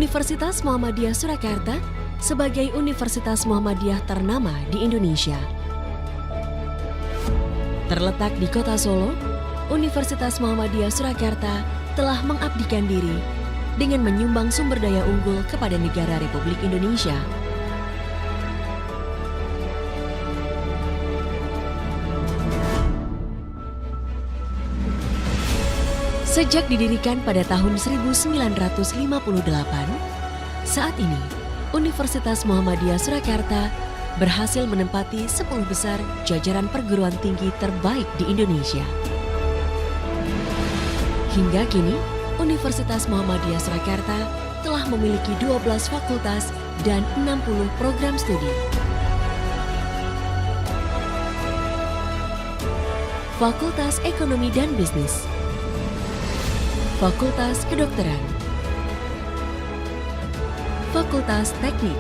Universitas Muhammadiyah Surakarta sebagai Universitas Muhammadiyah ternama di Indonesia. Terletak di kota Solo, Universitas Muhammadiyah Surakarta telah mengabdikan diri dengan menyumbang sumber daya unggul kepada negara Republik Indonesia. Sejak didirikan pada tahun 1958, saat ini Universitas Muhammadiyah Surakarta berhasil menempati 10 besar jajaran perguruan tinggi terbaik di Indonesia. Hingga kini, Universitas Muhammadiyah Surakarta telah memiliki 12 fakultas dan 60 program studi. Fakultas Ekonomi dan Bisnis, Fakultas Kedokteran, Fakultas Teknik,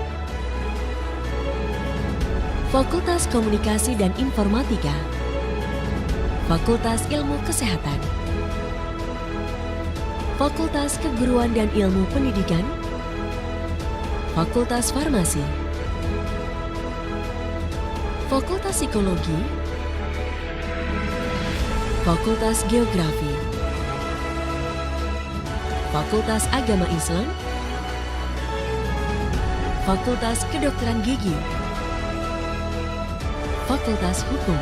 Fakultas Komunikasi dan Informatika, Fakultas Ilmu Kesehatan, Fakultas Keguruan dan Ilmu Pendidikan, Fakultas Farmasi, Fakultas Psikologi, Fakultas Geografi, Fakultas Agama Islam, Fakultas Kedokteran Gigi, Fakultas Hukum.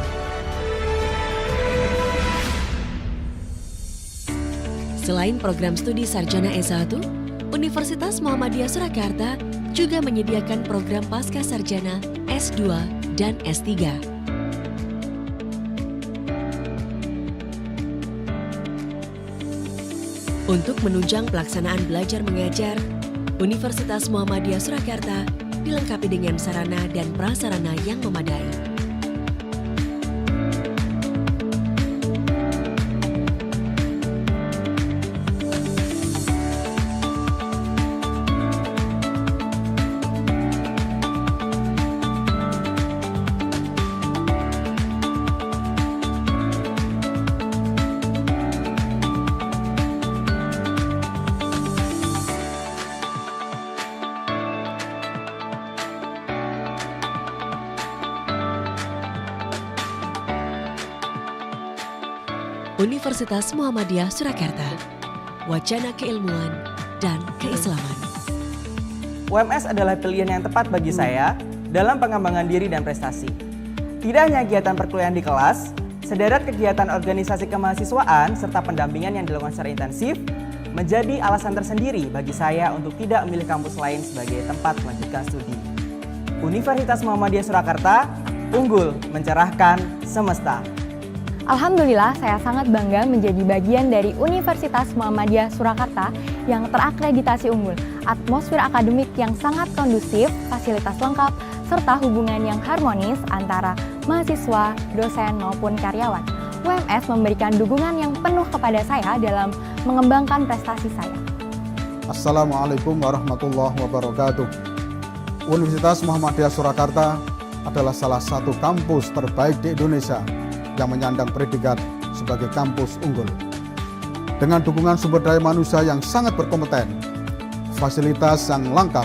Selain program studi sarjana S1, Universitas Muhammadiyah Surakarta juga menyediakan program pasca sarjana S2 dan S3. Untuk menunjang pelaksanaan belajar mengajar, Universitas Muhammadiyah Surakarta dilengkapi dengan sarana dan prasarana yang memadai. Universitas Muhammadiyah Surakarta, wacana keilmuan dan keislaman. UMS adalah pilihan yang tepat bagi saya dalam pengembangan diri dan prestasi. Tidak hanya kegiatan perkuliahan di kelas, sederet kegiatan organisasi kemahasiswaan serta pendampingan yang dilakukan secara intensif menjadi alasan tersendiri bagi saya untuk tidak memilih kampus lain sebagai tempat melanjutkan studi. Universitas Muhammadiyah Surakarta, unggul mencerahkan semesta. Alhamdulillah, saya sangat bangga menjadi bagian dari Universitas Muhammadiyah Surakarta yang terakreditasi unggul. Atmosfer akademik yang sangat kondusif, fasilitas lengkap, serta hubungan yang harmonis antara mahasiswa, dosen, maupun karyawan. UMS memberikan dukungan yang penuh kepada saya dalam mengembangkan prestasi saya. Assalamualaikum warahmatullahi wabarakatuh. Universitas Muhammadiyah Surakarta adalah salah satu kampus terbaik di Indonesia yang menyandang predikat sebagai kampus unggul. Dengan dukungan sumber daya manusia yang sangat berkompeten, fasilitas yang lengkap,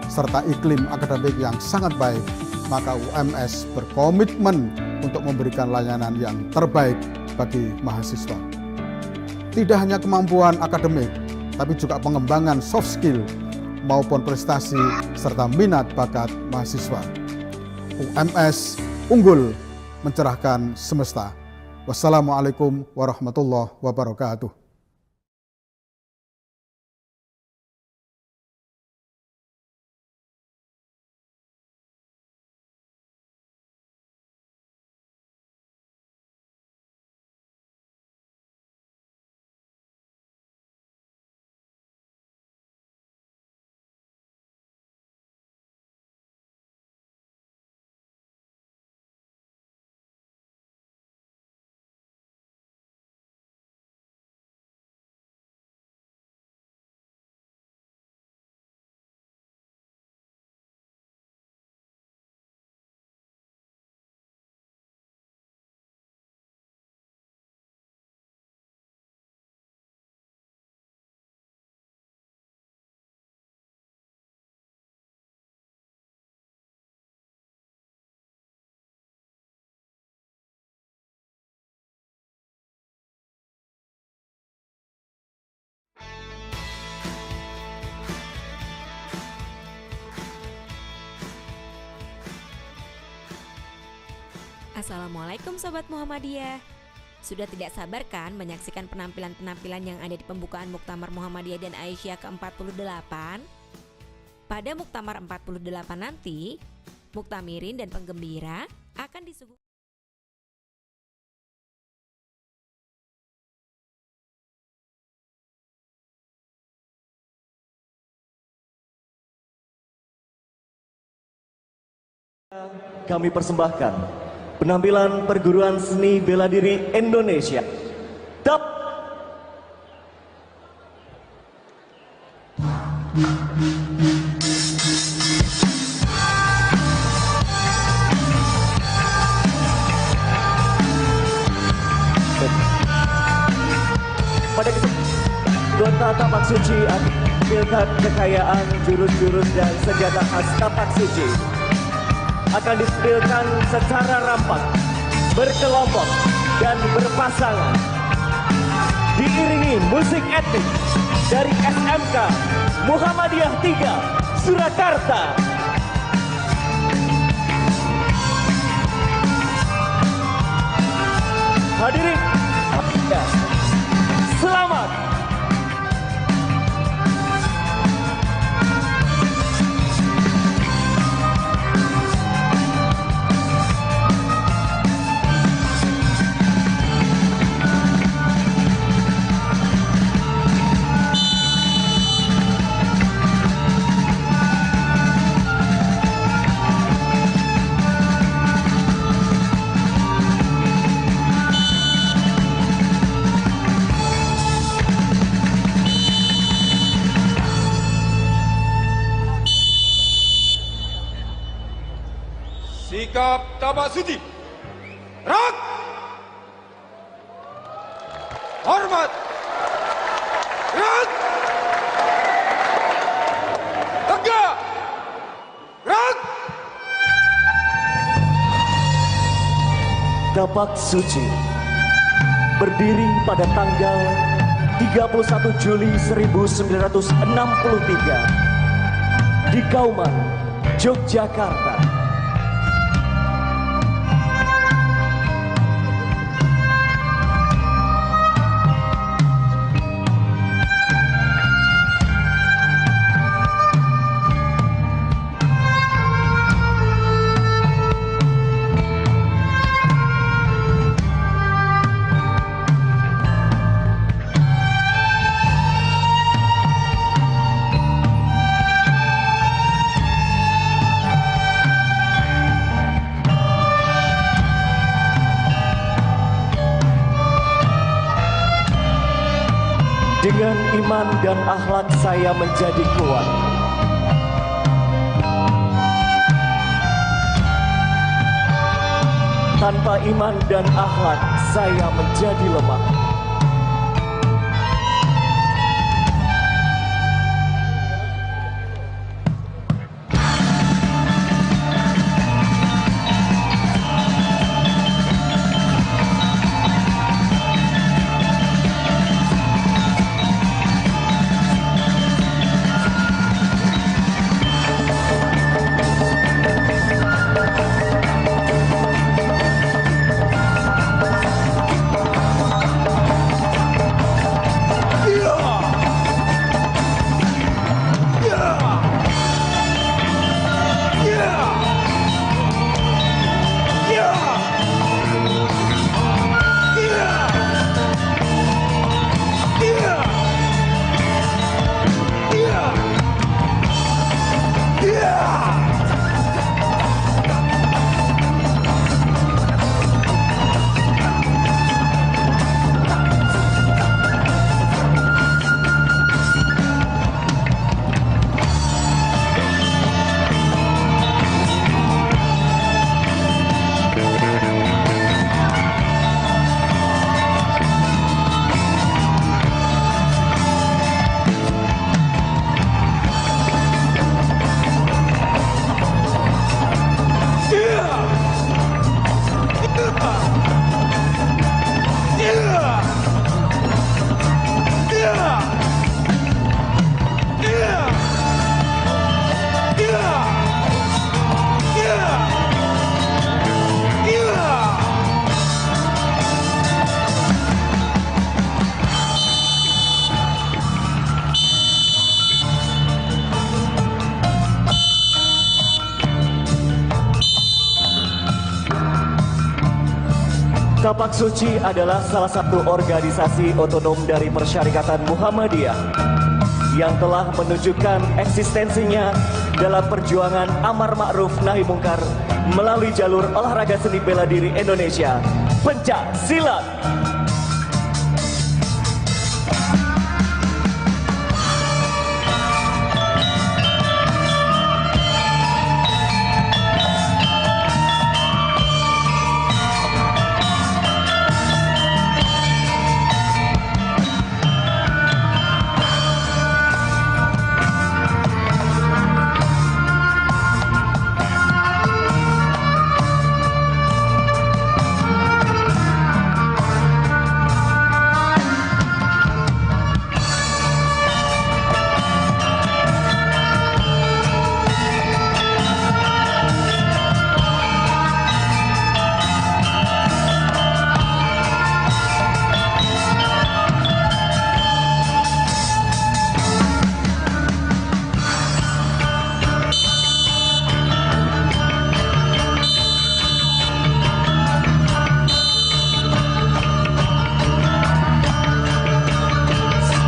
serta iklim akademik yang sangat baik, maka UMS berkomitmen untuk memberikan layanan yang terbaik bagi mahasiswa. Tidak hanya kemampuan akademik, tapi juga pengembangan soft skill maupun prestasi serta minat bakat mahasiswa. UMS unggul mencerahkan semesta. Wassalamualaikum warahmatullahi wabarakatuh. Assalamualaikum Sobat Muhammadiyah. Sudah tidak sabar kan menyaksikan penampilan-penampilan yang ada di pembukaan Muktamar Muhammadiyah dan Aisyah ke-48? Pada Muktamar 48 nanti, muktamirin dan penggembira akan disuguhkan kami persembahkan penampilan perguruan seni bela diri Indonesia. Pada kesempatan tapak suci menampilkan kekayaan jurus-jurus dan senjata khas tapak suci akan ditampilkan secara rampak, berkelompok, dan berpasangan. Diiringi musik etnik dari SMK Muhammadiyah 3 Surakarta. Hadirin, selamat. Sikap tapak suci. Rak. Hormat. Rak. Tegak. Rak. Tapak suci berdiri pada tanggal 31 Juli 1963 di Kauman, Yogyakarta. Dengan iman dan akhlak saya menjadi kuat. Tanpa iman dan akhlak saya menjadi lemah. Tapak Suci adalah salah satu organisasi otonom dari Persyarikatan Muhammadiyah yang telah menunjukkan eksistensinya dalam perjuangan amar ma'ruf nahi mungkar melalui jalur olahraga seni bela diri Indonesia, pencak silat.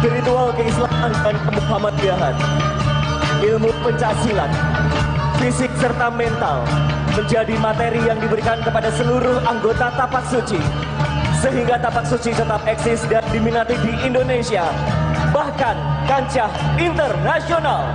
Spiritual keislaman dan kemuhammadiyahan, ilmu pencaksilat, fisik serta mental menjadi materi yang diberikan kepada seluruh anggota Tapak Suci, sehingga Tapak Suci tetap eksis dan diminati di Indonesia, bahkan kancah internasional.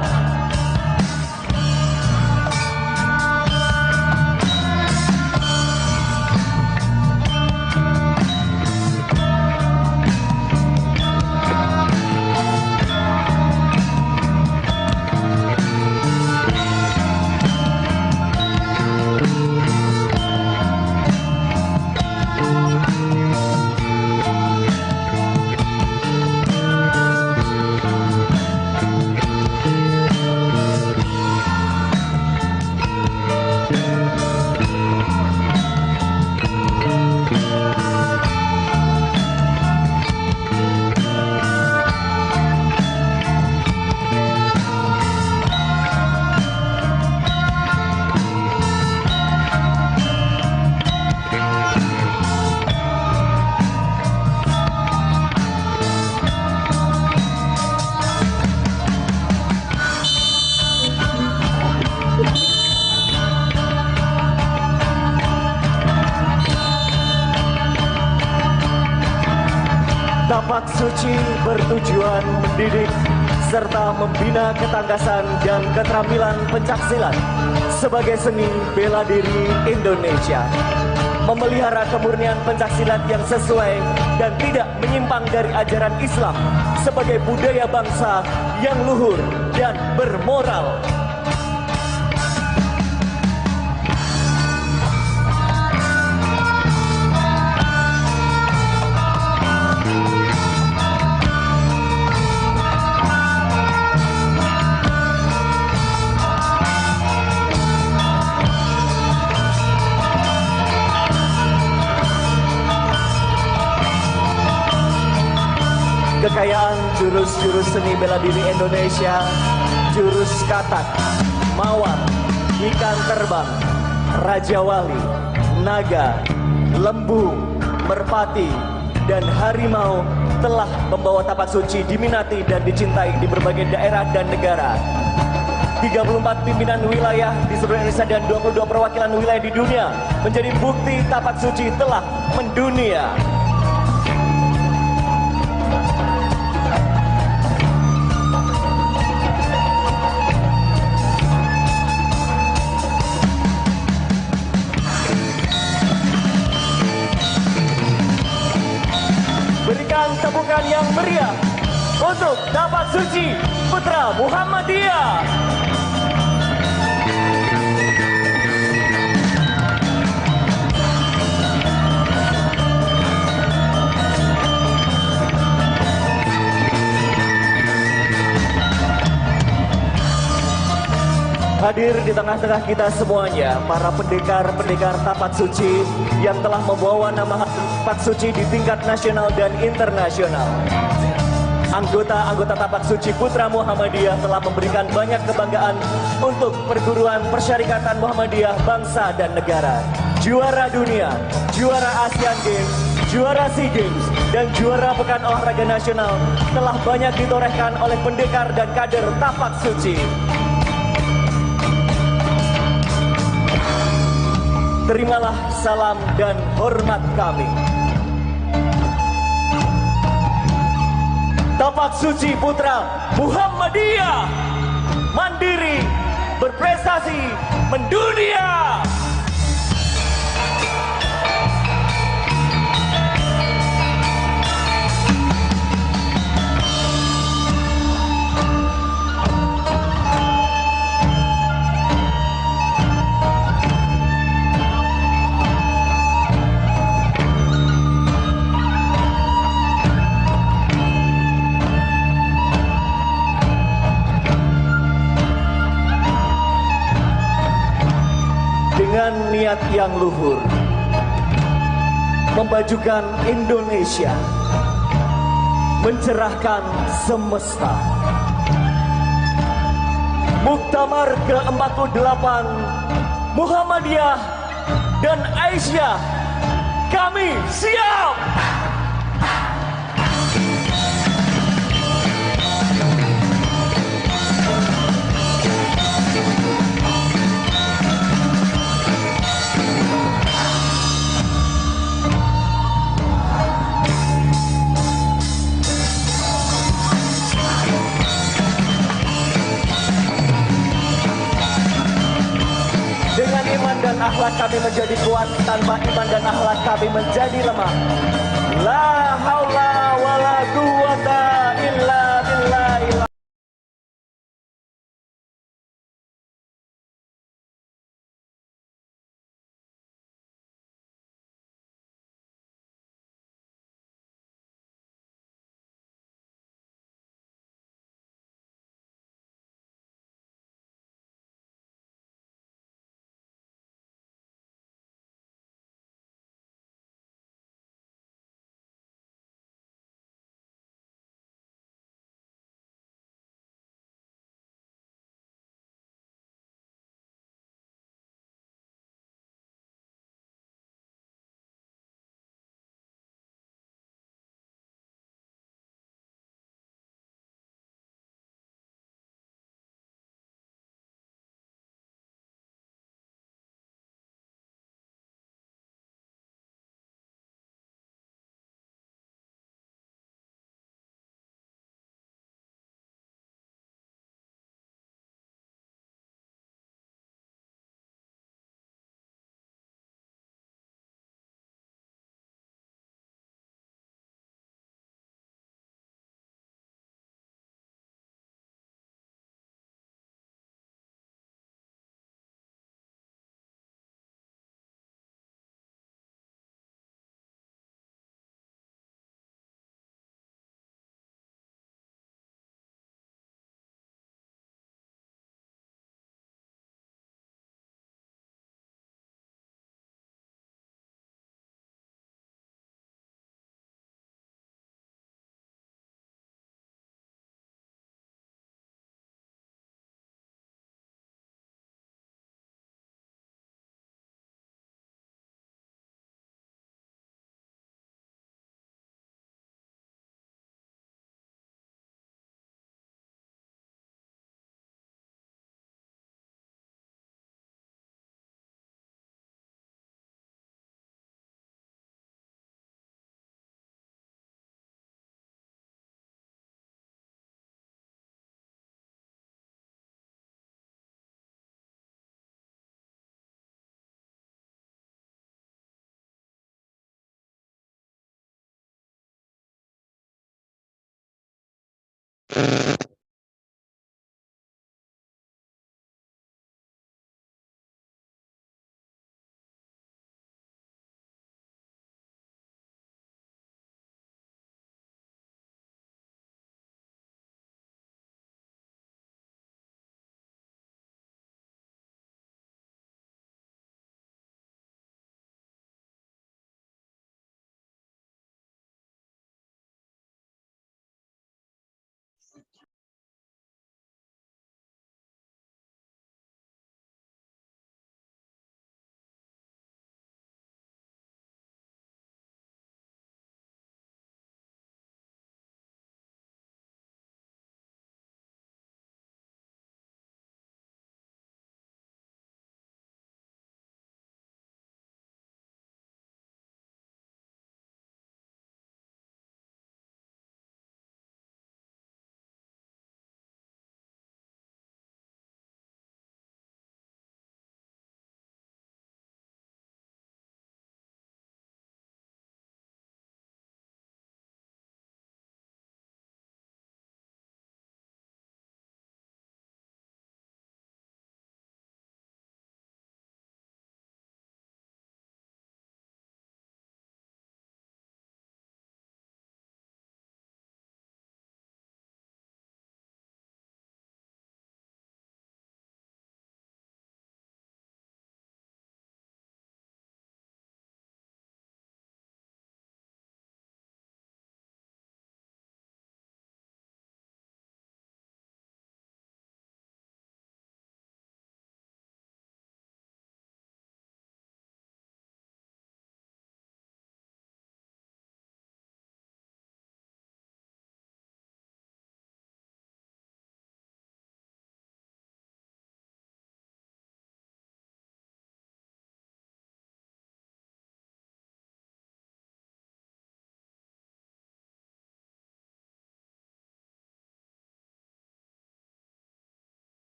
Tapak Suci bertujuan mendidik serta membina ketangkasan dan keterampilan pencaksilat sebagai seni bela diri Indonesia, memelihara kemurnian pencaksilat yang sesuai dan tidak menyimpang dari ajaran Islam sebagai budaya bangsa yang luhur dan bermoral. Kekayaan jurus-jurus seni bela diri Indonesia, jurus katak, mawar, ikan terbang, raja wali, naga, lembu, merpati, dan harimau telah membawa Tapak Suci diminati dan dicintai di berbagai daerah dan negara. 34 pimpinan wilayah di seluruh Indonesia dan 22 perwakilan wilayah di dunia menjadi bukti Tapak Suci telah mendunia. Berikan tepukan yang meriah untuk Tapak Suci Putra Muhammadiyah. Hadir di tengah-tengah kita semuanya, para pendekar-pendekar Tapak Suci yang telah membawa nama Tapak Suci di tingkat nasional dan internasional. Anggota-anggota Tapak Suci Putra Muhammadiyah telah memberikan banyak kebanggaan untuk perguruan Persyarikatan Muhammadiyah bangsa dan negara. juara dunia, juara Asian Games, juara SEA Games, dan juara Pekan Olahraga Nasional telah banyak ditorehkan oleh pendekar dan kader tapak suci. Terimalah salam dan hormat kami. Tapak suci putra Muhammadiyah, mandiri, berprestasi, mendunia. Dengan niat yang luhur, memajukan Indonesia, mencerahkan semesta. Muktamar ke-48 Muhammadiyah dan Aisyah, kami siap! Dengan iman dan akhlak kami menjadi kuat, tanpa iman dan akhlak kami menjadi lemah. La haula wala quwata illa billah.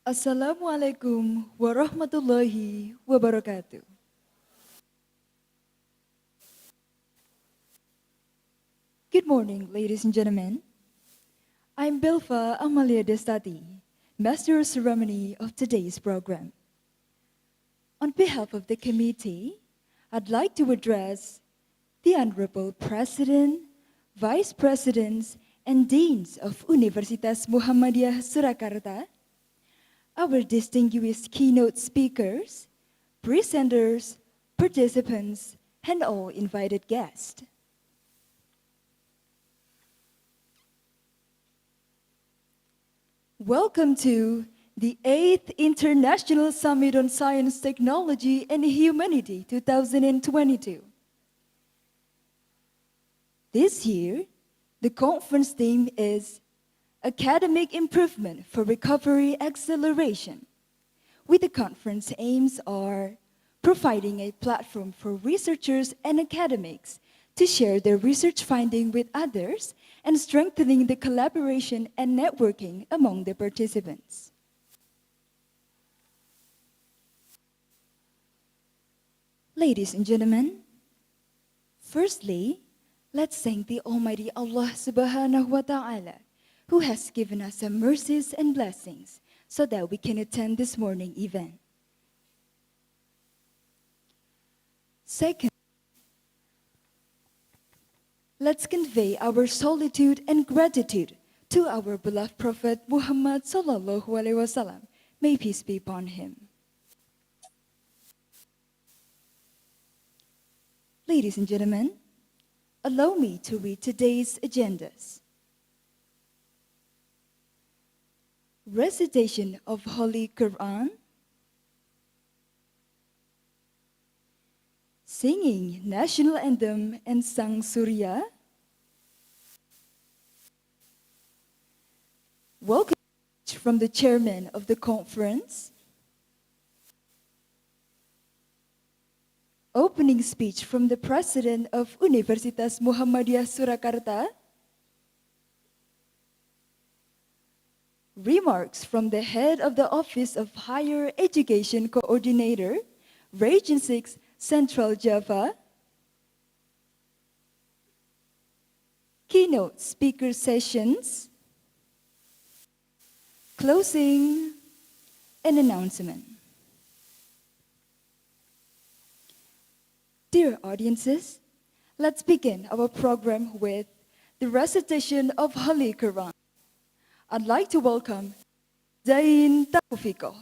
Assalamualaikum warahmatullahi wabarakatuh. Good morning, ladies and gentlemen. I'm Belva Amalia Destati, Master of Ceremony of today's program. On behalf of the committee, I'd like to address the Honorable President, Vice Presidents, and Deans of Universitas Muhammadiyah Surakarta, our distinguished keynote speakers, presenters, participants, and all invited guests. Welcome to the 8th International Summit on Science, Technology, and Humanity 2022. This year, the conference theme is Academic Improvement for Recovery Acceleration, with the conference aims are providing a platform for researchers and academics to share their research findings with others and strengthening the collaboration and networking among the participants. Ladies and gentlemen, firstly, let's thank the Almighty Allah Subhanahu wa Ta'ala, who has given us some mercies and blessings so that we can attend this morning event. Second, let's convey our solitude and gratitude to our beloved Prophet Muhammad Sallallahu Alaihi Wasallam. May peace be upon him. Ladies and gentlemen, allow me to read today's agendas. Recitation of Holy Quran, singing National Anthem and Sang Surya, welcome from the chairman of the conference, opening speech from the president of Universitas Muhammadiyah Surakarta, remarks from the head of the Office of Higher Education Coordinator, Region 6, Central Java, keynote speaker sessions, closing, and announcement. Dear audiences, let's begin our program with the recitation of Holy Quran. I'd like to welcome Zain Taufiko,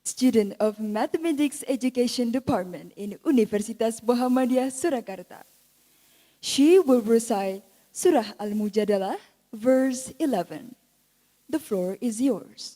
student of Mathematics Education Department in Universitas Muhammadiyah Surakarta. She will recite Surah Al-Mujadalah, verse 11. The floor is yours.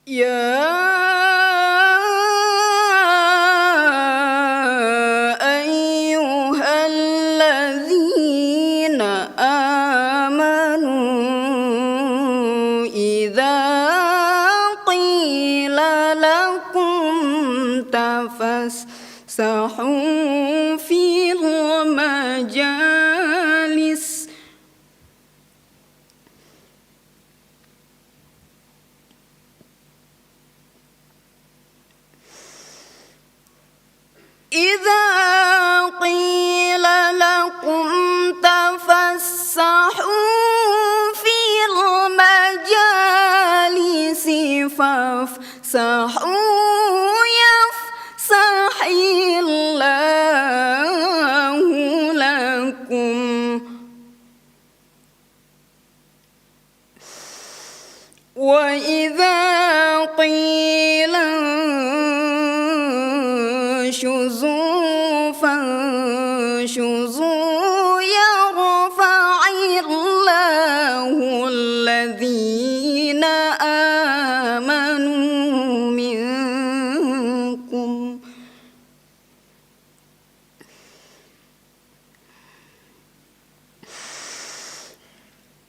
يا أيها الذين آمنوا إذا قيل لكم تفسحوا في المجالس إذا قيل لكم تفسحوا في المجالس فافسحوا يفسح الله لكم وإذا قيل انشزوا فانشزوا يرفع الله الذين آمنوا منكم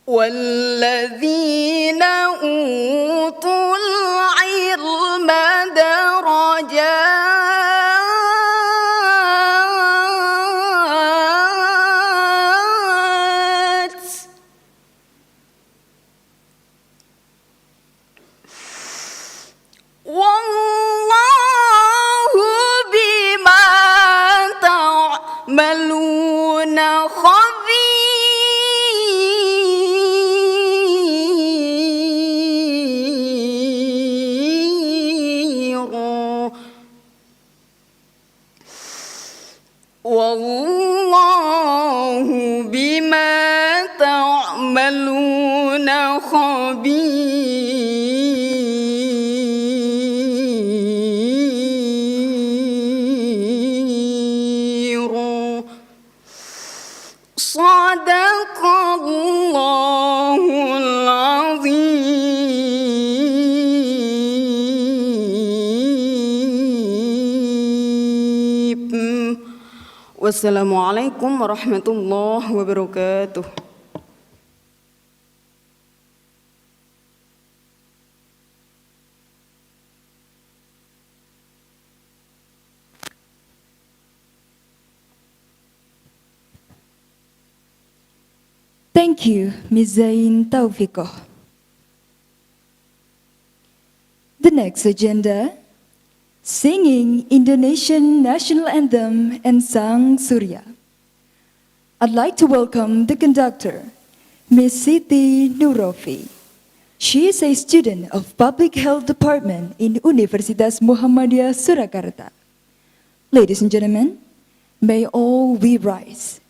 والذين أوتوا العلم درجات والله بما تعملون خبير والله بما تعملون خبير صدق الله العظيم والسلام عليكم ورحمة الله وبركاته. Thank you, Ms. Zain Taufiqah. The next agenda, singing Indonesian National Anthem and Sang Surya. I'd like to welcome the conductor, Ms. Siti Nurofi. She is a student of Public Health Department in Universitas Muhammadiyah Surakarta. Ladies and gentlemen, may all we rise.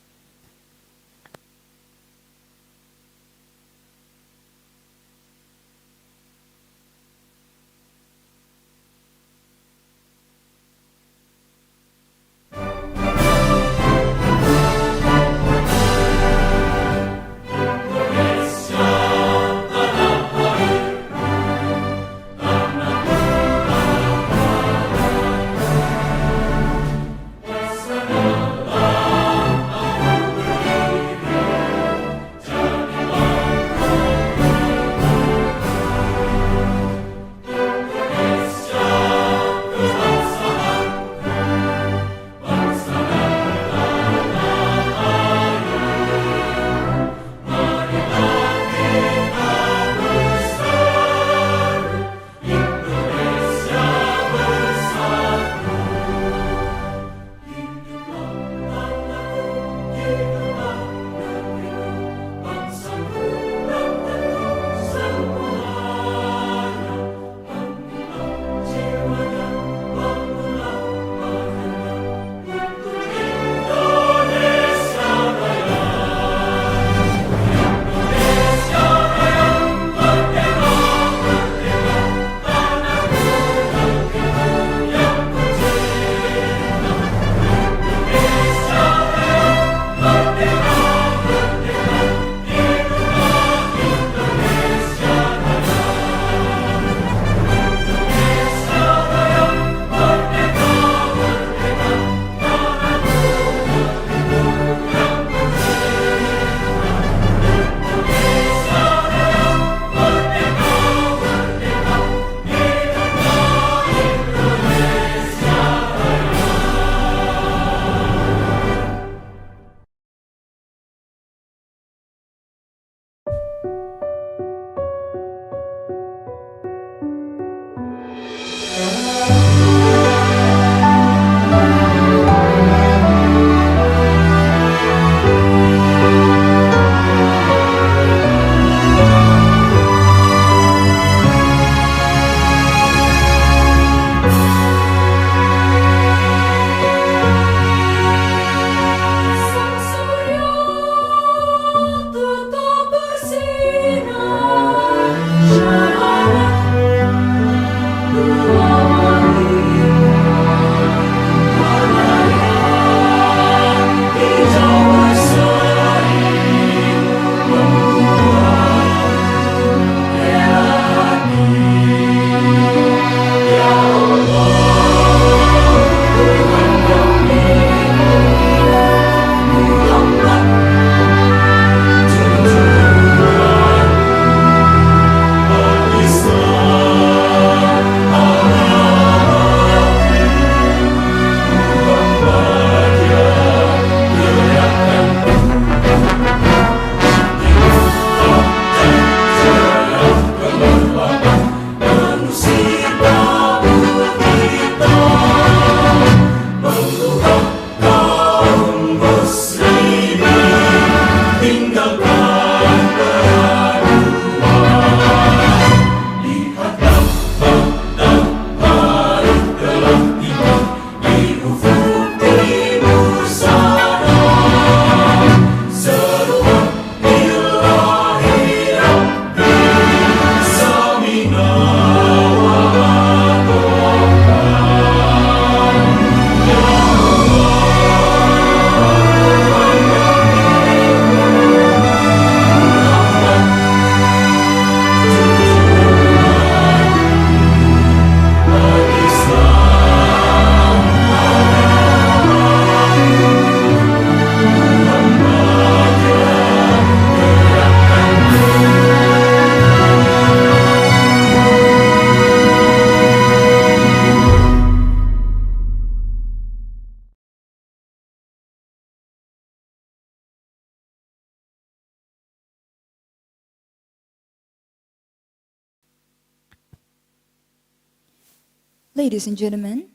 Ladies and gentlemen,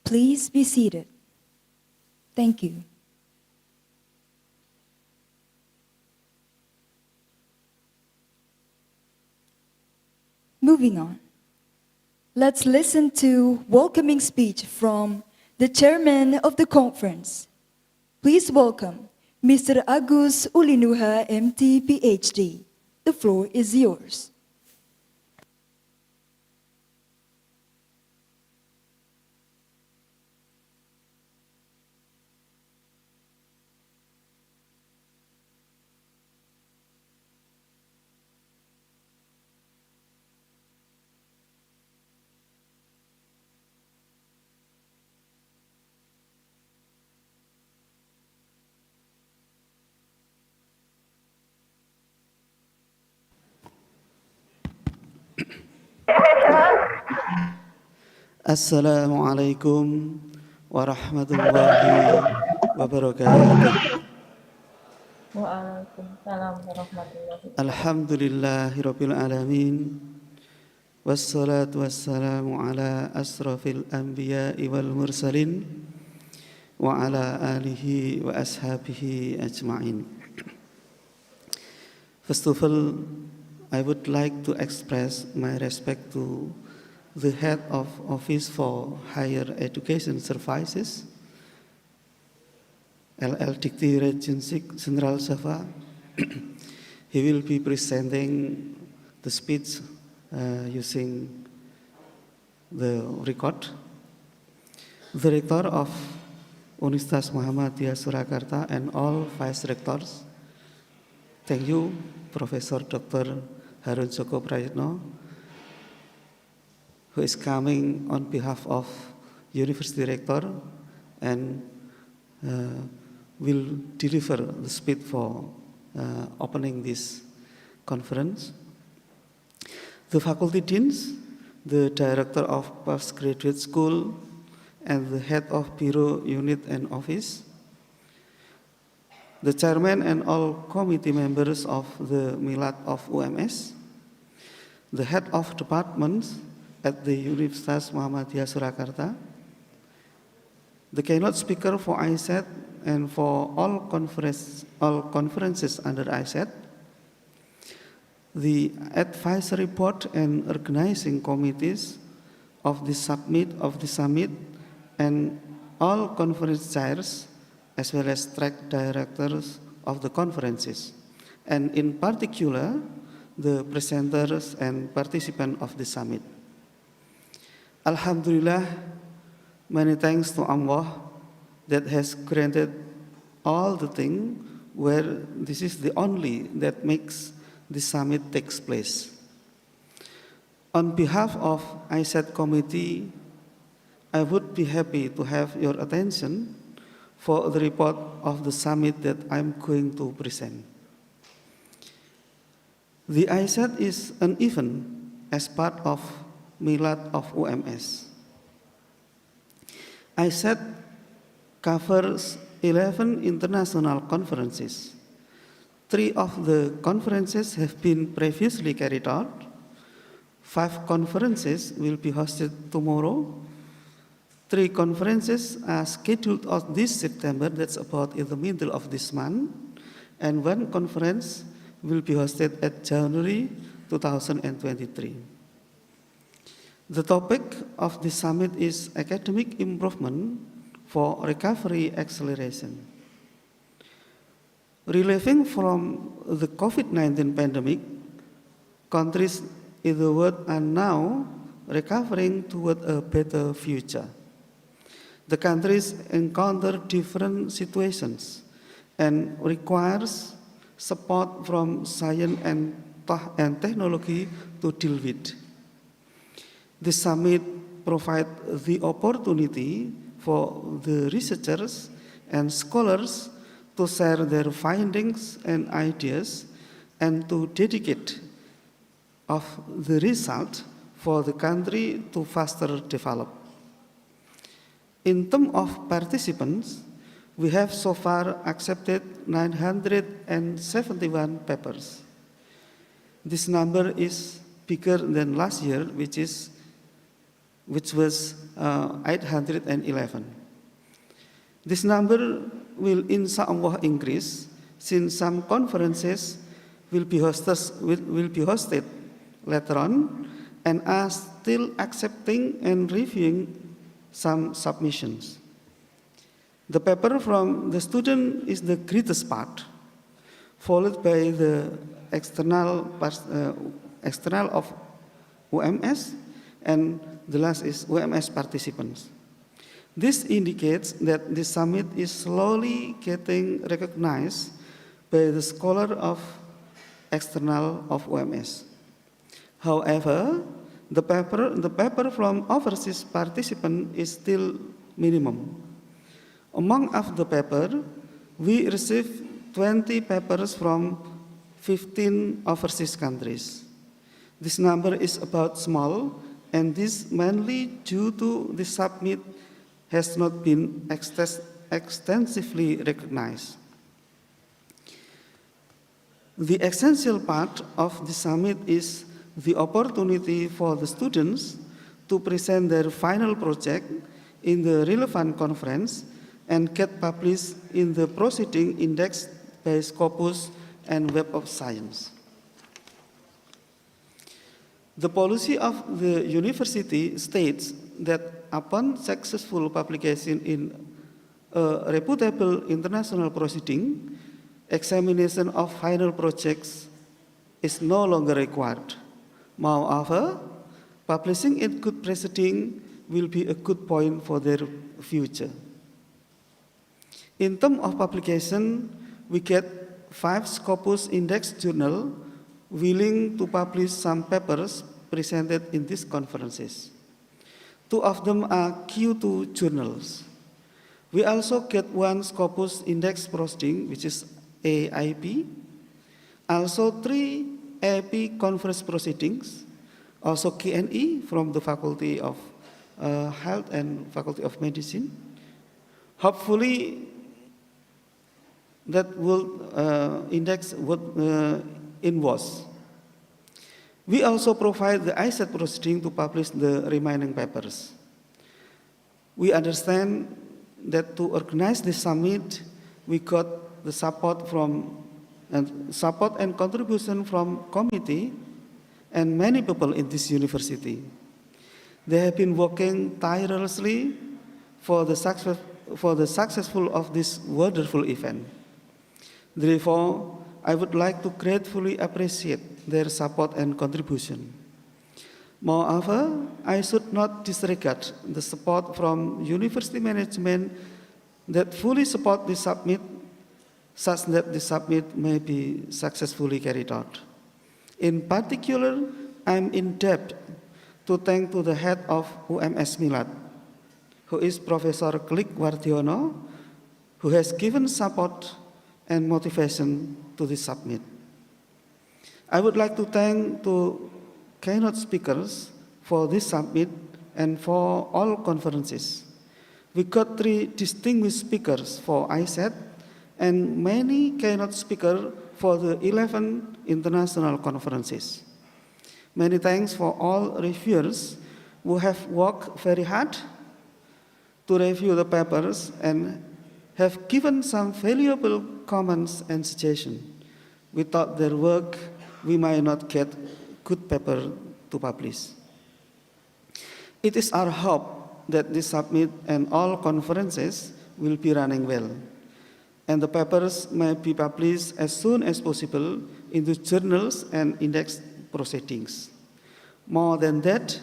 please be seated. Thank you. Moving on, let's listen to welcoming speech from the chairman of the conference. Please welcome Mr. Agus Ulinuha, MT, PhD. The floor is yours. Assalamualaikum warahmatullahi wabarakatuh. Waalaikumsalam warahmatullahi wabarakatuh. Alhamdulillahirabbil alamin. Wassalatu wassalamu ala asrafil anbiya'i wal mursalin wa ala alihi wa ashabihi ajma'in. First of all, I would like to express my respect to the head of Office for Higher Education Services, LL Dikti Regency General Java. He will be presenting the speech using the record. The rector of Universitas Muhammadiyah Surakarta and all vice rectors. Thank you, Professor Dr. Harun Joko Prayitno, who is coming on behalf of University Rector and will deliver the speech for opening this conference. The faculty deans, the director of postgraduate school, and the head of bureau, unit, and office, the chairman and all committee members of the Milad of UMS, the head of departments at the Universitas Muhammadiyah Surakarta, the keynote speaker for ISETH and for all conferences under ISETH, the advisory board and organizing committees of the summit, and all conference chairs, as well as track directors of the conferences, and in particular, the presenters and participants of the summit. Alhamdulillah, many thanks to Allah that has granted all the things where this is the only that makes the summit takes place. On behalf of ISETH committee, I would be happy to have your attention for the report of the summit that I'm going to present. The ISETH is an event as part of Milad of UMS. ISETH covers 11 international conferences. 3 of the conferences have been previously carried out. 5 conferences will be hosted tomorrow. 3 conferences are scheduled out this September, that's about in the middle of this month, and 1 conference will be hosted at January 2023. The topic of the summit is academic improvement for recovery acceleration. Relieving from the COVID-19 pandemic, countries in the world are now recovering toward a better future. The countries encounter different situations and requires support from science and technology to deal with. The summit provides the opportunity for the researchers and scholars to share their findings and ideas and to dedicate of the result for the country to faster develop. In terms of participants, we have so far accepted 971 papers. This number is bigger than last year, which is which was 811. This number will inshallah increase since some conferences will be hosted later on and are still accepting and reviewing some submissions. The paper from the student is the greatest part, followed by the external of UMS, and the last is UMS participants. This indicates that the summit is slowly getting recognized by the scholar of external of UMS. However, the paper from overseas participant is still minimum. Among of the paper, we received 20 papers from 15 overseas countries. This number is about small, and this mainly due to the summit has not been extensively recognized. The essential part of the summit is the opportunity for the students to present their final project in the relevant conference and get published in the proceeding indexed by Scopus and Web of Science. The policy of the university states that upon successful publication in a reputable international proceeding, examination of final projects is no longer required. Moreover, publishing in good proceeding will be a good point for their future. In terms of publication, we get 5 Scopus Index journals willing to publish some papers presented in these conferences. 2 of them are Q2 journals. We also get 1 Scopus Index proceeding, which is AIP, also 3 AP conference proceedings, also KNE from the Faculty of Health and Faculty of Medicine. Hopefully, that will index would invoice. We also provide the ISETH proceeding to publish the remaining papers. We understand that to organize this summit, we got the support and contribution from committee and many people in this university. They have been working tirelessly for the successful of this wonderful event. Therefore, I would like to gratefully appreciate their support and contribution. Moreover, I should not disregard the support from university management that fully support the summit, such that the summit may be successfully carried out. In particular, I am in debt to thank to the head of UMS Milad, who is Professor Klik Wardiono, who has given support and motivation to this summit. I would like to thank to keynote speakers for this summit and for all conferences. We got 3 distinguished speakers for ISETH and many keynote speakers for the 11 international conferences. Many thanks for all reviewers who have worked very hard to review the papers and have given some valuable comments and suggestions. Without their work, we might not get good paper to publish. It is our hope that this summit and all conferences will be running well, and the papers may be published as soon as possible in the journals and index proceedings. More than that,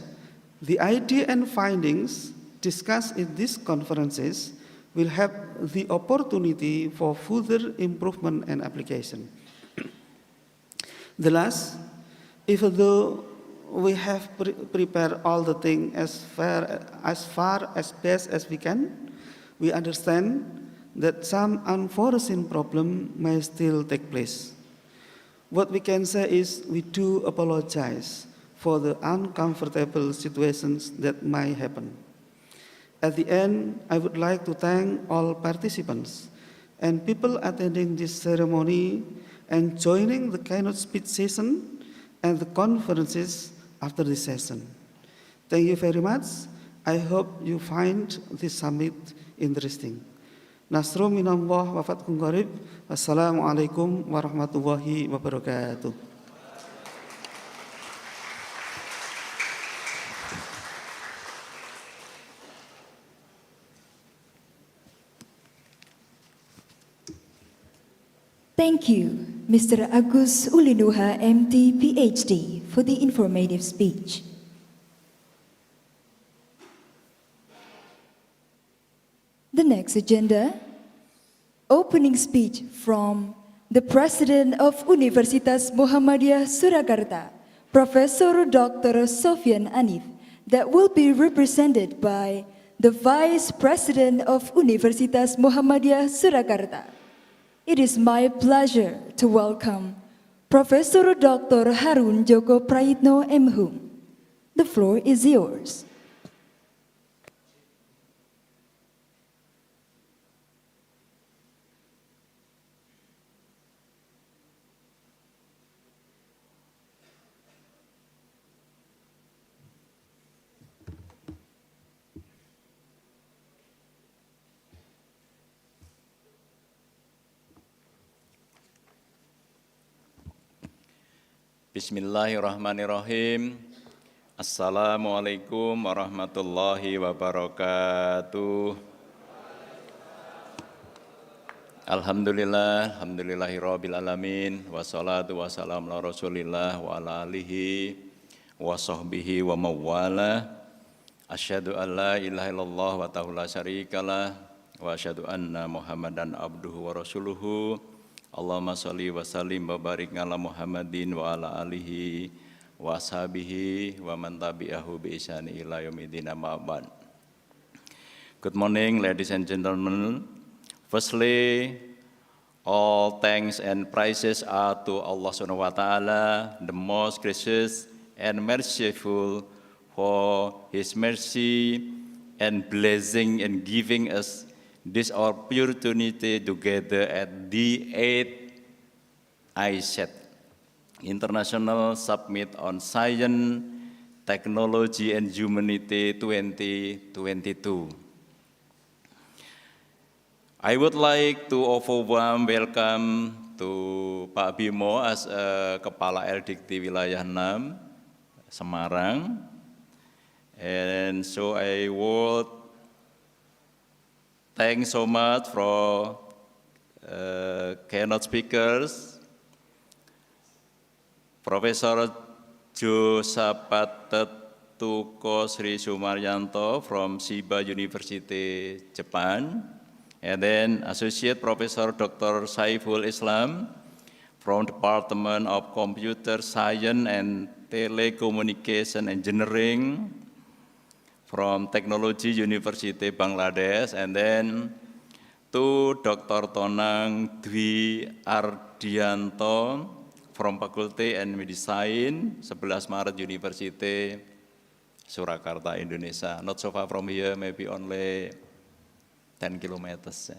the idea and findings discussed in these conferences will have the opportunity for further improvement and application. The last, even though we have prepared all the things as far as best as we can, we understand that some unforeseen problem may still take place. What we can say is we do apologize for the uncomfortable situations that might happen. At the end, I would like to thank all participants and people attending this ceremony and joining the keynote speech session and the conferences after this session. Thank you very much. I hope you find this summit interesting. Nasrum minallah wa fathun qarib. Wassalamualaikum warahmatullahi wabarakatuh. Thank you, Mr. Agus Ulinuha, MT, PhD, for the informative speech. The next agenda, opening speech from the President of Universitas Muhammadiyah Surakarta, Professor Dr. Sofyan Anif, that will be represented by the Vice President of Universitas Muhammadiyah Surakarta. It is my pleasure to welcome Professor Dr. Harun Joko Prayitno M.Hum. The floor is yours. Bismillahirrahmanirrahim. Assalamualaikum warahmatullahi wabarakatuh. Alhamdulillah, alhamdulillahirabbil alamin, wassalatu wassalamu ala Rasulillah wa ala alihi wa sahbihi wa mawala. Asyhadu an la ilaha illallah wa ta'ala syarikalah wa asyhadu anna Muhammadan abduhu wa rasuluhu. Allahumma sholli wa sallim wa barik ala Muhammadin wa ala alihi wa ashabihi wa man tabi'ahu bi ihsani ila yaumil amma ba'd. Good morning, ladies and gentlemen. Firstly, all thanks and praises are to Allah Subhanahu wa Ta'ala, the most gracious and merciful, for His mercy and blessing and giving us this opportunity together at the 8th ISETH, International Summit on Science, Technology and Humanity 2022. I would like to offer warm welcome to Pak Bimo as Kepala Eldikti Wilayah 6 Semarang, and so I would thanks so much for keynote speakers, Professor Josapatetuko Sri Sumaryanto from Shiba University, Japan, and then Associate Professor Dr. Saiful Islam from Department of Computer Science and Telecommunication Engineering from Technology University Bangladesh, and then to Dr. Tonang Dwi Ardianto from Faculty and Medicine, 11 Maret University, Surakarta, Indonesia. Not so far from here, maybe only 10 kilometers.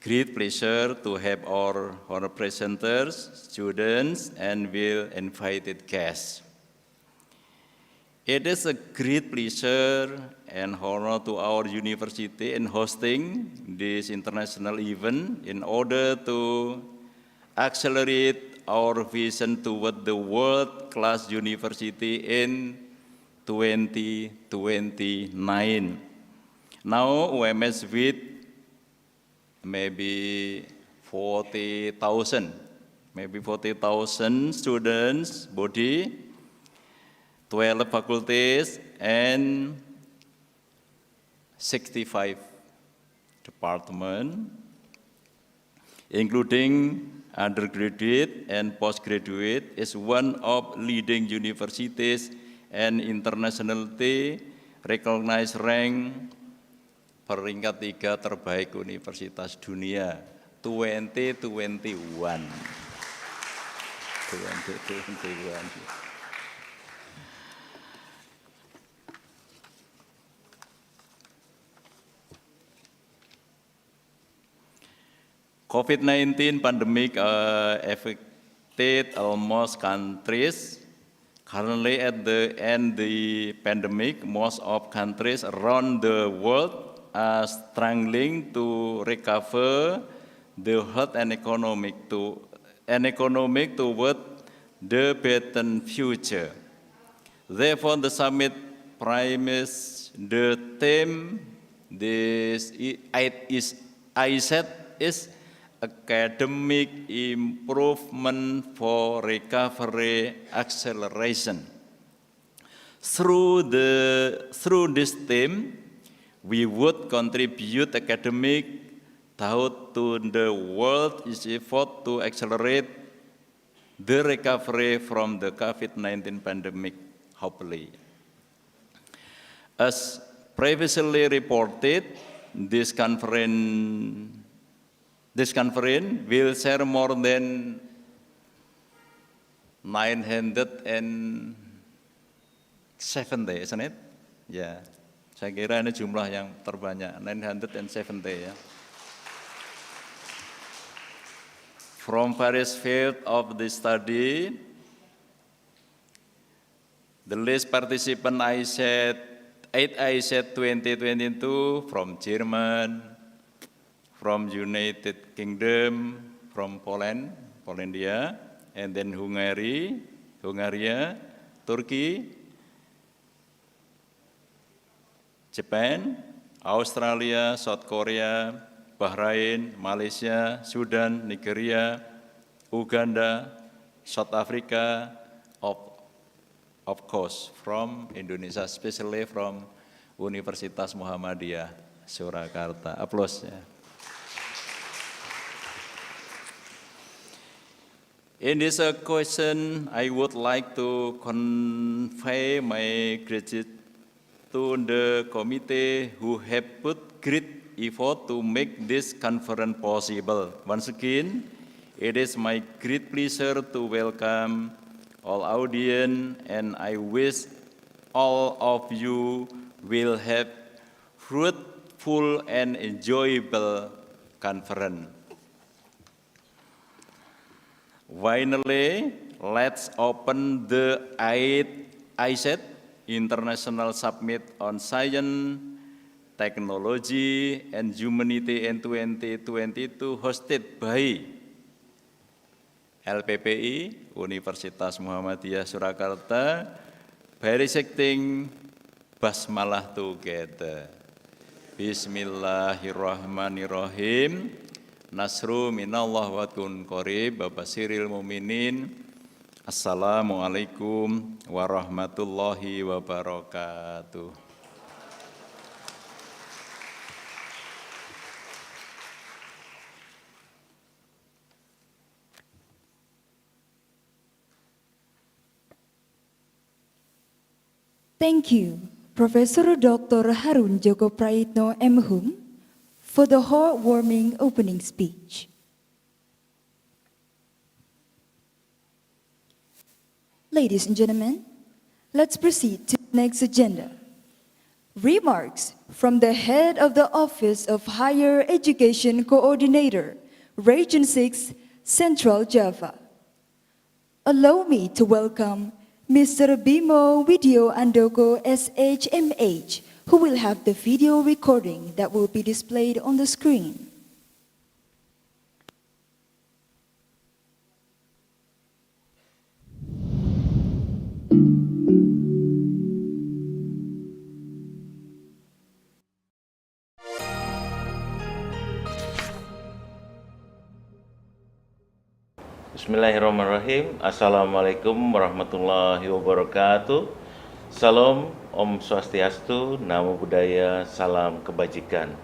Great pleasure to have our presenters, students, and well invited guests. It is a great pleasure and honor to our university in hosting this international event in order to accelerate our vision toward the world-class university in 2029. Now, UMS with maybe 40,000 students, body, 12 faculties, and 65 departments, including undergraduate and postgraduate, is one of leading universities and internationally recognized rank peringkat 3 terbaik universitas dunia 2021. COVID-19 pandemic affected almost countries Currently, at the end the pandemic, most of countries around the world are struggling to recover the health and economic toward the better future. Therefore, the summit primes the theme. This ISETH is academic improvement for recovery acceleration. Through this theme, we would contribute academic thought to the world's effort to accelerate the recovery from the COVID-19 pandemic, hopefully. As previously reported, this conference will share more than 970, isn't it? Ya, saya kira ini jumlah yang terbanyak, 970 ya. From various fields of the study, the list participant ISETH 2022 from German, from United Kingdom, from Polandia, and then Hungary, Turkey, Japan, Australia, South Korea, Bahrain, Malaysia, Sudan, Nigeria, Uganda, South Africa, of course, from Indonesia, especially from Universitas Muhammadiyah, Surakarta. Applause. Ya. In this question, I would like to convey my gratitude to the committee who have put great effort to make this conference possible. Once again, it is my great pleasure to welcome all audience, and I wish all of you will have fruitful and enjoyable conference. Finally, let's open the 8th ISETH International Summit on Science, Technology, and Humanity in 2022 hosted by LPPI, Universitas Muhammadiyah Surakarta, by reciting Basmalah together. Bismillahirrahmanirrahim. Nasru minallah wa kun qarib, babasiril muminin. Assalamualaikum warahmatullahi wabarakatuh. Thank you, Professor Dr. Harun Joko Praitno M.Hum, for the heartwarming opening speech. Ladies and gentlemen, let's proceed to the next agenda. Remarks from the head of the Office of Higher Education Coordinator, Region 6, Central Java. Allow me to welcome Mr. Bimo Widyo Andoko SHMH, who will have the video recording that will be displayed on the screen. Bismillahirrahmanirrahim. Assalamualaikum warahmatullahi wabarakatuh. Salam, Om Swastiastu, Namo Buddhaya, Salam Kebajikan.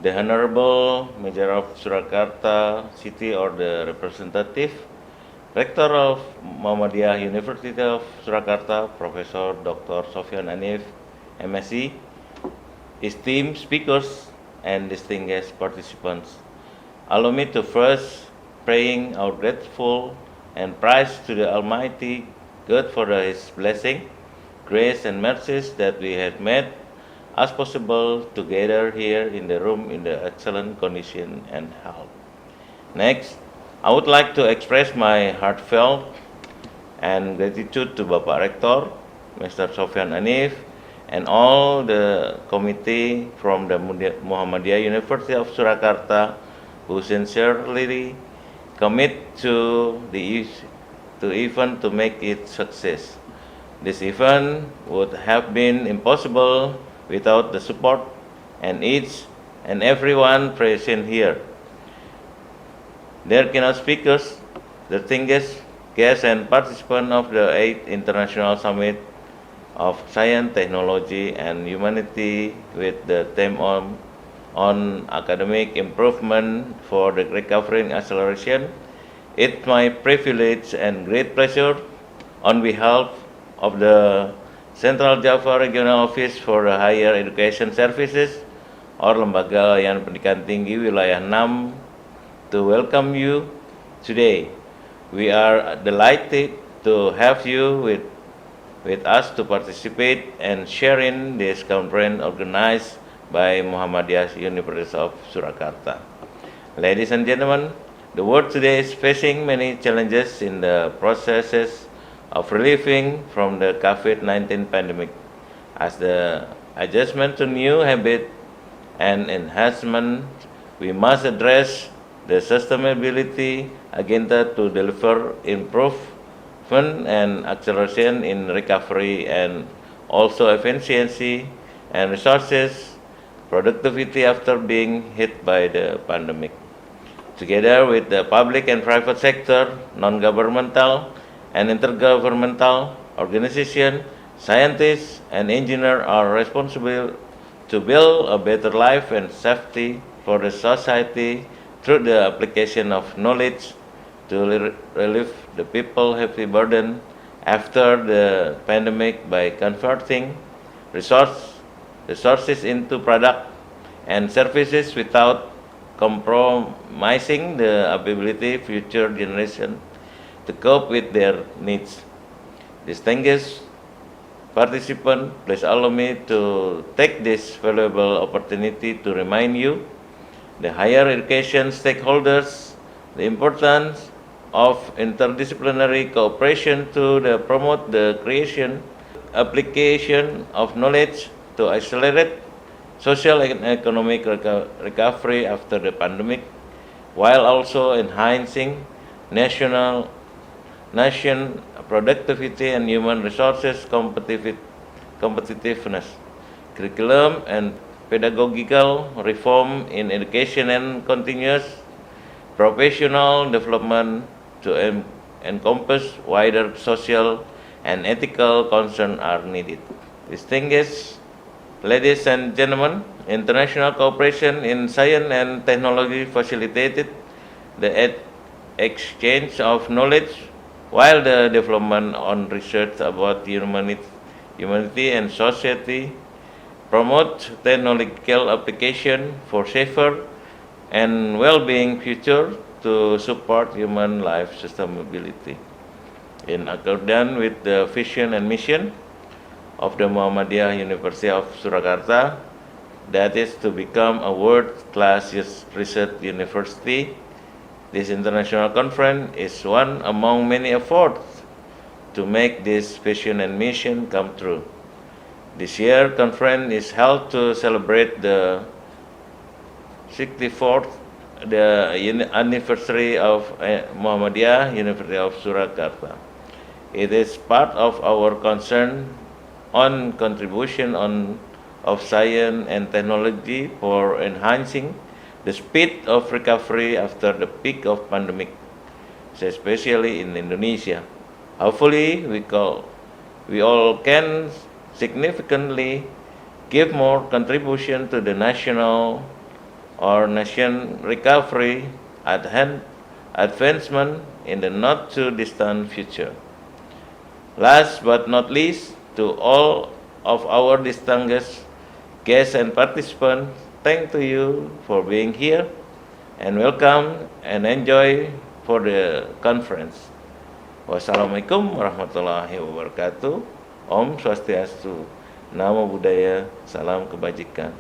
The Honorable Mayor of Surakarta City or the representative, Rector of Muhammadiyah University of Surakarta, Professor Dr. Sofyan Anif, MSc, esteemed speakers and distinguished participants. Allow me to first praying our grateful and praise to the Almighty God for His blessing, grace and mercies that we have made as possible to gather here in the room in the excellent condition and health. Next, I would like to express my heartfelt and gratitude to Bapak Rektor, Mr. Sofyan Anif, and all the committee from the Muhammadiyah University of Surakarta who sincerely commit to the event to make it success. This event would have been impossible without the support and each and everyone present here. Dear keynote speakers, distinguished guests and participants of the 8th International Summit of Science, Technology, and Humanity with the theme on academic improvement for the recovery and acceleration, it's my privilege and great pleasure on behalf of the Central Java Regional Office for the Higher Education Services or Lembaga Layanan Pendidikan Tinggi Wilayah 6 to welcome you today. We are delighted to have you with us to participate and share in this conference organized by Muhammadiyah Universitas of Surakarta. Ladies and gentlemen, the world today is facing many challenges in the processes of relieving from the COVID-19 pandemic. As the adjustment to new habits and enhancement, we must address the sustainability agenda to deliver improvement and acceleration in recovery and also efficiency and resources productivity after being hit by the pandemic. Together with the public and private sector, non-governmental and intergovernmental organizations, scientists and engineers are responsible to build a better life and safety for the society through the application of knowledge to relieve the people's heavy burden after the pandemic by converting resources into product and services without compromising the ability of future generations to cope with their needs. Distinguished participants, please allow me to take this valuable opportunity to remind you, the higher education stakeholders, the importance of interdisciplinary cooperation to promote the creation, application of knowledge to accelerate social and economic recovery after the pandemic, while also enhancing nation productivity and human resources competitiveness. Curriculum and pedagogical reform in education and continuous professional development to encompass wider social and ethical concerns are needed. Distinguished ladies and gentlemen, international cooperation in science and technology facilitated the exchange of knowledge, while the development on research about humanity and society promote technological application for safer and well-being future to support human life sustainability. In accordance with the vision and mission of the Muhammadiyah University of Surakarta, that is to become a world-class research university, this international conference is one among many efforts to make this vision and mission come true. This year, conference is held to celebrate the 64th anniversary of Muhammadiyah University of Surakarta. It is part of our concern on contribution of science and technology for enhancing the speed of recovery after the peak of pandemic, especially in Indonesia. Hopefully, we all can significantly give more contribution to the national nation recovery and advancement in the not too distant future. Last but not least, to all of our distinguished guests and participants, thank to you for being here and welcome and enjoy for the conference. Wassalamualaikum warahmatullahi wabarakatuh. Om Swastiastu. Namo Buddhaya. Salam kebajikan.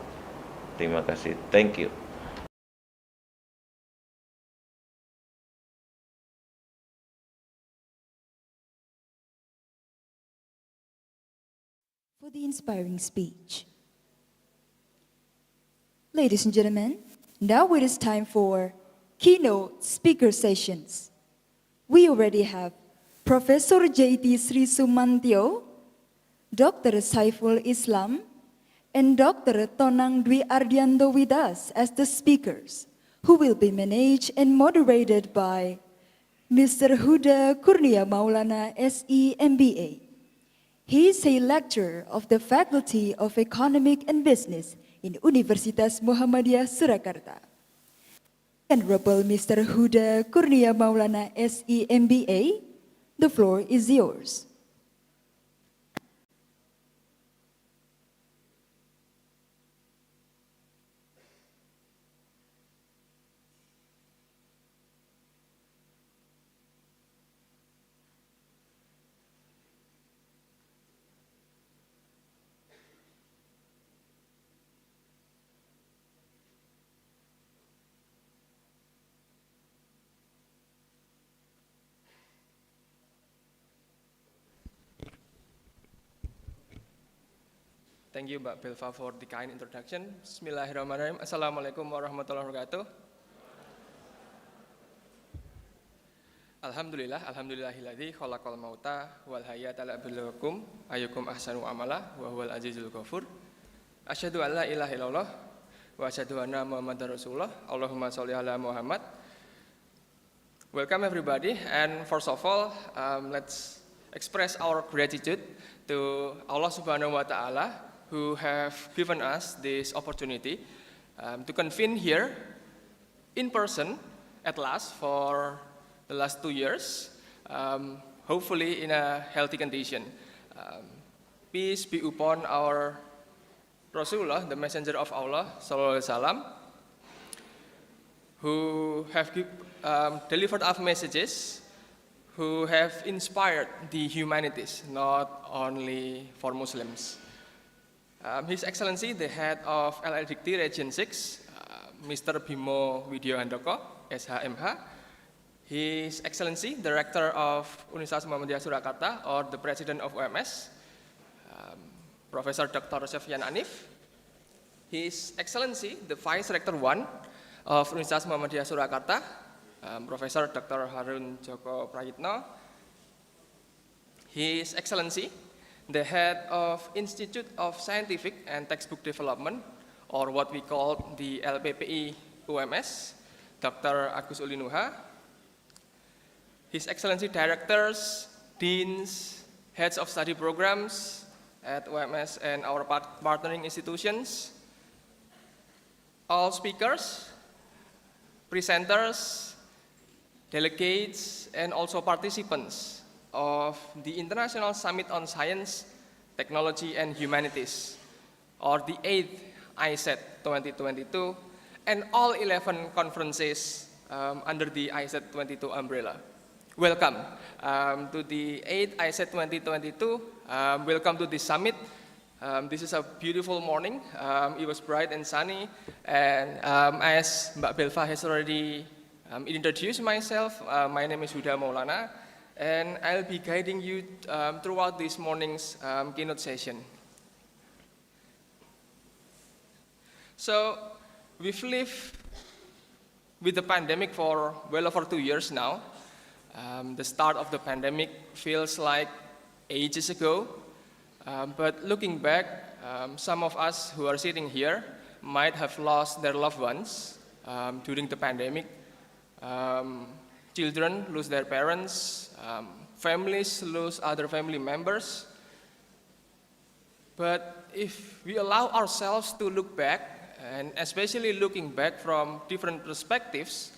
Terima kasih. Thank you. for the inspiring speech. Ladies and gentlemen, now it is time for keynote speaker sessions. We already have Professor J.T. Sri Sumantio, Dr. Saiful Islam, and Dr. Tonang Dwi Ardianto with us as the speakers, who will be managed and moderated by Mr. Huda Kurnia Maulana, SE MBA. He is a lecturer of the Faculty of Economic and Business in Universitas Muhammadiyah Surakarta. Honorable Mr. Huda Kurnia Maulana, SE MBA, the floor is yours. Thank you, Mbak Belva, for the kind introduction. Bismillahirrahmanirrahim. Assalamualaikum warahmatullahi wabarakatuh. Alhamdulillahilladzi khalaqal mauta wal hayata liyabluwakum ayyukum ahsanu amala wa huwal azizul ghafur. Asyhadu an la ilaha illallah wa asyhadu anna Muhammadar Rasulullah. Allahumma sholli ala Muhammad. Welcome everybody, and first of all, let's express our gratitude to Allah Subhanahu wa Ta'ala, who have given us this opportunity to convene here in person at last for the last 2 years, hopefully in a healthy condition. Peace be upon our Rasulullah, the messenger of Allah, sallallahu alaihi wasallam, who have delivered us messages, who have inspired the humanities, not only for Muslims. His Excellency, the head of LLDikti Region 6, Mr. Bimo Widyo Handoko, SHMH, His Excellency, Director of Universitas Muhammadiyah Surakarta, or the President of UMS, Professor Dr. Sofyan Anif, His Excellency, the Vice Rector 1 of Universitas Muhammadiyah Surakarta, Professor Dr. Harun Joko Prayitno, His Excellency, the head of Institute of Scientific and Textbook Development, or what we call the LPPI UMS, Dr. Agus Ulinuha, His Excellency Directors, Deans, Heads of Study Programs at UMS and our partnering institutions, all speakers, presenters, delegates, and also participants of the International Summit on Science, Technology and Humanities, or the 8th ISETH 2022, and all 11 conferences under the ISETH 22 umbrella. Welcome to the 8th ISETH 2022. Welcome to this summit. This is a beautiful morning. It was bright and sunny, and as Mbak Belva has already introduced myself, my name is Huda Maulana, and I'll be guiding you throughout this morning's keynote session. So, we've lived with the pandemic for well over 2 years now. The start of the pandemic feels like ages ago, but looking back, some of us who are sitting here might have lost their loved ones during the pandemic. Children lose their parents, families lose other family members. But if we allow ourselves to look back, and especially looking back from different perspectives,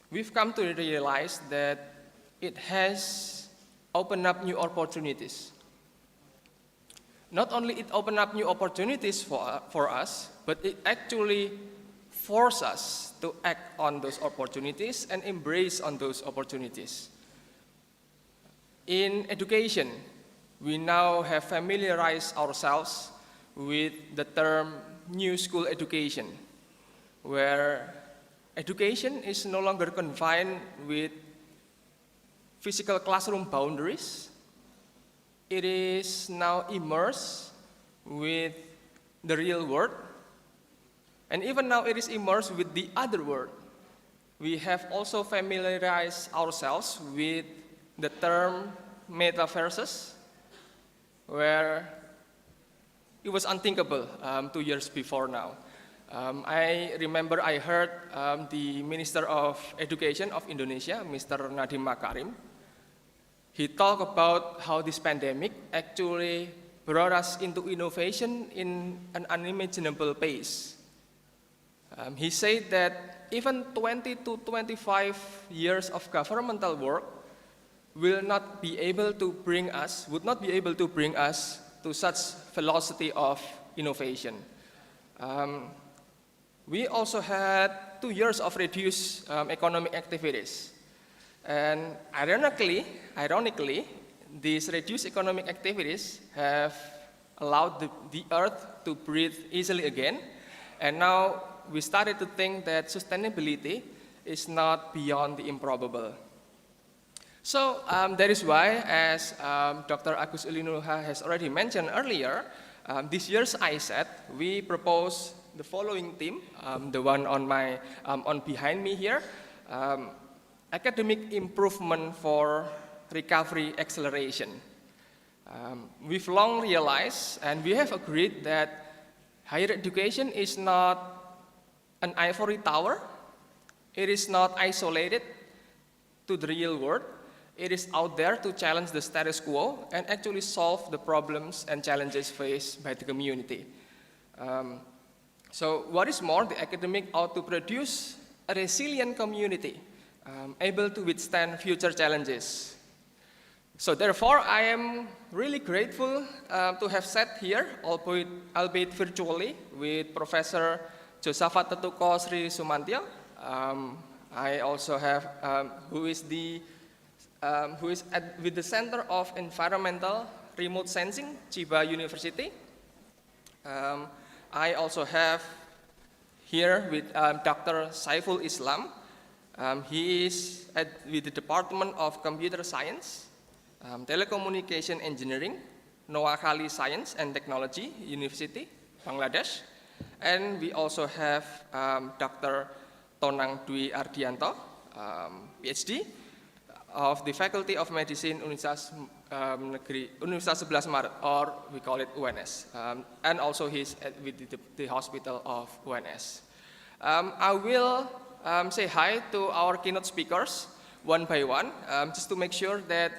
we've come to realize that it has opened up new opportunities. Not only it opened up new opportunities for us, but it actually forced us to act on those opportunities and embrace on those opportunities. In education, we now have familiarized ourselves with the term new school education, where education is no longer confined with physical classroom boundaries, it is now immersed with the real world, and even now it is immersed with the other world. We have also familiarized ourselves with the term metaverses, where it was unthinkable 2 years before now. I remember I heard the Minister of Education of Indonesia, Mr. Nadiem Makarim. He talked about how this pandemic actually brought us into innovation in an unimaginable pace. He said that even 20 to 25 years of governmental work would not be able to bring us to such velocity of innovation. We also had 2 years of reduced economic activities. And ironically, these reduced economic activities have allowed the earth to breathe easily again. And now we started to think that sustainability is not beyond the improbable. So that is why, as Dr. Agus Ulinuha has already mentioned earlier, this year's ISETH, we propose the following theme, the one on behind me here, academic improvement for recovery acceleration. We've long realized and we have agreed that higher education is not an ivory tower. It is not isolated to the real world. It is out there to challenge the status quo and actually solve the problems and challenges faced by the community. So what is more, the academic ought to produce a resilient community able to withstand future challenges. So therefore, I am really grateful to have sat here, albeit virtually, with Professor Josaphat Tetuko Sri Sumantya. I also have, who is with the Center of Environmental Remote Sensing, Chiba University. I also have here with Dr. Saiful Islam. He is with the Department of Computer Science, Telecommunication Engineering, Noakhali Science and Technology, University, Bangladesh. And we also have Dr. Tonang Dwi Ardianto, PhD, of the Faculty of Medicine Universitas 11 Maret, or we call it UNS. And also he's with the hospital of UNS. I will say hi to our keynote speakers one by one, just to make sure that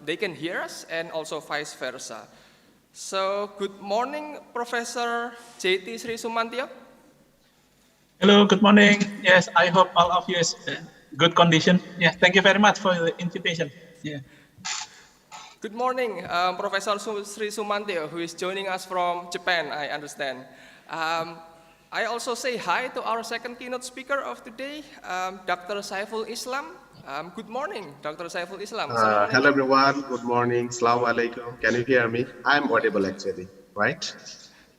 they can hear us and also vice versa. So, good morning, Professor J.T. Sri Sumantya. Hello, good morning. Yes, I hope all of you is good condition. Yeah, thank you very much for the invitation. Yeah. Good morning, Professor Sri Sumantya, who is joining us from Japan, I understand. I also say hi to our second keynote speaker of today, Dr. Saiful Islam. Good morning, Dr. Saiful Islam. Hello everyone, good morning, Assalamu alaikum. Can you hear me? I'm audible actually, right?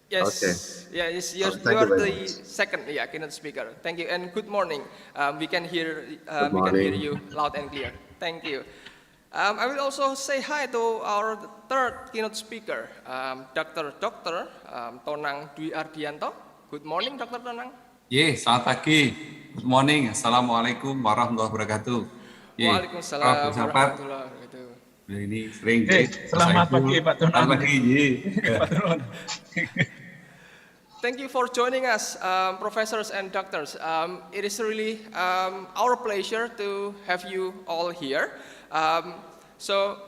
Yes, okay. Yeah, yes, you are the second keynote speaker. Thank you, and good morning. We can hear you loud and clear. Thank you. I will also say hi to our third keynote speaker, Dr. Tonang Dwi Ardianto. Good morning, Dr. Tonang. Selamat pagi. Good morning. Assalamualaikum warahmatullahi wabarakatuh. Waalaikumsalam warahmatullahi wabarakatuh. Ini sering. Selamat pagi, Pak Tonang. Selamat pagi. Thank you for joining us, professors and doctors. It is really our pleasure to have you all here. So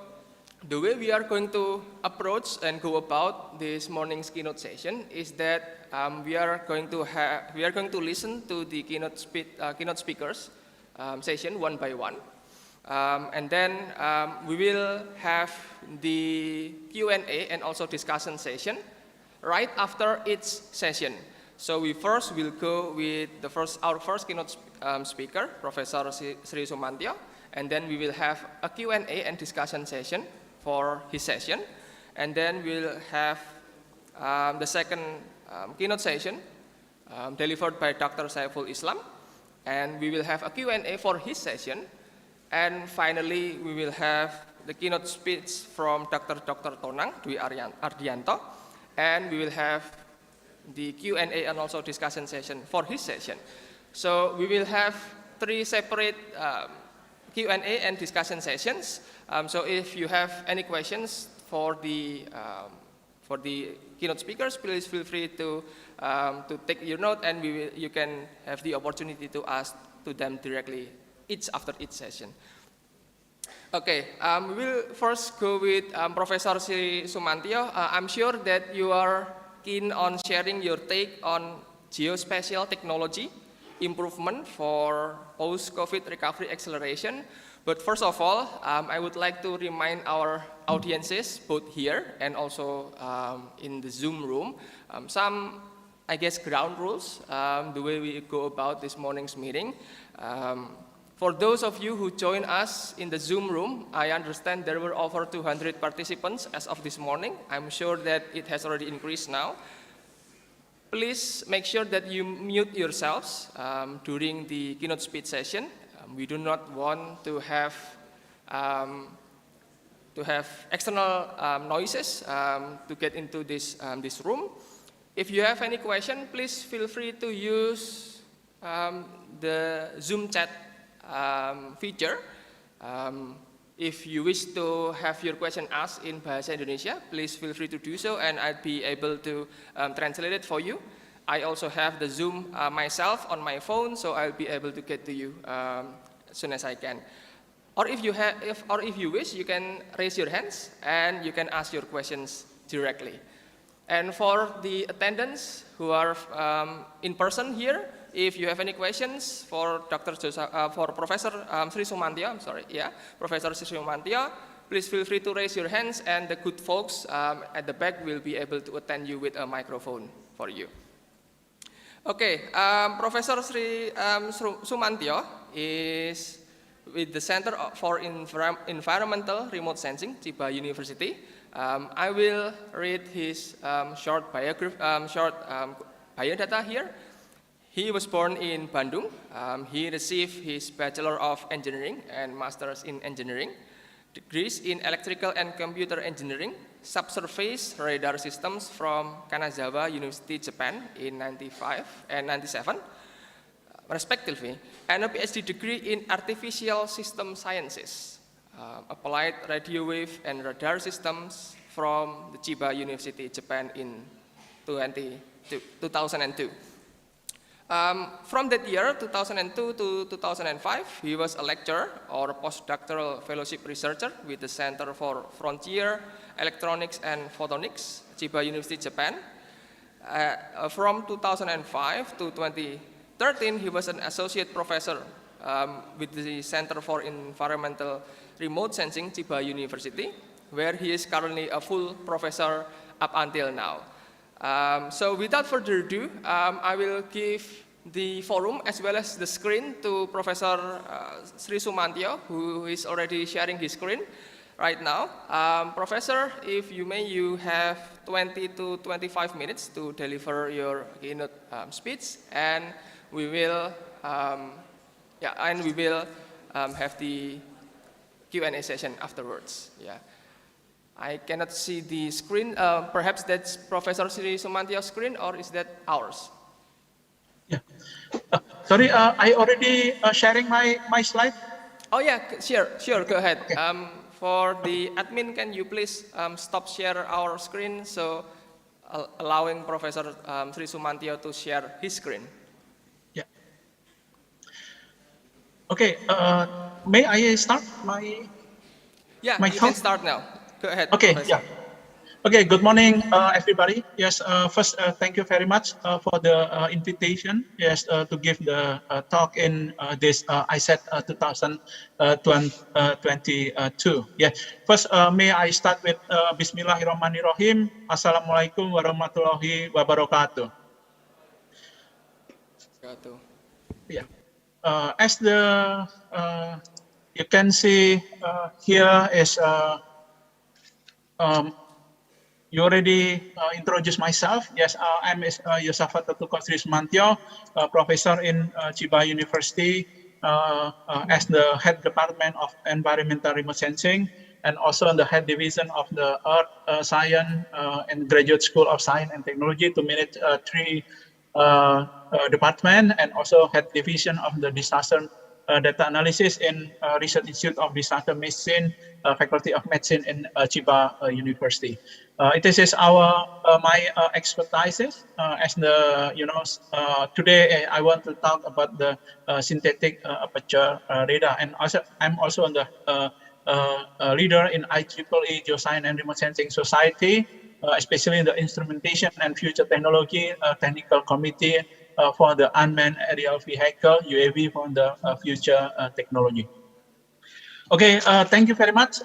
the way we are going to approach and go about this morning's keynote session is that we are going to listen to the keynote speakers session one by one, and then we will have the Q&A and also discussion session right after each session. So we first will go with our first keynote speaker, Professor Sri Sumantya, and then we will have a Q&A and discussion session for his session, and then we'll have the second keynote session delivered by Dr. Saiful Islam, and we will have a Q&A for his session, and finally we will have the keynote speech from Dr. Tonang Dwi Ardianto, and we will have the Q&A and also discussion session for his session. So we will have 3 separate Q&A and discussion sessions. So if you have any questions for the keynote speakers, please feel free to take your note, and you can have the opportunity to ask to them directly after each session. Okay, we will first go with Professor Sri Sumantio. I'm sure that you are keen on sharing your take on geospatial technology improvement for post-COVID recovery acceleration. But first of all, I would like to remind our audiences, both here and also in the Zoom room, some, I guess, ground rules, the way we go about this morning's meeting. For those of you who join us in the Zoom room, I understand there were over 200 participants as of this morning. I'm sure that it has already increased now. Please make sure that you mute yourselves during the keynote speech session. We do not want to have external noises to get into this room. If you have any question, please feel free to use the Zoom chat feature. If you wish to have your question asked in Bahasa Indonesia, please feel free to do so, and I'll be able to translate it for you. I also have the Zoom myself on my phone, so I'll be able to get to you as soon as I can. Or if you wish, you can raise your hands and you can ask your questions directly. And for the attendants who are in person here, if you have any questions for Professor Sri Sumantio, Professor Sri Sumantio, please feel free to raise your hands, and the good folks at the back will be able to attend you with a microphone for you. Okay, Professor Sri Sumantio is with the Center for Environmental Remote Sensing, Chiba University. I will read his short biodata here. He was born in Bandung. He received his Bachelor of Engineering and Masters in Engineering, degrees in Electrical and Computer Engineering, Subsurface Radar Systems from Kanazawa University, Japan in 95 and 97, respectively, and a PhD degree in Artificial System Sciences, Applied Radio Wave and Radar Systems from the Chiba University, Japan in 2002. From that year, 2002 to 2005, he was a lecturer or postdoctoral fellowship researcher with the Center for Frontier Electronics and Photonics, Chiba University, Japan. From 2005 to 2013, he was an associate professor with the Center for Environmental Remote Sensing, Chiba University, where he is currently a full professor up until now. So without further ado, I will give the forum as well as the screen to Professor Sri Sumantio, who is already sharing his screen right now. Professor, if you may, you have 20 to 25 minutes to deliver your keynote speech, and we will, have the Q&A session afterwards. Yeah. I cannot see the screen. Perhaps that's Professor Sri Sumantio's screen, or is that ours? Yeah. Sorry, I already sharing my slide. Oh yeah, sure, go ahead. Okay. For the admin, can you please stop share our screen, so allowing Professor Sri Sumantio to share his screen? Yeah. Okay, may I start my Yeah, my you talk? can start now. Go ahead, Okay, Professor. yeah. Okay, good morning, everybody. Yes, first, thank you very much for the invitation. Yes, to give the talk in this ISETH 2022. Yeah. First, may I start with Bismillahirrahmanirrahim. Assalamualaikum warahmatullahi wabarakatuh. Yeah. As the you can see here is. You already introduced myself. Yes, I'm Yosafat Sri Sumantio, professor in Chiba University as the head department of environmental remote sensing, and also in the head division of the Earth Science and Graduate School of Science and Technology to manage 3 departments, and also head division of the disaster data analysis in Research Institute of Disaster Medicine, Faculty of Medicine in Chiba University. It is my expertise as the today I want to talk about the synthetic aperture radar, and also I'm also the leader in IEEE Geoscience and Remote Sensing Society, especially in the Instrumentation and Future Technology Technical Committee for the Unmanned Aerial Vehicle, UAV, for the future technology. Okay, thank you very much.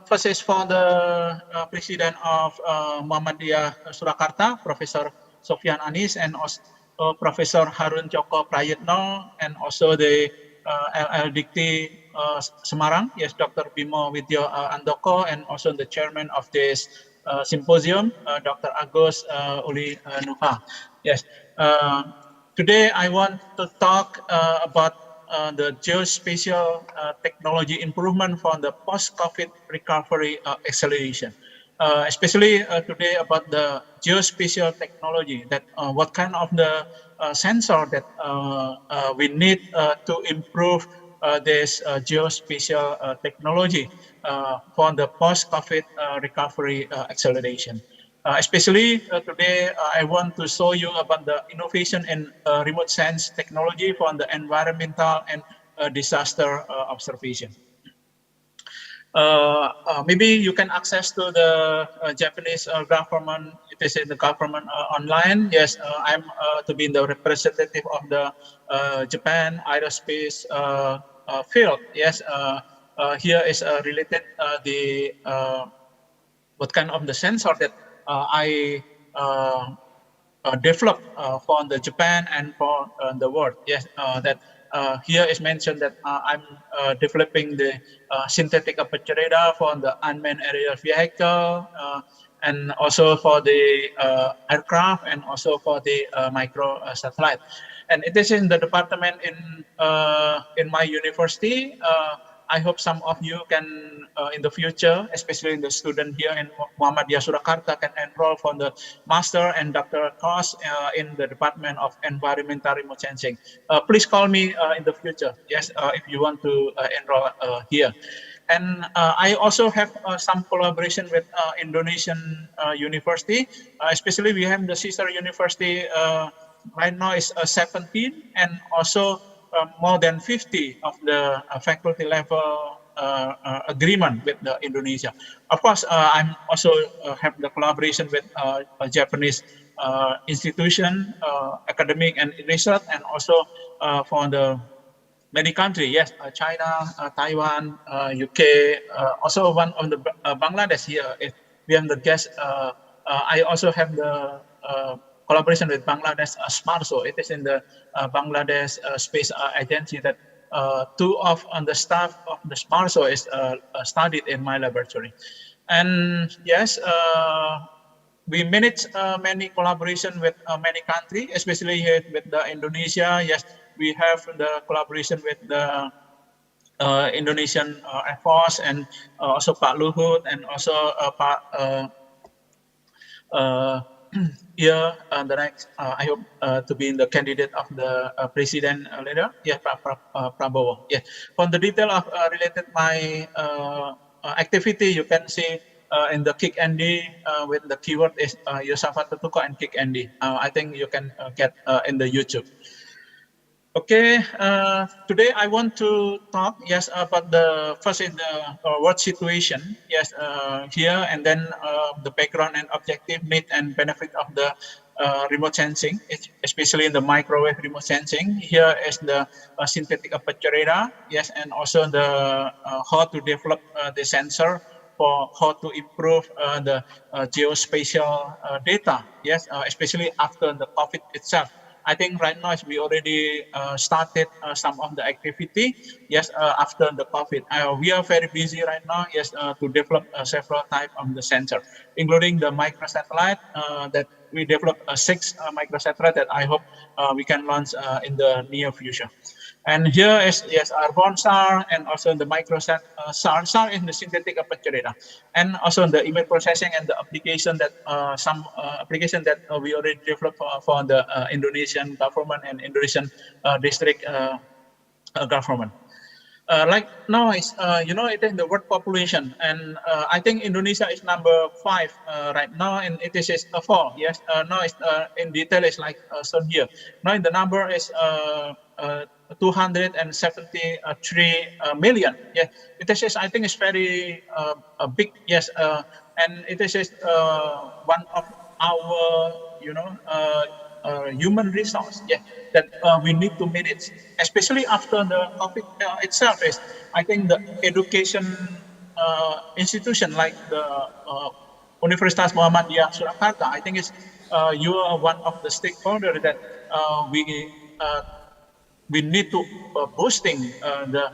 First is for the President of Muhammadiyah Surakarta, Professor Sofyan Anis, and also Professor Harun Joko Prayitno, and also the LL Semarang, yes, Dr. Bimo Widyo Andoko, and also the chairman of this symposium, Dr. Agus Uli Nuha. Yes, today I want to talk about the geospatial technology improvement for the post-COVID recovery acceleration. Especially today about the geospatial technology, that what kind of the sensor that we need to improve this geospatial technology for the post-COVID recovery acceleration. Especially today, I want to show you about the innovation in remote sense technology for the environmental and disaster observation. Maybe you can access to the Japanese government. It is in the government online. Yes, I'm to be the representative of the Japan aerospace field. Yes, here is related the what kind of the sensor that I developed for the Japan and for the world. Yes, that here is mentioned that I'm developing the synthetic aperture radar for the unmanned aerial vehicle, and also for the aircraft, and also for the micro satellite. And it is in the department in my university. I hope some of you can, in the future, especially the student here in Muhammadiyah Surakarta, can enroll for the master and doctoral course in the Department of Environmental Remote Sensing. Please call me in the future, yes, if you want to enroll here. And I also have some collaboration with Indonesian university, especially we have the sister university right now is 17, and also more than 50 of the faculty level agreement with the Indonesia. Of course, I'm also have the collaboration with a Japanese institution, academic and research, and also for the many countries. Yes, China, Taiwan, UK, also one of the Bangladesh here. If we have the guest, I also have the collaboration with Bangladesh SMARSO. It is in the Bangladesh Space Agency that 2 of the staff of the SMARSO is studied in my laboratory. And yes, we manage many collaboration with many countries, especially here with the Indonesia. Yes, we have the collaboration with the Indonesian Air Force, and also Pak Luhut, and also Pak here the next I hope to be in the candidate of the president later. Yeah, Prabowo. Yeah, for the detail of related my activity, you can see in the Kick Andy with the keyword is Yosafat Tutuko and Kick Andy. I think you can get in the YouTube. Okay, today I want to talk, yes, about the first in the world situation, yes, here, and then the background and objective, need and benefit of the remote sensing, especially in the microwave remote sensing. Here is the synthetic aperture radar, yes, and also the how to develop the sensor for how to improve the geospatial data, yes, especially after the COVID itself. I think right now we already started some of the activity, yes, after the COVID. We are very busy right now, yes, to develop several types of the sensor, including the microsatellite that we developed 6 microsatellite that I hope we can launch in the near future. And here is yes, airborne SAR and also the microsat SAR. SAR is the synthetic aperture radar, and also the image processing and the application that some application that we already developed for the Indonesian government and Indonesian district government. Like now is it is the world population, and I think Indonesia is number 5 right now, and it is 4. Yes, now it's in detail is like shown here. Now the number is 273 million. Yeah, it is I think it's very big. Yes, and it is one of our human resource. Yeah, that we need to manage, especially after the COVID itself. Is I think the education institution like the Universitas Muhammadiyah Surakarta. I think it's you are one of the stakeholders that we need to boosting the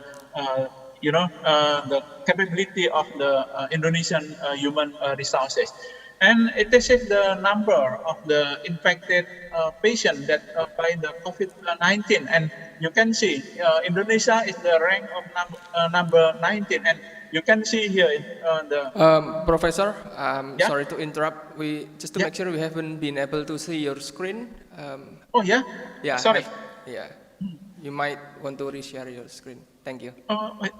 capability of the Indonesian human resources. And it is the number of the infected patients that by the COVID-19. And you can see Indonesia is the rank of number 19. And you can see here the... Professor, yeah? Sorry to interrupt. Just to make sure we haven't been able to see your screen. Oh, yeah? Yeah. Sorry. Yeah. You might want to reshare your screen. Thank you.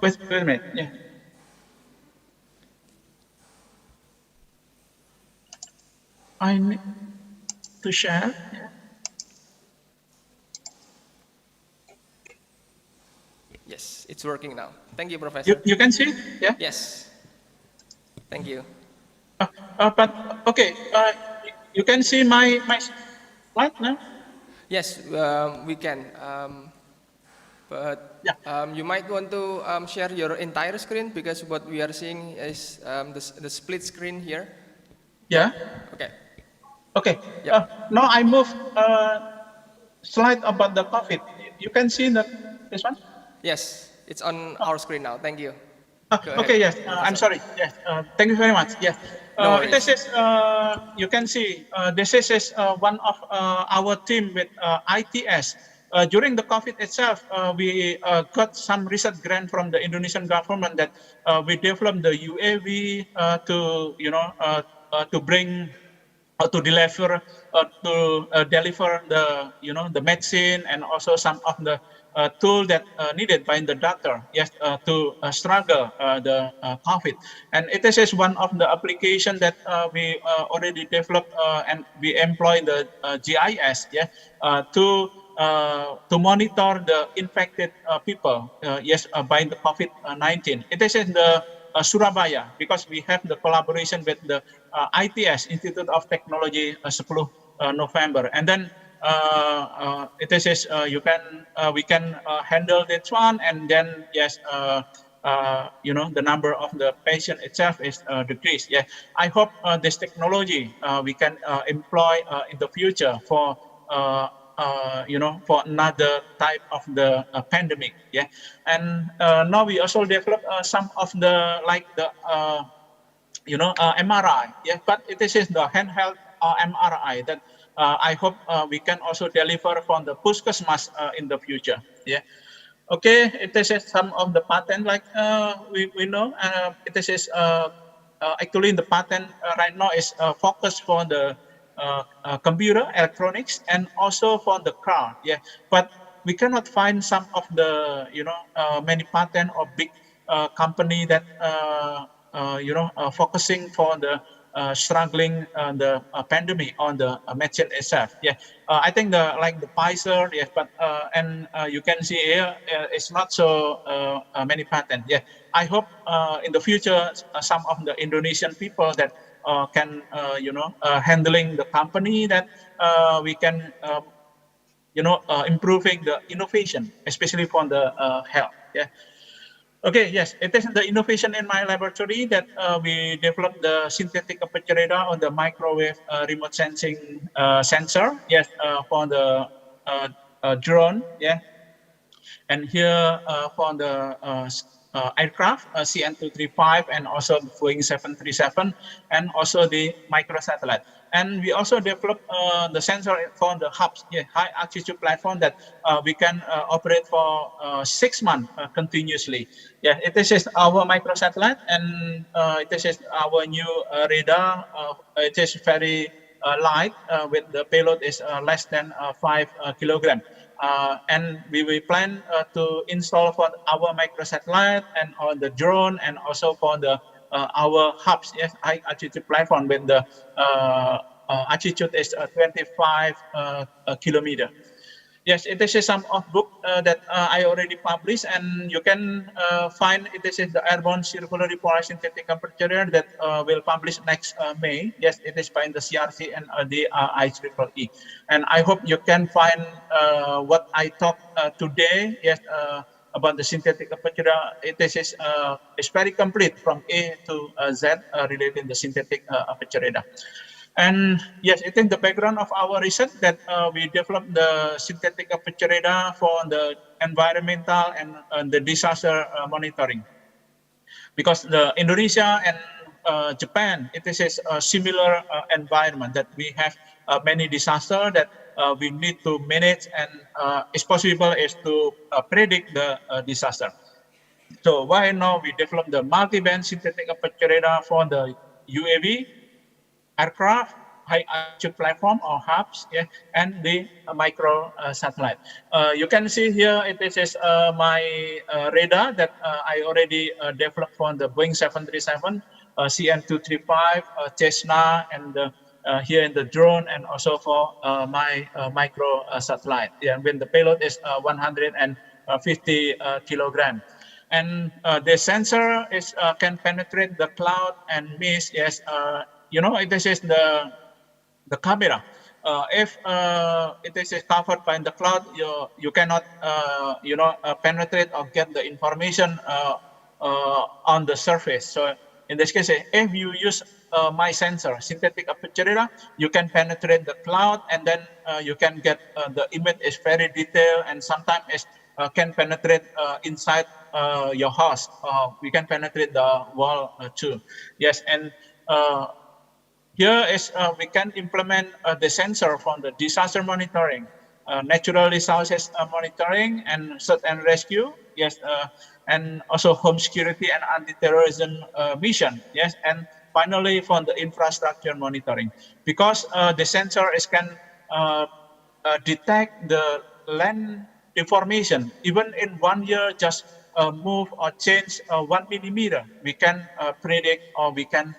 Wait a minute. Yeah. I need to share. Yes, it's working now. Thank you, Professor. You can see? Yeah. Yes. Thank you. But okay, you can see my slide now. Yes, we can. But you might want to share your entire screen, because what we are seeing is the split screen here. Yeah. Okay. Okay. Now I move slide about the COVID. You can see this one. Yes, it's on our screen now. Thank you. Okay. Yes. I'm sorry. Yes. Thank you very much. Yes. This is you can see this is one of our team with ITS. During the COVID itself, we got some research grant from the Indonesian government that we developed the UAV to bring to deliver the the medicine, and also some of the tool that needed by the doctor, yes, to struggle the COVID. And it is one of the application that we already developed, and we employ the GIS, yeah, to monitor the infected people, yes, by the COVID-19. It is in the Surabaya, because we have the collaboration with the ITS, Institute of Technology, 10 November. And then it is we can handle this one, and then yes, the number of the patient itself is decreased. Yeah, I hope this technology we can employ in the future for for another type of the pandemic. Yeah, and now we also develop some of the MRI. Yeah, but it is the handheld MRI that I hope we can also deliver from the Puskesmas in the future. Yeah. Okay, it is some of the patent we know. It is actually the patent right now is focused for the computer, electronics, and also for the car. Yeah, but we cannot find some of the many patent or big company that focusing for the struggling the pandemic on the medicine itself. Yeah, I think the Pfizer. Yes, but and you can see here it's not so many patent. Yeah, I hope in the future some of the Indonesian people that can handling the company that we can improving the innovation, especially for the health. Yeah. Okay, yes, it is the innovation in my laboratory that we developed the synthetic aperture radar on the microwave remote sensing sensor. Yes, for the drone. Yeah, and here for the aircraft, CN235 and also the Boeing 737, and also the microsatellite. And we also developed the sensor for the hubs, high altitude platform that we can operate for 6 months continuously. Yeah, it is our microsatellite, and it is our new radar. It is very light, with the payload is less than 5 kilogram. And we will plan to install for our microsatellite and on the drone, and also for the our hubs, yes, high altitude platform with the altitude is 25 kilometer. Yes, it is some of book that I already published, and you can find it is the Airborne Circulatory Polar Synthetic Aperture that will publish next May. Yes, it is by the CRC and the IEEE. And I hope you can find what I talked today. Yes, about the synthetic aperture. It is it's very complete from A to Z related the synthetic aperture radar. And yes, it is the background of our research that we developed the synthetic aperture radar for the environmental and the disaster monitoring. Because the Indonesia and Japan, it is a similar environment that we have many disasters that we need to manage, and it's possible is to predict the disaster. So why now we develop the multi-band synthetic aperture radar for the UAV, aircraft, high altitude platform or hubs, yeah, and the micro satellite. You can see here it is my radar that I already developed for the Boeing 737, CN235, Cessna, and here in the drone, and also for my micro satellite. Yeah, when the payload is 150 kilogram. And the sensor is can penetrate the cloud and mist. Yes, you know, it is the camera. If it is covered by the cloud, you cannot penetrate or get the information on the surface. So in this case, if you use my sensor, synthetic aperture radar, you can penetrate the cloud, and then you can get the image is very detailed, and sometimes it can penetrate inside your house. We can penetrate the wall too. Yes, and here is we can implement the sensor from the disaster monitoring, natural resources monitoring, and search and rescue. Yes, and also home security and anti-terrorism mission. Yes, and finally from the infrastructure monitoring, because the sensor can detect the land deformation even in 1 year. Just move or change 1 millimeter, we can predict, or we can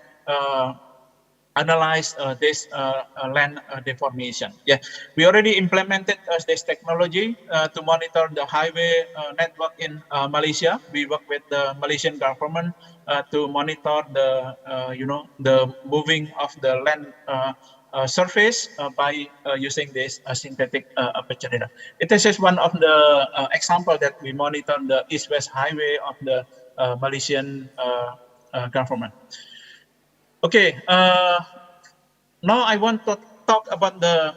analyze this land deformation. Yeah, we already implemented this technology to monitor the highway network in Malaysia. We work with the Malaysian government to monitor the the moving of the land surface by using this synthetic aperture radar. It is just one of the example that we monitor the east-west highway of the Malaysian government. Okay, now I want to talk about the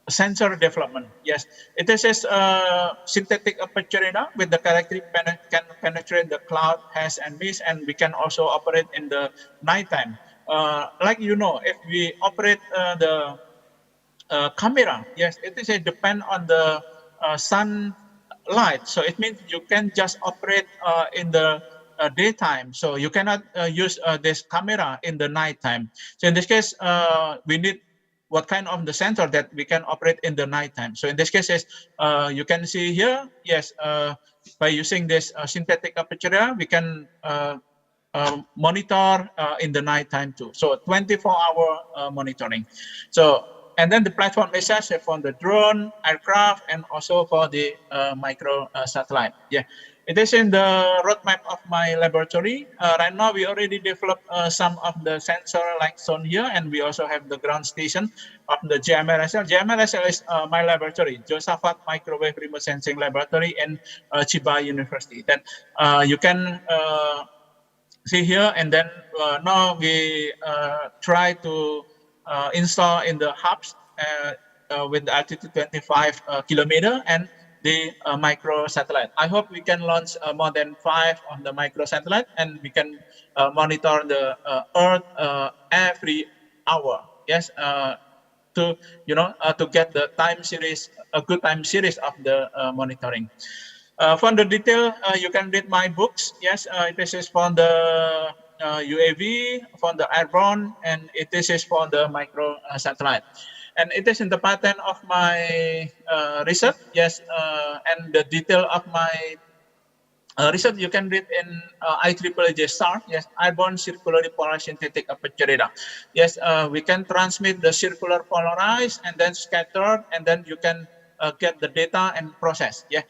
sensor development. Yes, it is a synthetic aperture radar with the characteristic can penetrate the cloud, haze, and mist, and we can also operate in the nighttime. Like you know, if we operate the camera, yes, it is depend on the sunlight. So it means you can just operate in the daytime, so you cannot use this camera in the nighttime. So in this case, we need what kind of the sensor that we can operate in the nighttime. So in this case, you can see here, yes, by using this synthetic aperture, we can monitor in the nighttime too. So 24-hour monitoring. So, and then the platform is for the drone, aircraft, and also for the micro satellite. Yeah. It is in the roadmap of my laboratory. Right now, we already developed some of the sensor like shown here, and we also have the ground station of the JMRSL. JMRSL is my laboratory, Josaphat Microwave Remote Sensing Laboratory in Chiba University. Then you can see here, and then now we try to install in the hubs with the altitude 25 kilometer, and the micro satellite. I hope we can launch more than 5 of the micro satellite, and we can monitor the Earth every hour. Yes, to to get the time series, a good time series of the monitoring. For the detail, you can read my books. Yes, this is for the UAV, for the airborne, and this is for the micro satellite. And it is in the pattern of my research. Yes, and the detail of my research you can read in IEEE STAR. Yes, airborne circularly polarized synthetic aperture radar. Yes, we can transmit the circular polarized and then scattered, and then you can get the data and process. Yeah,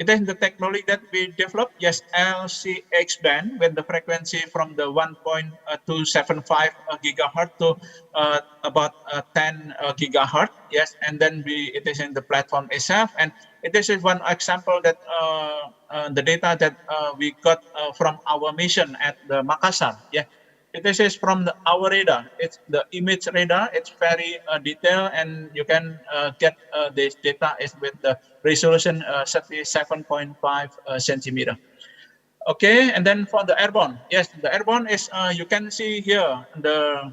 it is the technology that we developed. Yes, LCX band with the frequency from the 1.275 gigahertz to about 10 gigahertz. Yes, and then it is in the platform itself, and this is one example that the data that we got from our mission at the Makassar. Yeah, this is from our radar. It's the image radar. It's very detailed, and you can get this data is with the resolution 37.5 centimeter. Okay, and then for the airborne, yes, the airborne is you can see here the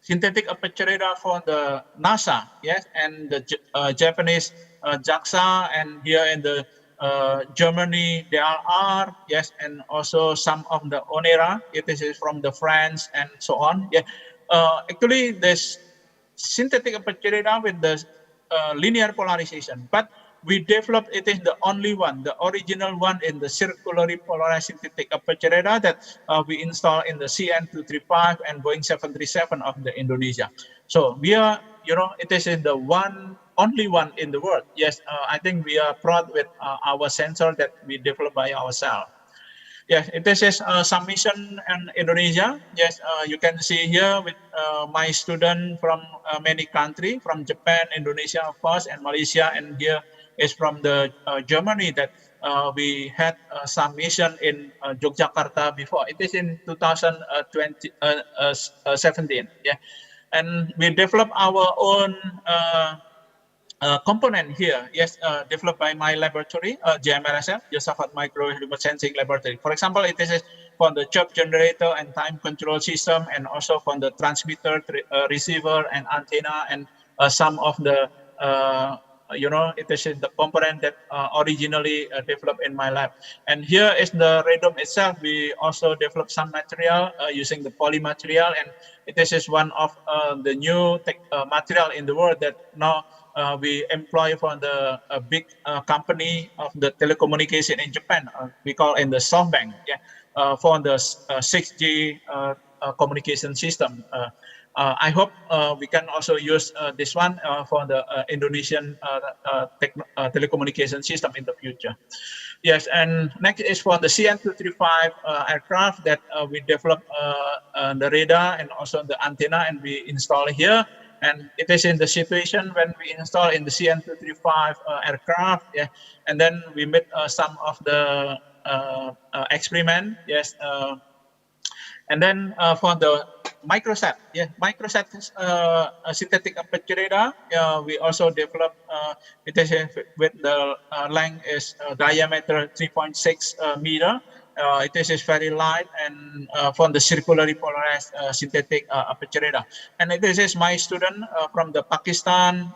synthetic aperture radar for the NASA, yes, and the Japanese JAXA, and here in the Germany DLR, yes, and also some of the ONERA. It is from the France and so on. Yeah, actually this synthetic aperture radar with the linear polarization, but we developed it is the only one, the original one in the circularly polarized synthetic aperture radar that we install in the CN235 and Boeing 737 of the Indonesia. So we are, it is in the only one in the world. Yes, I think we are proud with our sensor that we developed by ourselves. Yes, this is submission in Indonesia. Yes, you can see here with my student from many countries, from Japan, Indonesia, of course, and Malaysia, and here is from the Germany that we had submission in Yogyakarta before. It is in 2017. Yeah, and we developed our own component here, yes, developed by my laboratory, JMRSL, Josaphat Micro Remote Sensing Laboratory. For example, it is for the chirp generator and time control system, and also for the transmitter, receiver, and antenna, and some of the, it is the component that originally developed in my lab. And here is the radome itself. We also developed some material using the poly material, and this is one of the new material in the world that now we employ for the big company of the telecommunication in Japan. We call in the SoftBank, yeah, for the 6G communication system. I hope we can also use this one for the Indonesian telecommunication system in the future. Yes, and next is for the CN235 aircraft that we developed the radar and also the antenna, and we install here. And it is in the situation when we install in the CN235 aircraft, yeah, and then we made some of the experiment, yes, and then for the microsat, yeah, microsat synthetic aperture radar, we also developed. It is with the length is diameter 3.6 meter. It is very light, and from the circularly polarized synthetic aperture radar. And this is my student from the Pakistan,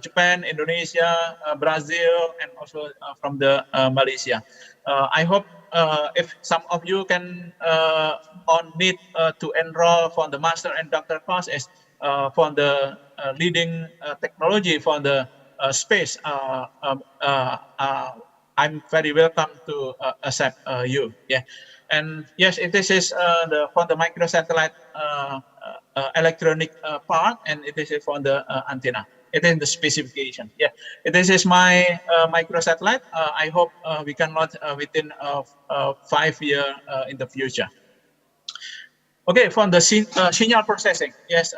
Japan, Indonesia, Brazil, and also from the Malaysia. I hope if some of you can need to enroll for the master and doctor courses for the leading technology for the space, I'm very welcome to accept you. Yeah, and yes, this is for the microsatellite electronic part, and it is for the antenna. It is the specification. Yeah, this is my microsatellite. I hope we can launch within 5 years in the future. Okay, from the signal processing, yes,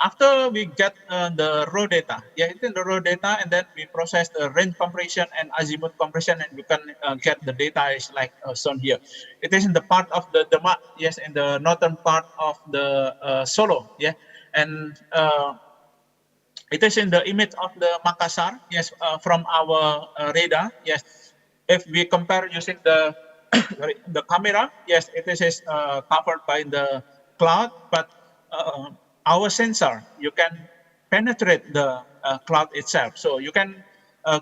after we get the raw data, yeah, it's in the raw data, and then we process the range compression and azimuth compression, and you can get the data is like shown here. It is in the part of the Demak, yes, in the northern part of the Solo, yeah, and It is in the image of the Makassar, yes, from our radar, yes. If we compare using the the camera, yes, it is covered by the cloud, but our sensor, you can penetrate the cloud itself. So you can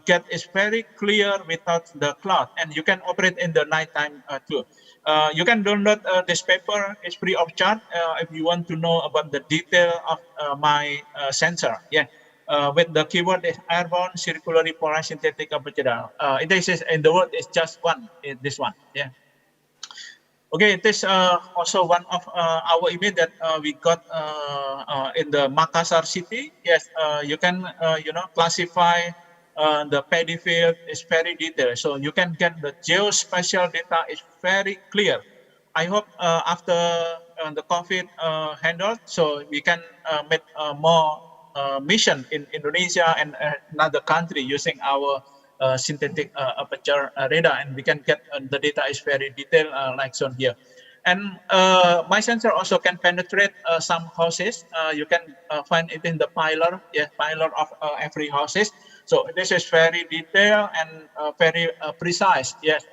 get it very clear without the cloud, and you can operate in the nighttime too. You can download this paper. It's free of charge if you want to know about the detail of my sensor. Yeah. With the keyword is airborne circulatory polarized synthetic aperture radar. It is in the world is just one. This one. Yeah. Okay, it is also one of our image that we got in the Makassar city. Yes, you can classify the paddy field is very detailed, so you can get the geospatial data is very clear. I hope after the COVID handled, so we can make more mission in Indonesia and another country using our synthetic aperture radar, and we can get the data is very detailed like shown here. And my sensor also can penetrate some houses. You can find it in the pillar, yes, pillar of every houses. So this is very detailed and very precise. Yes.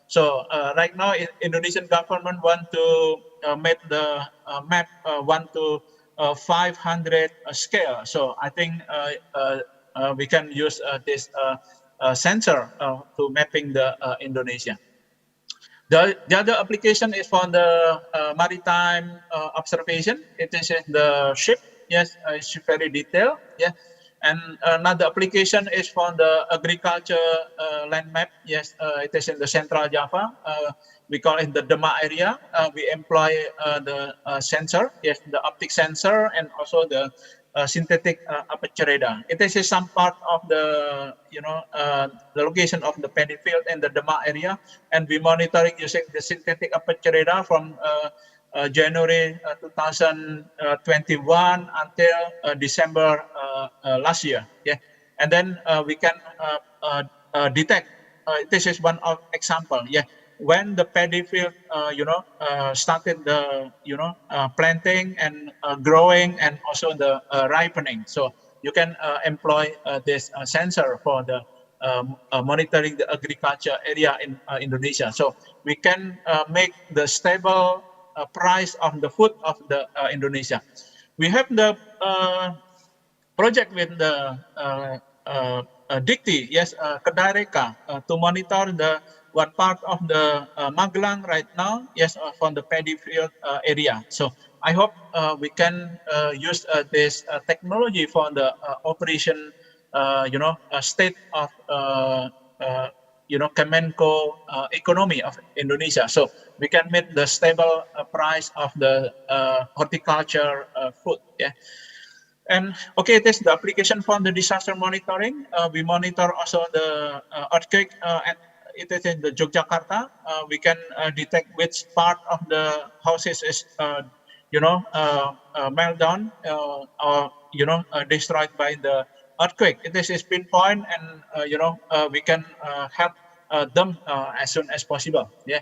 So right now, Indonesian government want to make the map 1 to 500 scale. So I think we can use this sensor to mapping the Indonesia. The other application is for the maritime observation. It is in the ship. Yes, it's very detailed. Yeah. And another application is for the agriculture land map. Yes, it is in the Central Java. We call it the Demak area. We employ the sensor, yes, the optic sensor, and also the synthetic aperture radar. It is some part of the the location of the paddy field in the Demak area, and we monitoring using the synthetic aperture radar from January 2021 until December last year. Yeah, and then we can detect. This is one of example. Yeah, when the paddy field, started the planting and growing, and also the ripening. So you can employ this sensor for the monitoring the agriculture area in Indonesia. So we can make the stable price of the food of the Indonesia. We have the project with the Dikti, yes, Kedareka, to monitor the what part of the Magelang right now, yes, from the paddy field area. So I hope we can use this technology for the operation, state of Kemenko economy of Indonesia. So we can make the stable price of the horticulture food. Yeah. And okay, this is the application for the disaster monitoring. We monitor also the earthquake. And it is in the Yogyakarta. We can detect which part of the houses is, meltdown or destroyed by the earthquake. It is pinpoint, and we can help them as soon as possible. Yeah,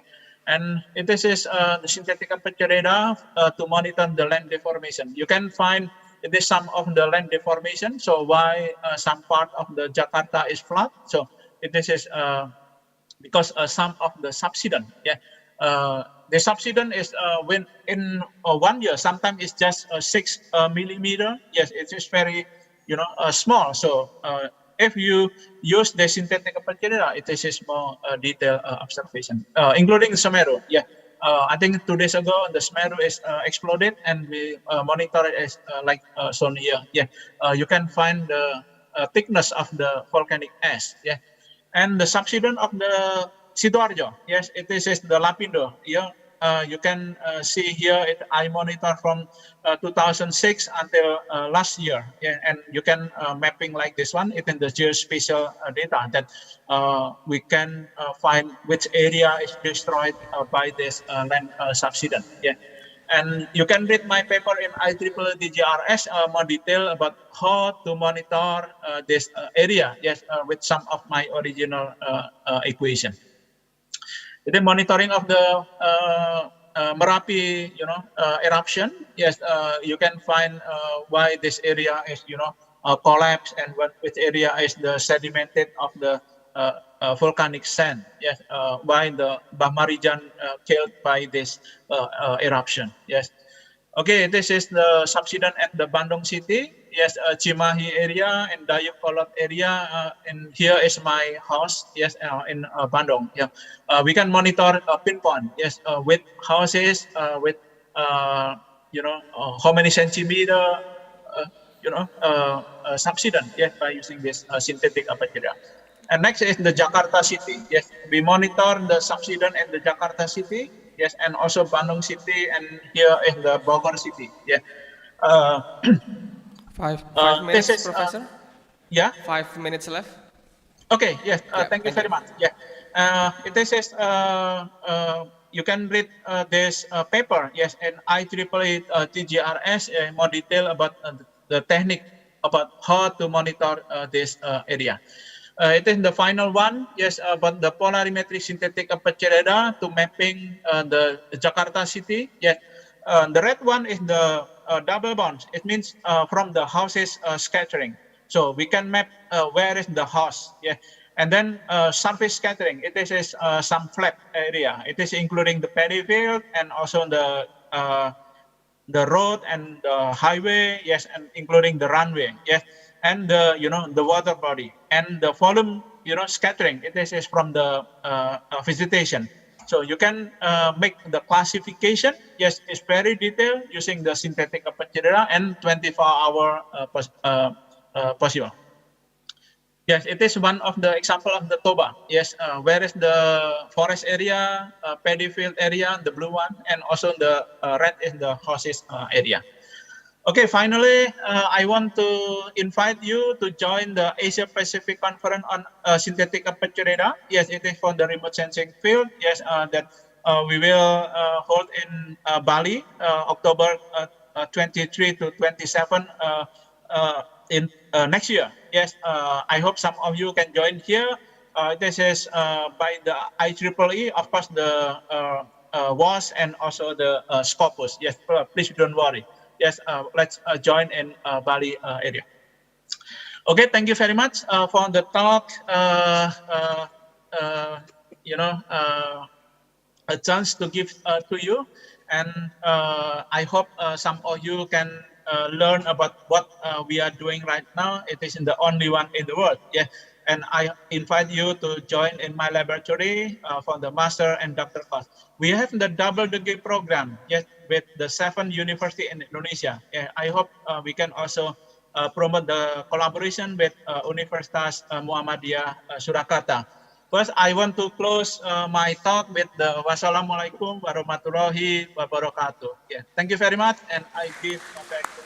and it is the synthetic aperture radar to monitor the land deformation. You can find it is some of the land deformation. So why some part of the Jakarta is flat? So it is because some of the subsidence. Yeah, the subsidence is when in 1 year. Sometimes it's just 6 millimeter. Yes, it is very small. So if you use the synthetic aperture radar, it is more detailed observation, including Semeru. Yeah. I think 2 days ago the Semeru is exploded, and we monitor it as like shown here. Yeah, you can find the thickness of the volcanic ash. Yeah, and the subsidence of the Sidoarjo. Yes, it is the Lapindo. Yeah, you can see here. I monitor from 2006 until last year. Yeah, and you can mapping like this one. It in the geospatial data that we can find which area is destroyed by this land subsidence. Yeah, and you can read my paper in IEEE DGRS more detail about how to monitor this area. Yes, with some of my original equation. The monitoring of the Merapi, eruption. Yes, you can find why this area is, collapsed, and which area is the sedimented of the volcanic sand. Yes, by the Bahmarijan killed by this eruption. Yes. Okay, this is the subsidence at the Bandung city. Yes, Cimahi area and Dayakolot area. And here is my house. Yes, in Bandung. Yeah, we can monitor pinpoint. Yes, with houses, with how many centimeter. Subsidence. Yes, by using this synthetic material. And next is the Jakarta city. Yes, we monitor the subsidence in the Jakarta city. Yes, and also Bandung city, and here is the Bogor city. Yeah. Five minutes, this is, Professor. Yeah. 5 minutes left. Okay. Yes. Thank you very much. Yeah. This is you can read this paper. Yes, and IEEE TGRS more detail about the technique about how to monitor this area. It is the final one, yes, about the polarimetric synthetic aperture radar to mapping the Jakarta city. Yes, the red one is the double bonds. It means from the houses scattering. So we can map where is the house. Yeah, and then surface scattering. It is some flat area. It is including the paddy field and also the road and the highway. Yes, and including the runway. Yes. And the the water body and the volume scattering. It is from the vegetation. So you can make the classification. Yes, it's very detailed using the synthetic aperture radar and 24-hour possible. Yes, it is one of the example of the Toba. Yes, where is the forest area, paddy field area, the blue one, and also the red is the houses area. Okay, finally, I want to invite you to join the Asia Pacific Conference on Synthetic Aperture Radar. Yes, it is for the remote sensing field. Yes, that we will hold in Bali, October 23 to 27 in next year. Yes, I hope some of you can join here. This is by the IEEE, of course, the WAS and also the Scopus. Yes, please don't worry. Yes, let's join in Bali area. Okay, thank you very much for the talk. A chance to give to you, and I hope some of you can learn about what we are doing right now. It is the only one in the world. Yeah, and I invite you to join in my laboratory for the master and doctor course. We have the double degree program. Yes, with the 7 universities in Indonesia. Yeah, I hope we can also promote the collaboration with Universitas Muhammadiyah Surakarta. First, I want to close my talk with the wassalamualaikum warahmatullahi wabarakatuh. Yeah, thank you very much, and I give back to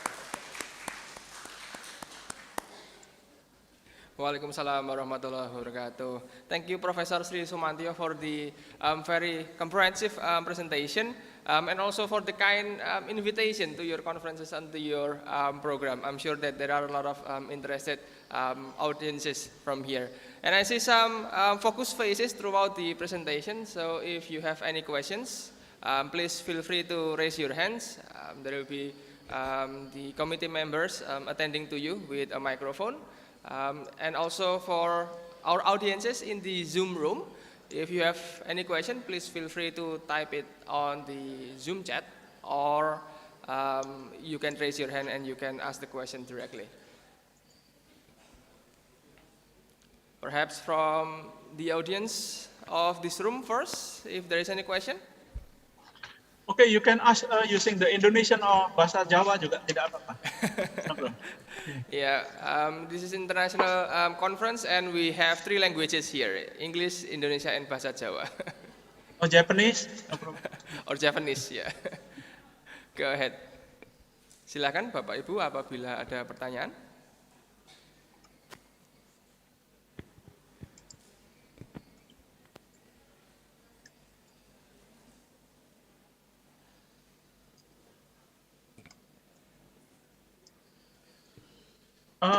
Waalaikumsalam warahmatullahi wabarakatuh. Thank you, Professor Sri Sumantio, for the very comprehensive presentation and also for the kind invitation to your conferences and to your program. I'm sure that there are a lot of interested audiences from here. And I see some focus faces throughout the presentation. So if you have any questions, please feel free to raise your hands. There will be the committee members attending to you with a microphone. And also for our audiences in the Zoom room, if you have any question, please feel free to type it on the Zoom chat, or you can raise your hand and you can ask the question directly. Perhaps from the audience of this room first, if there is any question. Okay, you can ask using the Indonesian or bahasa Jawa juga, tidak apa-apa. Yeah, this is international conference and we have 3 languages here, English, Indonesia, and bahasa Jawa. Or Japanese? No problem. Or Japanese, yeah. Go ahead. Silakan Bapak Ibu apabila ada pertanyaan.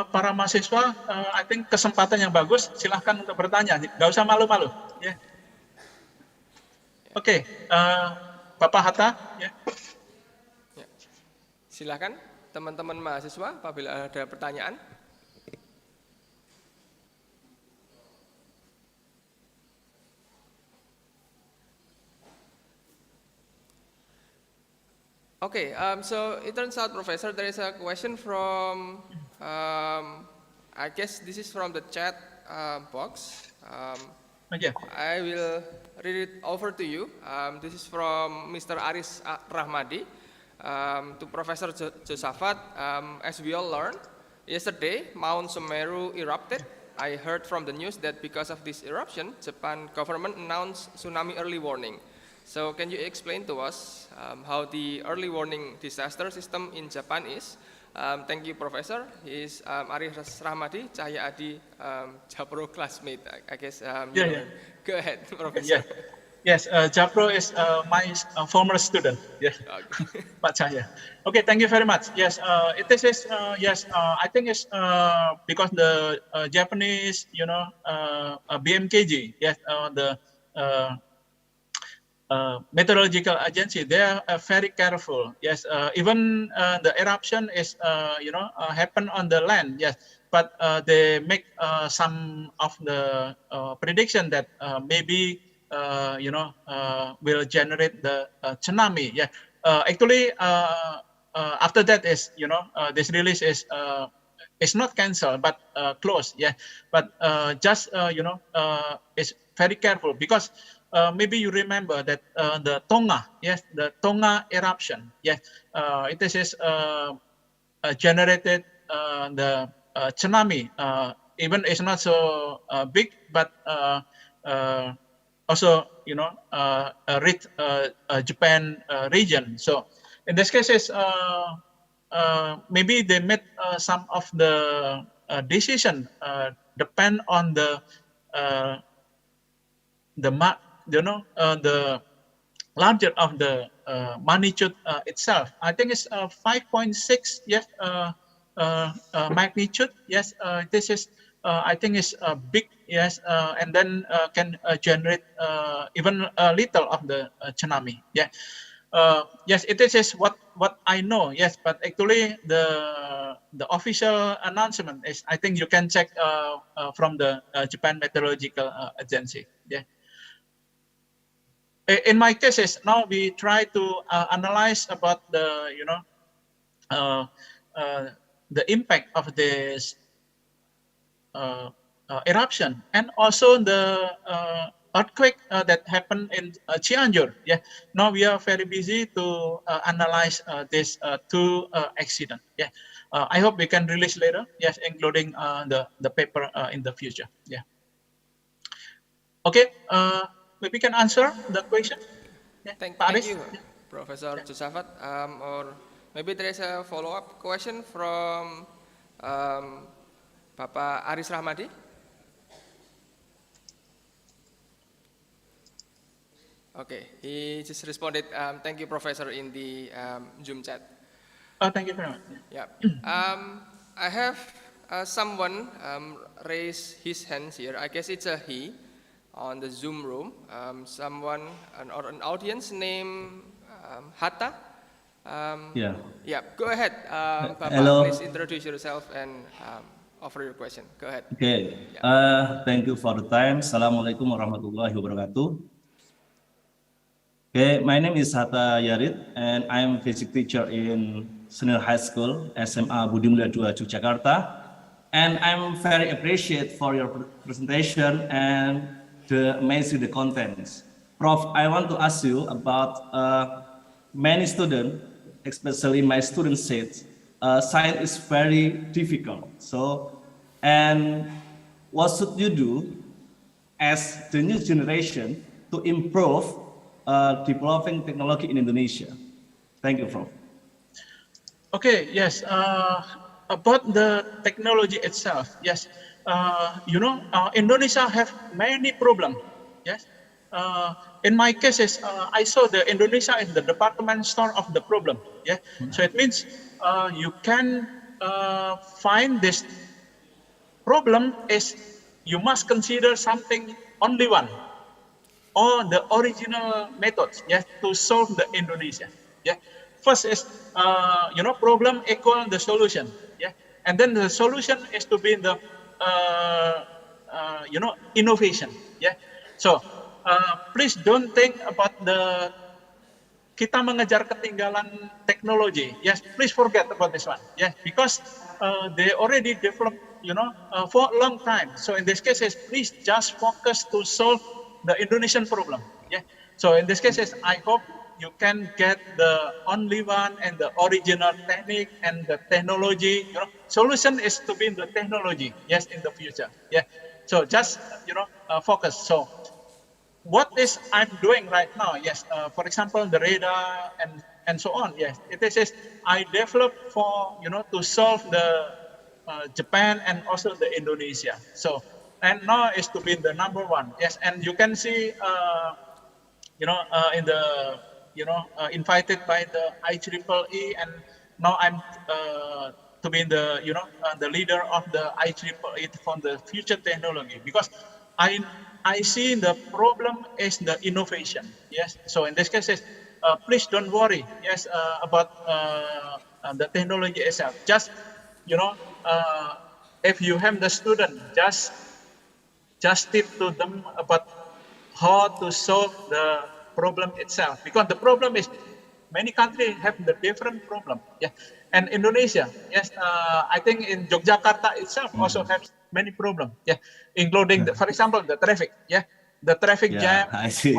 Para mahasiswa, I think kesempatan yang bagus, silahkan untuk bertanya, nggak usah malu-malu. Yeah. Oke, Bapak Hatta. Yeah. Silahkan teman-teman mahasiswa apabila ada pertanyaan. Okay, so it turns out, Professor, there is a question from, I guess this is from the chat box. Yeah. I will read it over to you. This is from Mr. Aris Rahmadi to Professor Josafat. As we all learned, yesterday Mount Semeru erupted. I heard from the news that because of this eruption, Japan government announced tsunami early warning. So can you explain to us how the early warning disaster system in Japan is? Thank you, Professor. He's Aris Rahmadi, Cahaya Adi, Japro classmate, I guess. Yeah. Go ahead, Professor. Yeah. Yes, Japro is my former student. Yes, Pak Cahaya. Okay, thank you very much. Yes, it is. Yes, I think it's because the Japanese, BMKG. Yes, the meteorological agency, they are very careful. Yes, even the eruption is happen on the land. Yes, but they make some of the prediction that maybe will generate the tsunami. Yeah, actually after that is this release is not cancelled but closed. Yeah, but just is very careful because. Maybe you remember that the Tengah, yes, the Tengah eruption, yes, it is generated the tsunami. Even it's not so big, but also reach Japan region. So in this case, maybe they made some of the decision depend on the larger of the magnitude itself. I think it's 5.6. Yes, magnitude. Yes, this is. I think it's big. Yes, and then can generate even a little of the tsunami. Yeah. Yes, it is what I know. Yes, but actually the official announcement is. I think you can check from the Japan Meteorological Agency. Yeah. In my cases, now we try to analyze about the the impact of this eruption and also the earthquake that happened in Cianjur. Yeah, now we are very busy to analyze this two accident. Yeah, I hope we can release later. Yes, including the paper in the future. Yeah. Okay. Maybe can answer the question. Yeah. Thank you, Professor Josafat. Or maybe there is a follow-up question from Bapak Aris Rahmadi. Okay, he just responded. Thank you, Professor, in the Zoom chat. Oh, thank you very much. Yeah. I have someone raise his hands here. I guess it's a he. On the Zoom room, someone or an audience named Hatta. Yeah. Yeah. Go ahead, Bapak. Hello. Please introduce yourself and offer your question. Go ahead. Okay. Thank you for the time. Assalamualaikum warahmatullahi wabarakatuh. Okay, my name is Hatta Yarid, and I am physics teacher in Senior High School SMA Budi Mulia 2 Jakarta. And I'm very appreciate for your presentation and the amazing the contents. Prof, I want to ask you about many students, especially my students said, science is very difficult. So, and what should you do as the new generation to improve developing technology in Indonesia? Thank you, Prof. Okay, yes. About the technology itself, yes. Indonesia have many problems. Yes. In my cases, I saw the Indonesia is the department store of the problem. Yeah. So it means you can find this problem is you must consider something only one or the original methods. Yes, to solve the Indonesia. Yeah. First is problem equal the solution. Yeah. And then the solution is to be in the innovation. Yeah. So please don't think about the kita mengejar ketinggalan teknologi. Yes, please forget about this one. Yes, because they already developed, for a long time. So in this case, please just focus to solve the Indonesian problem. Yeah. So in this case, I hope you can get the only one and the original technique and the technology. Solution is to be in the technology. Yes, in the future. Yeah. So just focus. So what is I'm doing right now? Yes, for example, the radar and so on. Yes, it is I developed for to solve the Japan and also the Indonesia. So and now is to be the number one. Yes, and you can see in the invited by the IEEE, and now I'm to be the the leader of the IEEE for the future technology, because I see the problem is the innovation. Yes, so in this case, please don't worry. Yes, about the technology itself. Just if you have the student, just teach to them about how to solve the problem itself, because the problem is many countries have the different problem. Yeah, and Indonesia, yes, I think in Yogyakarta itself also has many problems. Yeah, including for example the traffic. Yeah, the traffic jam. I see.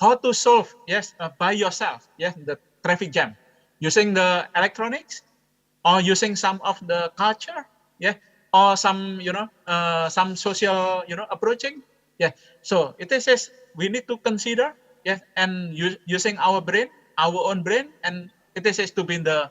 How to solve? Yes, by yourself. Yes, the traffic jam using the electronics or using some of the culture. Yeah, or some some social approaching. Yeah, so it is we need to consider, yes, and using our brain, our own brain, and it is to be the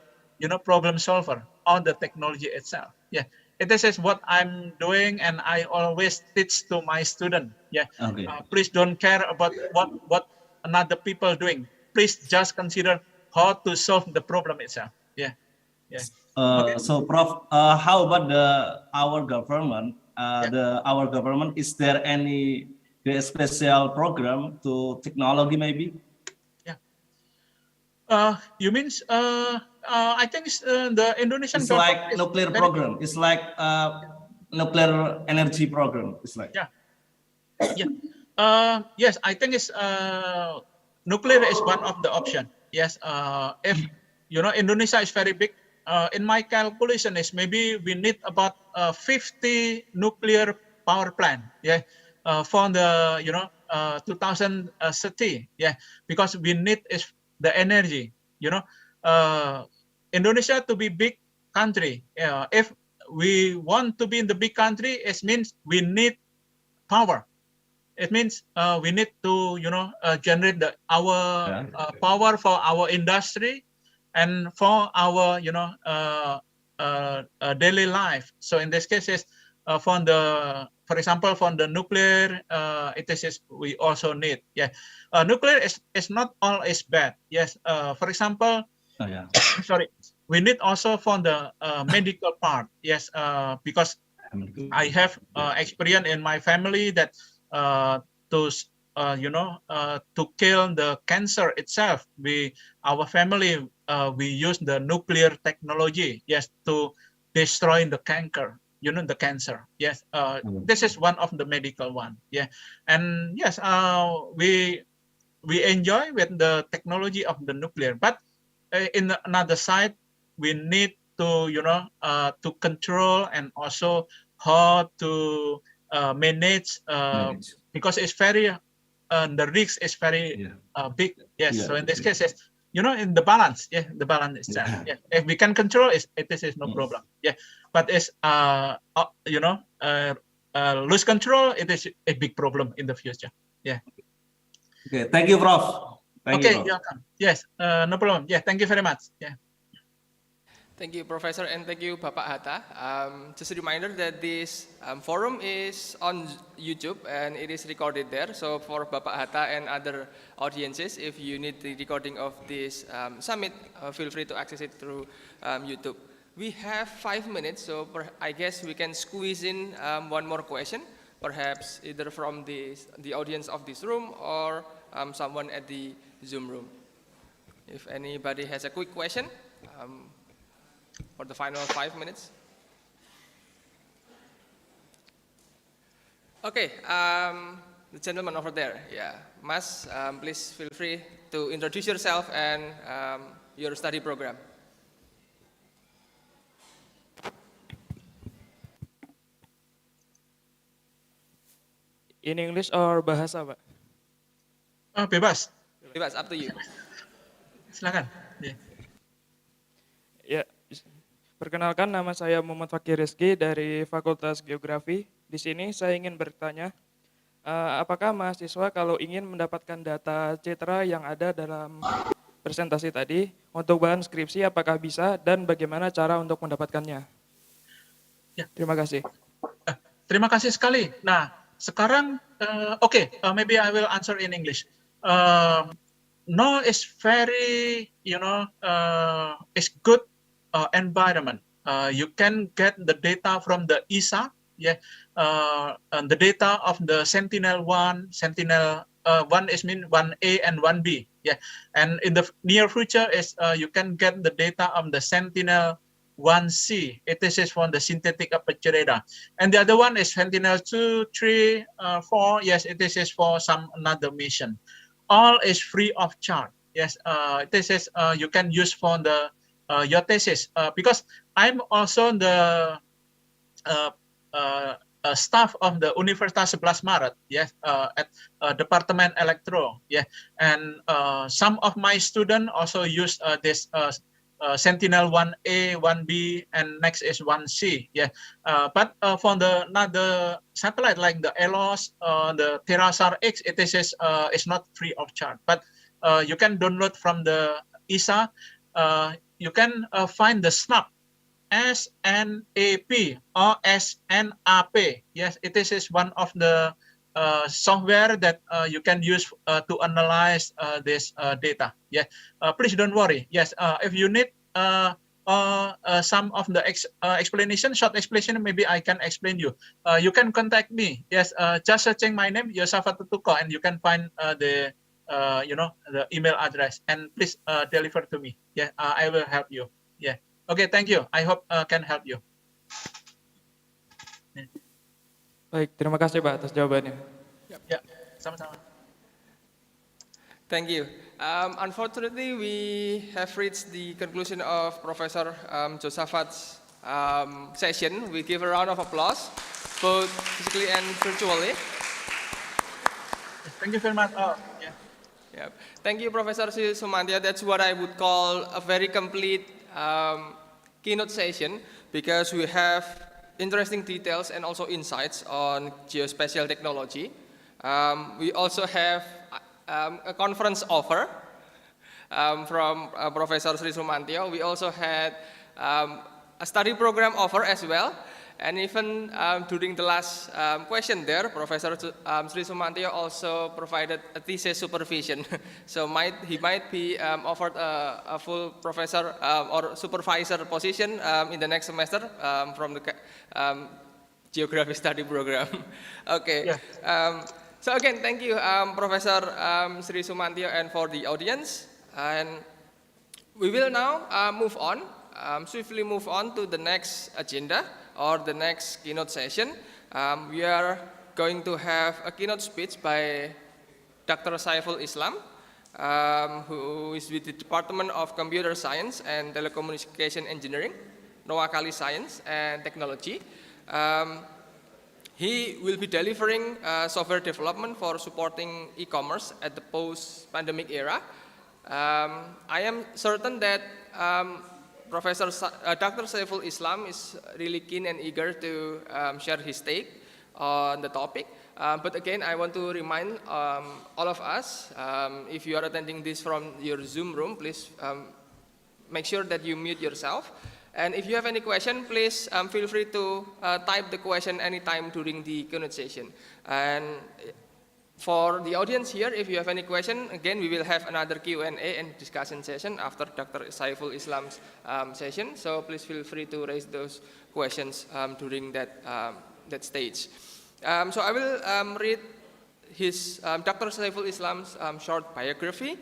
problem solver on the technology itself. Yeah, it is what I'm doing, and I always teach to my student. Yeah, Okay. Please don't care about what another people doing. Please just consider how to solve the problem itself. Yeah, yeah. So, Prof, how about our government? Our government, is there any special program to technology maybe? You means I think it's, the Indonesian It's government like is nuclear very program. It's like nuclear energy program. It's like yes, I think it's nuclear is one of the option. Yes, if Indonesia is very big. In my calculation is maybe we need about 50 nuclear power plant. Yeah, for the 2030. Yeah, because we need is the energy. Indonesia to be big country. If we want to be in the big country, it means we need power. It means we need to generate our power for our industry and for our daily life. So in this case is for example for the nuclear it is we also need. Yeah, nuclear is not always bad. Yes, for example sorry, we need also for the medical part. Yes, because I have experience in my family that to kill the cancer itself, our family we use the nuclear technology. Yes, to destroy the cancer. The cancer. Yes, this is one of the medical one. Yeah, and yes, we enjoy with the technology of the nuclear, but in another side, we need to to control and also how to manage, because it's very the risk is very big. Yes, so in this case, in the balance, the balance itself. Yeah, if we can control it, this is no problem. Yeah, but it's lose control, it is a big problem in the future. Yeah. Okay, thank you, Prof. Thank you, Prof. You're welcome. Yes, no problem. Yeah, thank you very much. Yeah. Thank you, Professor, and thank you, Bapak Hatta. Just a reminder that this forum is on YouTube and it is recorded there. So for Bapak Hatta and other audiences, if you need the recording of this summit, feel free to access it through YouTube. We have 5 minutes, so I guess we can squeeze in one more question, perhaps either from the audience of this room or someone at the Zoom room. If anybody has a quick question, for the final 5 minutes. Okay, the gentleman over there. Yeah, Mas, please feel free to introduce yourself and your study program. In English or bahasa, Pak? Bebas. Bebas, up to you. Silakan. Ya, perkenalkan nama saya Muhammad Fakir Rizky dari Fakultas Geografi. Di sini saya ingin bertanya, apakah mahasiswa kalau ingin mendapatkan data citra yang ada dalam presentasi tadi untuk bahan skripsi apakah bisa dan bagaimana cara untuk mendapatkannya? Ya. Terima kasih. Terima kasih sekali. Nah, sekarang, maybe I will answer in English. No, it's very, it's good environment. You can get the data from the ISA, and the data of the Sentinel-1, Sentinel-1 is mean 1A and 1B, and in the near future is you can get the data of the Sentinel-1C. It is from the synthetic aperture radar, and the other one is Sentinel-2, 3, 4. Yes, it is for some another mission. All is free of charge. Yes, this is you can use for the your thesis because I'm also the staff of the Universitas 11 Maret. Yes, at Department Electro. Yeah, and some of my students also use this Sentinel 1A, 1B, and next is 1C. Yeah, but for the another satellite like the ELOS, the TerraSAR X, it is not free of charge. But you can download from the ISA. You can find the SNAP, SNAP or SNAP. Yes, it is one of the software that you can use to analyze this data. Yeah, please don't worry. Yes, if you need some of the explanation, short explanation, maybe I can explain you. You can contact me. Yes, just searching my name, Yosafat Tutuko, and you can find the the email address, and please deliver to me. Yeah, I will help you. Yeah. Okay, thank you. I hope can help you. Baik, terima kasih Pak atas jawabannya. Ya, sama-sama. Thank you. Unfortunately, we have reached the conclusion of Professor Josafat's session. We give a round of applause, both physically and virtually. Thank you very much. Yeah. Thank you, Professor Sumantia. That's what I would call a very complete keynote session, because we have interesting details and also insights on geospatial technology. We also have a conference offer from Professor Sri Sumantio. We also had a study program offer as well. And even during the last question there, Professor Sri Sumantio also provided a thesis supervision. So he might be offered a full professor or supervisor position in the next semester from the geography study program. Okay. Yeah. So again, thank you, Professor Sri Sumantio, and for the audience. And we will now swiftly move on to the next agenda, or the next keynote session. We are going to have a keynote speech by Dr. Saiful Islam, who is with the Department of Computer Science and Telecommunication Engineering, Noakali Science and Technology. He will be delivering software development for supporting e-commerce at the post-pandemic era. I am certain that Dr. Saiful Islam is really keen and eager to share his take on the topic. But again, I want to remind all of us, if you are attending this from your Zoom room, please make sure that you mute yourself. And if you have any question, please feel free to type the question anytime during the keynote session. And for the audience here, if you have any question, again, we will have another Q&A and discussion session after Dr. Saiful Islam's session. So please feel free to raise those questions during that stage. So I will read Dr. Saiful Islam's short biography.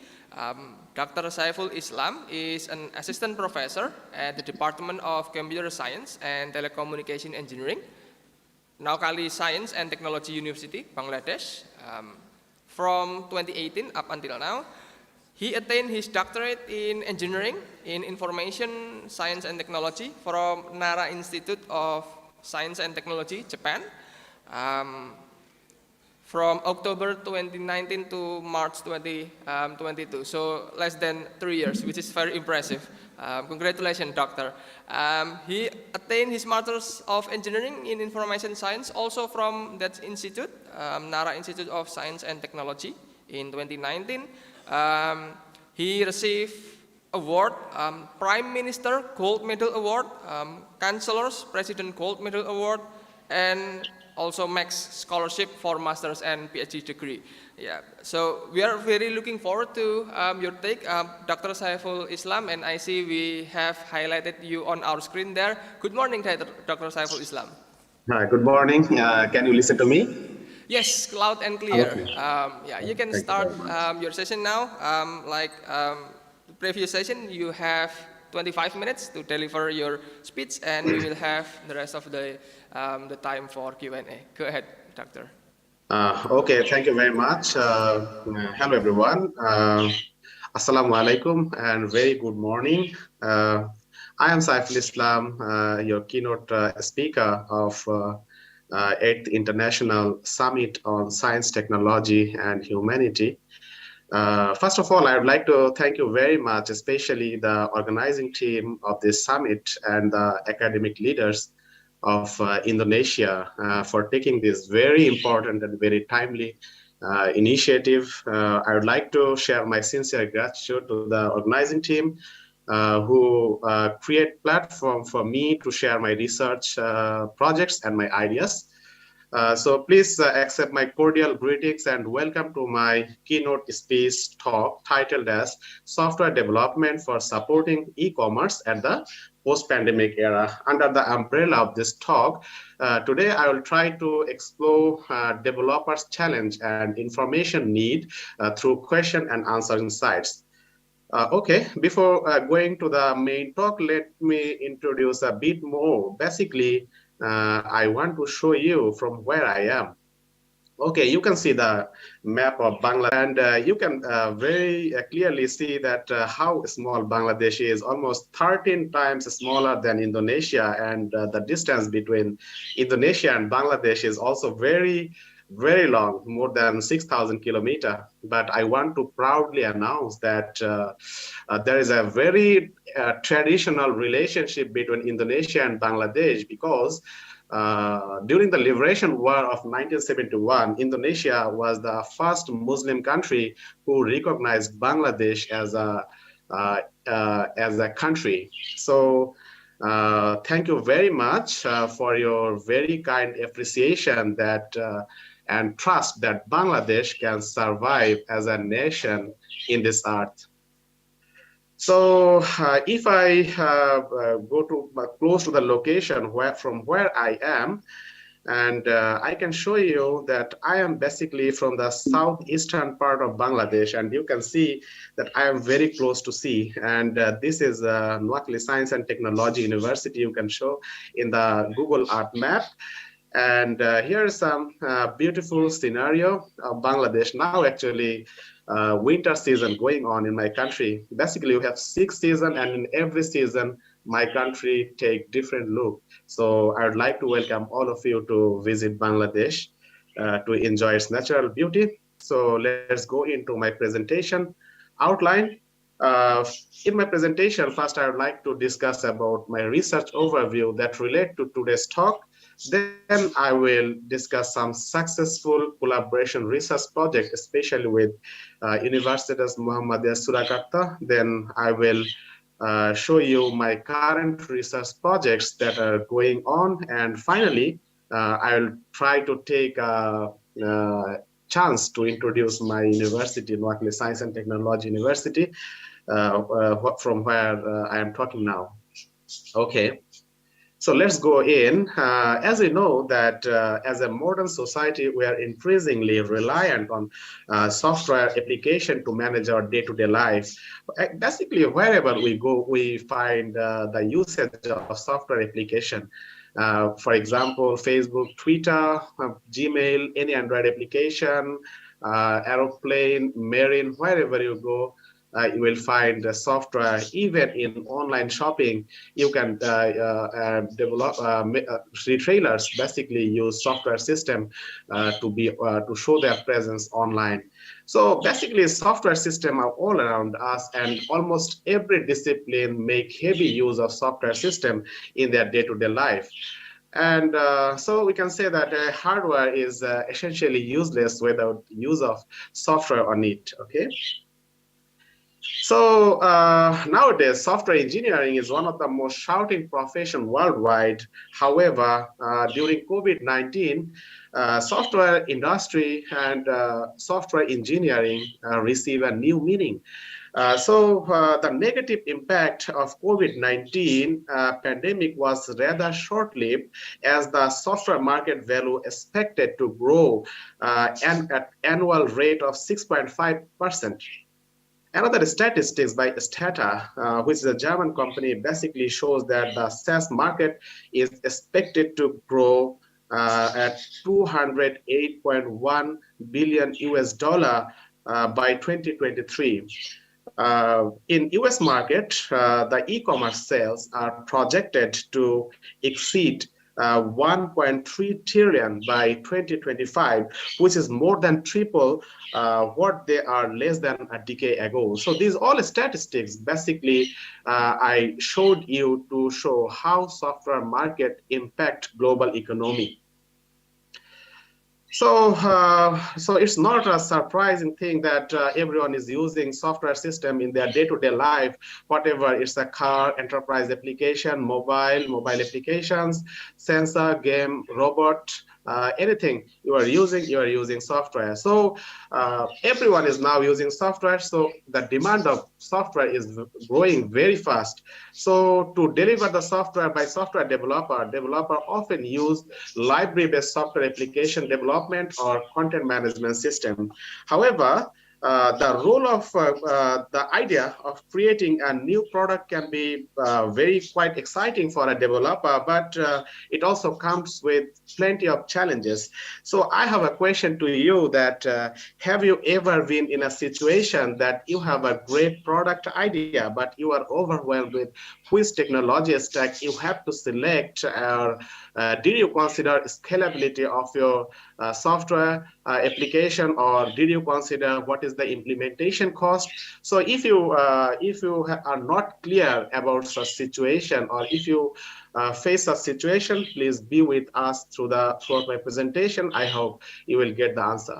Dr. Saiful Islam is an assistant professor at the Department of Computer Science and Telecommunication Engineering, Noakali Science and Technology University, Bangladesh. From 2018 up until now, he attained his doctorate in engineering in information science and technology from Nara Institute of Science and Technology, Japan, from October 2019 to March 2022. So less than 3 years, which is very impressive. Congratulations, doctor. He attained his Master's of Engineering in Information Science also from that institute, Nara Institute of Science and Technology in 2019. He received award, Prime Minister Gold Medal Award, Chancellor's President Gold Medal Award, and also Max Scholarship for Master's and PhD degree. Yeah, so we are very looking forward to your take, Dr. Saiful Islam, and I see we have highlighted you on our screen there. Good morning, Dr. Saiful Islam. Good morning. Can you listen to me? Yes, loud and clear. Okay. Yeah, you can start your session now. Like the previous session, you have 25 minutes to deliver your speech, and we will have the rest of the time for Q&A. Go ahead, Doctor. Okay, thank you very much. Hello, everyone. Assalamu alaikum and very good morning. I am Saiful Islam, your keynote speaker of 8th International Summit on Science, Technology, and Humanity. First of all, I would like to thank you very much, especially the organizing team of this summit and the academic leaders of Indonesia for taking this very important and very timely initiative. I would like to share my sincere gratitude to the organizing team who create platform for me to share my research projects and my ideas. So please accept my cordial greetings and welcome to my keynote speech talk titled as Software Development for Supporting E-Commerce at the Post-Pandemic Era. Under the umbrella of this talk, today I will try to explore developers' challenge and information need through question and answer insights. Okay, before going to the main talk, let me introduce a bit more. Basically, I want to show you from where I am. Okay, you can see the map of Bangladesh, and you can very clearly see that how small Bangladesh is, almost 13 times smaller than Indonesia, and the distance between Indonesia and Bangladesh is also very long, more than 6,000 kilometers. But I want to proudly announce that there is a very traditional relationship between Indonesia and Bangladesh, because during the Liberation War of 1971, Indonesia was the first Muslim country who recognized Bangladesh as a country. So thank you very much for your very kind appreciation that and trust that Bangladesh can survive as a nation in this earth. So if I go to close to the location from where I am, and I can show you that I am basically from the southeastern part of Bangladesh, and you can see that I am very close to sea. And this is Noakhali Science and Technology University. You can show in the Google Earth map. And here is some beautiful scenario of Bangladesh. Now, actually, winter season going on in my country. Basically, we have 6 seasons, and in every season, my country take different look. So I would like to welcome all of you to visit Bangladesh to enjoy its natural beauty. So let's go into my presentation outline. In my presentation, first I would like to discuss about my research overview that relate to today's talk. Then I will discuss some successful collaboration research project, especially with Universitas Muhammadiyah Surakarta. Then I will show you my current research projects that are going on. And finally, I will try to take a chance to introduce my university, Noakhali Science and Technology University, from where I am talking now. Okay. So let's go in. As we know that as a modern society, we are increasingly reliant on software application to manage our day-to-day life. Basically, wherever we go, we find the usage of software application. For example, Facebook, Twitter, Gmail, any Android application, aeroplane, marine, wherever you go, you will find the software. Even in online shopping, you can develop retailers basically use software system to show their presence online. So basically, software systems are all around us, and almost every discipline make heavy use of software system in their day-to-day life. And so we can say that hardware is essentially useless without use of software on it. Okay. So nowadays, software engineering is one of the most shouting profession worldwide. However, during COVID-19, software industry and software engineering receive a new meaning. So the negative impact of COVID-19 pandemic was rather short-lived, as the software market value expected to grow and at annual rate of 6.5%. Another statistics by Stata, which is a German company, basically shows that the SaaS market is expected to grow at 208.1 billion US dollar by 2023. In US market, the e-commerce sales are projected to exceed 1.3 trillion by 2025, which is more than triple what they are less than a decade ago. So these all statistics basically I showed you to show how software market impact global economy. So, so it's not a surprising thing that everyone is using software system in their day-to-day life, whatever it's a car, enterprise application, mobile applications, sensor, game, robot, anything you are using software. So everyone is now using software. So the demand of software is growing very fast. So to deliver the software by software developer often use library-based software application development or content management system. However, the role of the idea of creating a new product can be quite exciting for a developer, but it also comes with plenty of challenges. So I have a question to you that have you ever been in a situation that you have a great product idea, but you are overwhelmed with which technology stack you have to select, or did you consider scalability of your software application, or did you consider what is the implementation cost? So if you are not clear about such situation, or if you face a situation, please be with us throughout my presentation. I hope you will get the answer.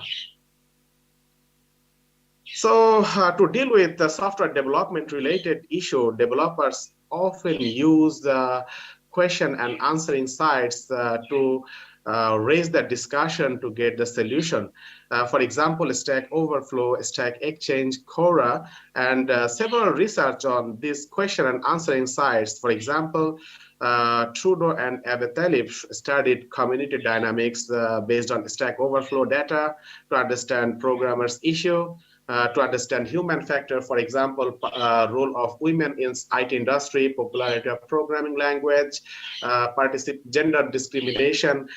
So to deal with the software development related issue, developers often use question and answering sites to raise the discussion to get the solution. For example, Stack Overflow, Stack Exchange, Quora, and several research on this question and answering sites. For example, Trudeau and Abetalib studied community dynamics based on Stack Overflow data to understand programmers' issue, to understand human factor, for example, role of women in IT industry, popularity of programming language, gender discrimination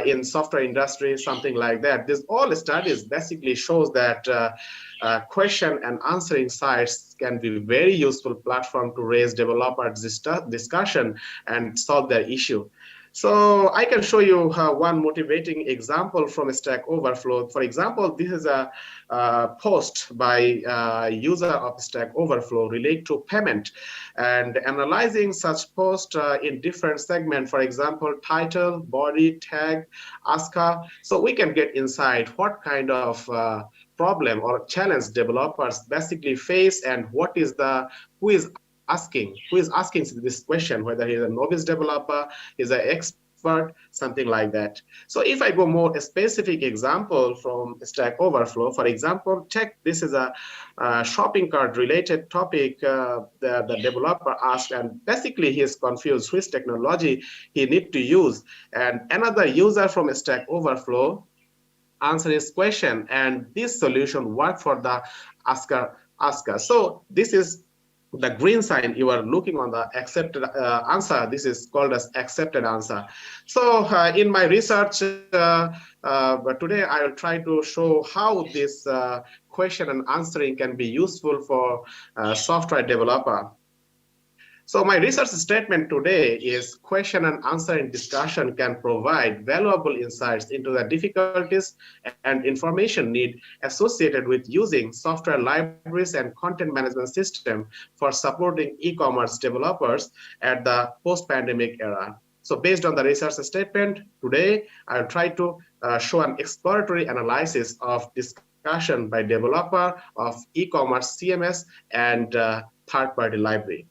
in software industry, something like that. This all studies basically shows that question and answering sites can be very useful platform to raise developers discussion and solve their issue. So I can show you one motivating example from Stack Overflow. For example, this is a post by user of Stack Overflow related to payment, and analyzing such post in different segments, for example, title, body, tag, ASCII. So we can get insight what kind of problem or challenge developers basically face, and what is who is asking this question, whether he's a novice developer, he's an expert, something like that. So if I go more specific example from Stack Overflow, for example, check, this is a shopping cart related topic the developer asked, and basically he is confused which technology he need to use. And another user from Stack Overflow answer his question, and this solution worked for the ASCII. So this is the green sign you are looking on the accepted answer. This is called as accepted answer. So in my research but today I will try to show how this question and answering can be useful for software developer. So my research statement today is question and answer in discussion can provide valuable insights into the difficulties and information need associated with using software libraries and content management system for supporting e-commerce developers at the post-pandemic era. So based on the research statement, today I'll try to show an exploratory analysis of discussion by developer of e-commerce CMS and third-party library.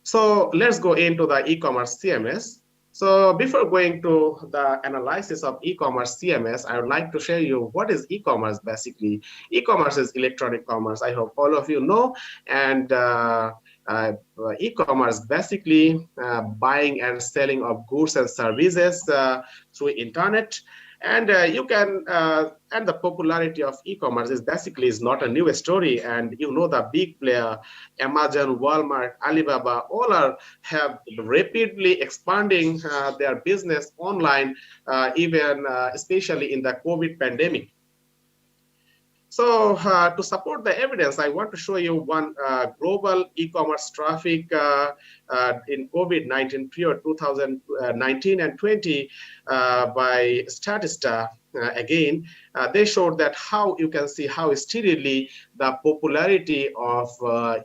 So let's go into the e-commerce CMS. So before going to the analysis of e-commerce CMS, I would like to share you what is e-commerce basically. E-commerce is electronic commerce. I hope all of you know. And e-commerce basically buying and selling of goods and services through internet. And you can, and the popularity of e-commerce is basically is not a new story. And you know the big player, Amazon, Walmart, Alibaba, all have rapidly expanding their business online, even especially in the COVID pandemic. So to support the evidence, I want to show you one global e-commerce traffic in COVID-19 period 2019 and 20 by Statista. Again, they showed that how you can see how steadily the popularity of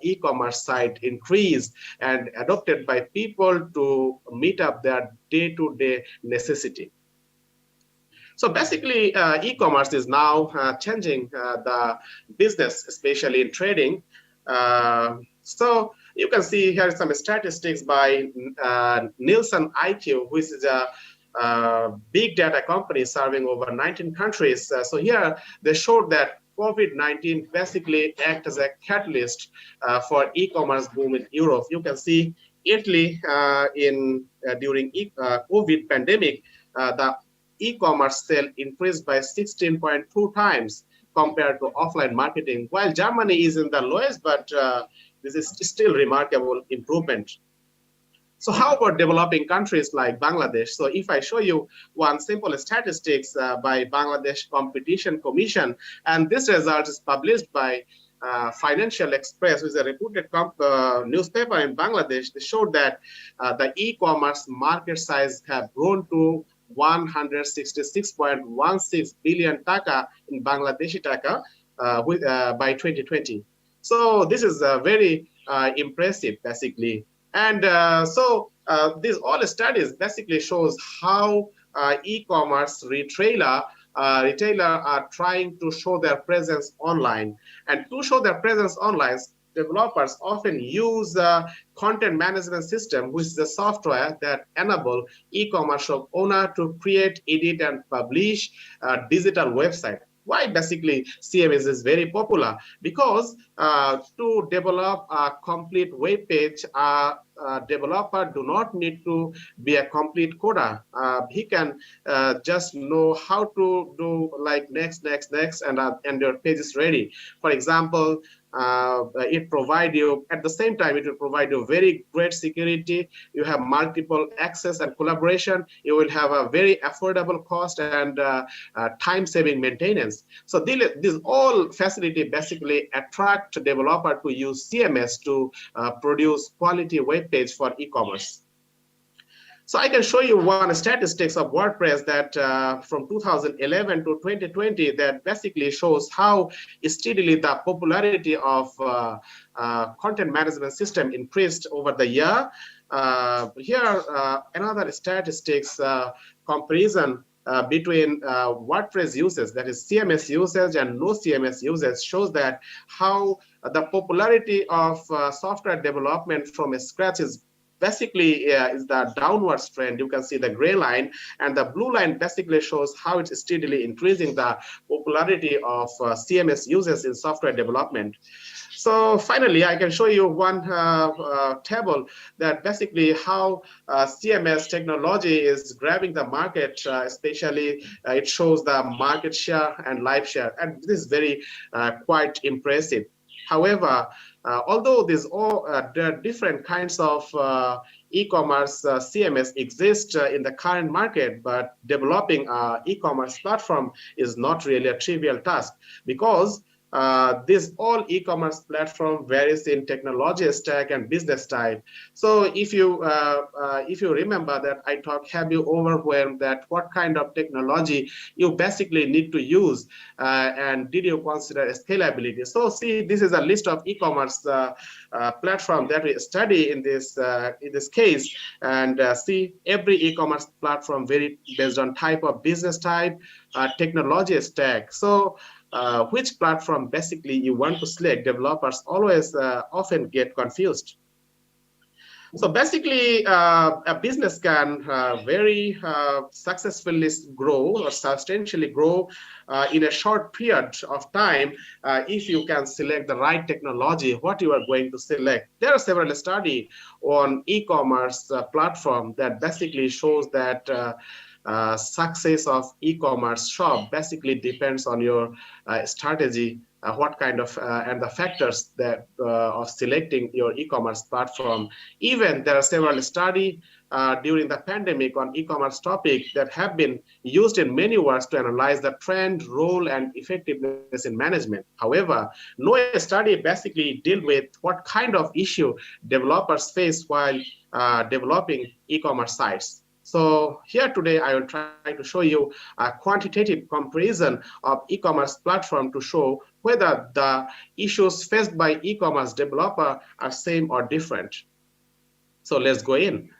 e-commerce site increased and adopted by people to meet up their day-to-day necessity. So basically, e-commerce is now changing the business, especially in trading. So you can see here some statistics by Nielsen IQ, which is a big data company serving over 19 countries. So here they showed that COVID-19 basically acts as a catalyst for e-commerce boom in Europe. You can see Italy during COVID pandemic, the e-commerce sale increased by 16.2 times compared to offline marketing, while Germany is in the lowest, but this is still remarkable improvement. So how about developing countries like Bangladesh? So if I show you one simple statistics by Bangladesh Competition Commission, and this result is published by Financial Express, which is a reputed newspaper in Bangladesh, they showed that the e-commerce market size have grown to 166.16 billion taka in Bangladeshi taka by 2020. So this is very impressive, basically. And so these all studies basically shows how e-commerce retailer are trying to show their presence online. And to show their presence online, developers often use content management system, which is the software that enable e-commerce shop owner to create, edit, and publish a digital website. Why basically CMS is very popular? Because to develop a complete web page, a developer do not need to be a complete coder. He can just know how to do like next, and your page is ready. For example, it provide you, at the same time, it will provide you very great security. You have multiple access and collaboration. You will have a very affordable cost and time-saving maintenance. So this all facility basically attract developer to use CMS to produce quality web page for e-commerce. So I can show you one statistics of WordPress that from 2011 to 2020 that basically shows how steadily the popularity of content management system increased over the year. Here, another statistics comparison between WordPress users, that is CMS usage and no CMS users, shows that how the popularity of software development from scratch is basically is the downward trend. You can see the gray line, and the blue line basically shows how it's steadily increasing the popularity of CMS users in software development. So finally, I can show you one table that basically how CMS technology is grabbing the market, especially it shows the market share and live share, and this is very quite impressive. However, although there are different kinds of e-commerce CMS exist in the current market, but developing an e-commerce platform is not really a trivial task, because this all e-commerce platform varies in technology stack and business type. So if you remember that have you overwhelmed that what kind of technology you basically need to use, and did you consider scalability? So see, this is a list of e-commerce platform that we study in this case, and see every e-commerce platform vary based on type of business type, technology stack. So which platform basically you want to select, developers always often get confused. So basically, a business can very successfully grow or substantially grow in a short period of time if you can select the right technology, what you are going to select. There are several studies on e-commerce platform that basically shows that success of e-commerce shop basically depends on your strategy, what kind of and the factors that of selecting your e-commerce platform. Even there are several studies during the pandemic on e-commerce topic that have been used in many words to analyze the trend, role, and effectiveness in management. However, no study basically deal with what kind of issue developers face while developing e-commerce sites. So here today, I will try to show you a quantitative comparison of e-commerce platform to show whether the issues faced by e-commerce developer are same or different. So let's go in.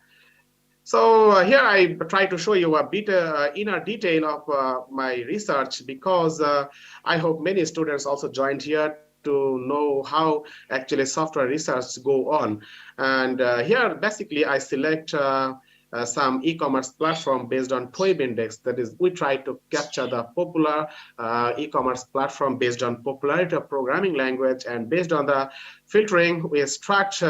So here I try to show you a bit inner detail of my research, because I hope many students also joined here to know how actually software research go on. And here basically I select some e-commerce platform based on TOEIC index. That is, we try to capture the popular e-commerce platform based on popularity of programming language, and based on the filtering, we extract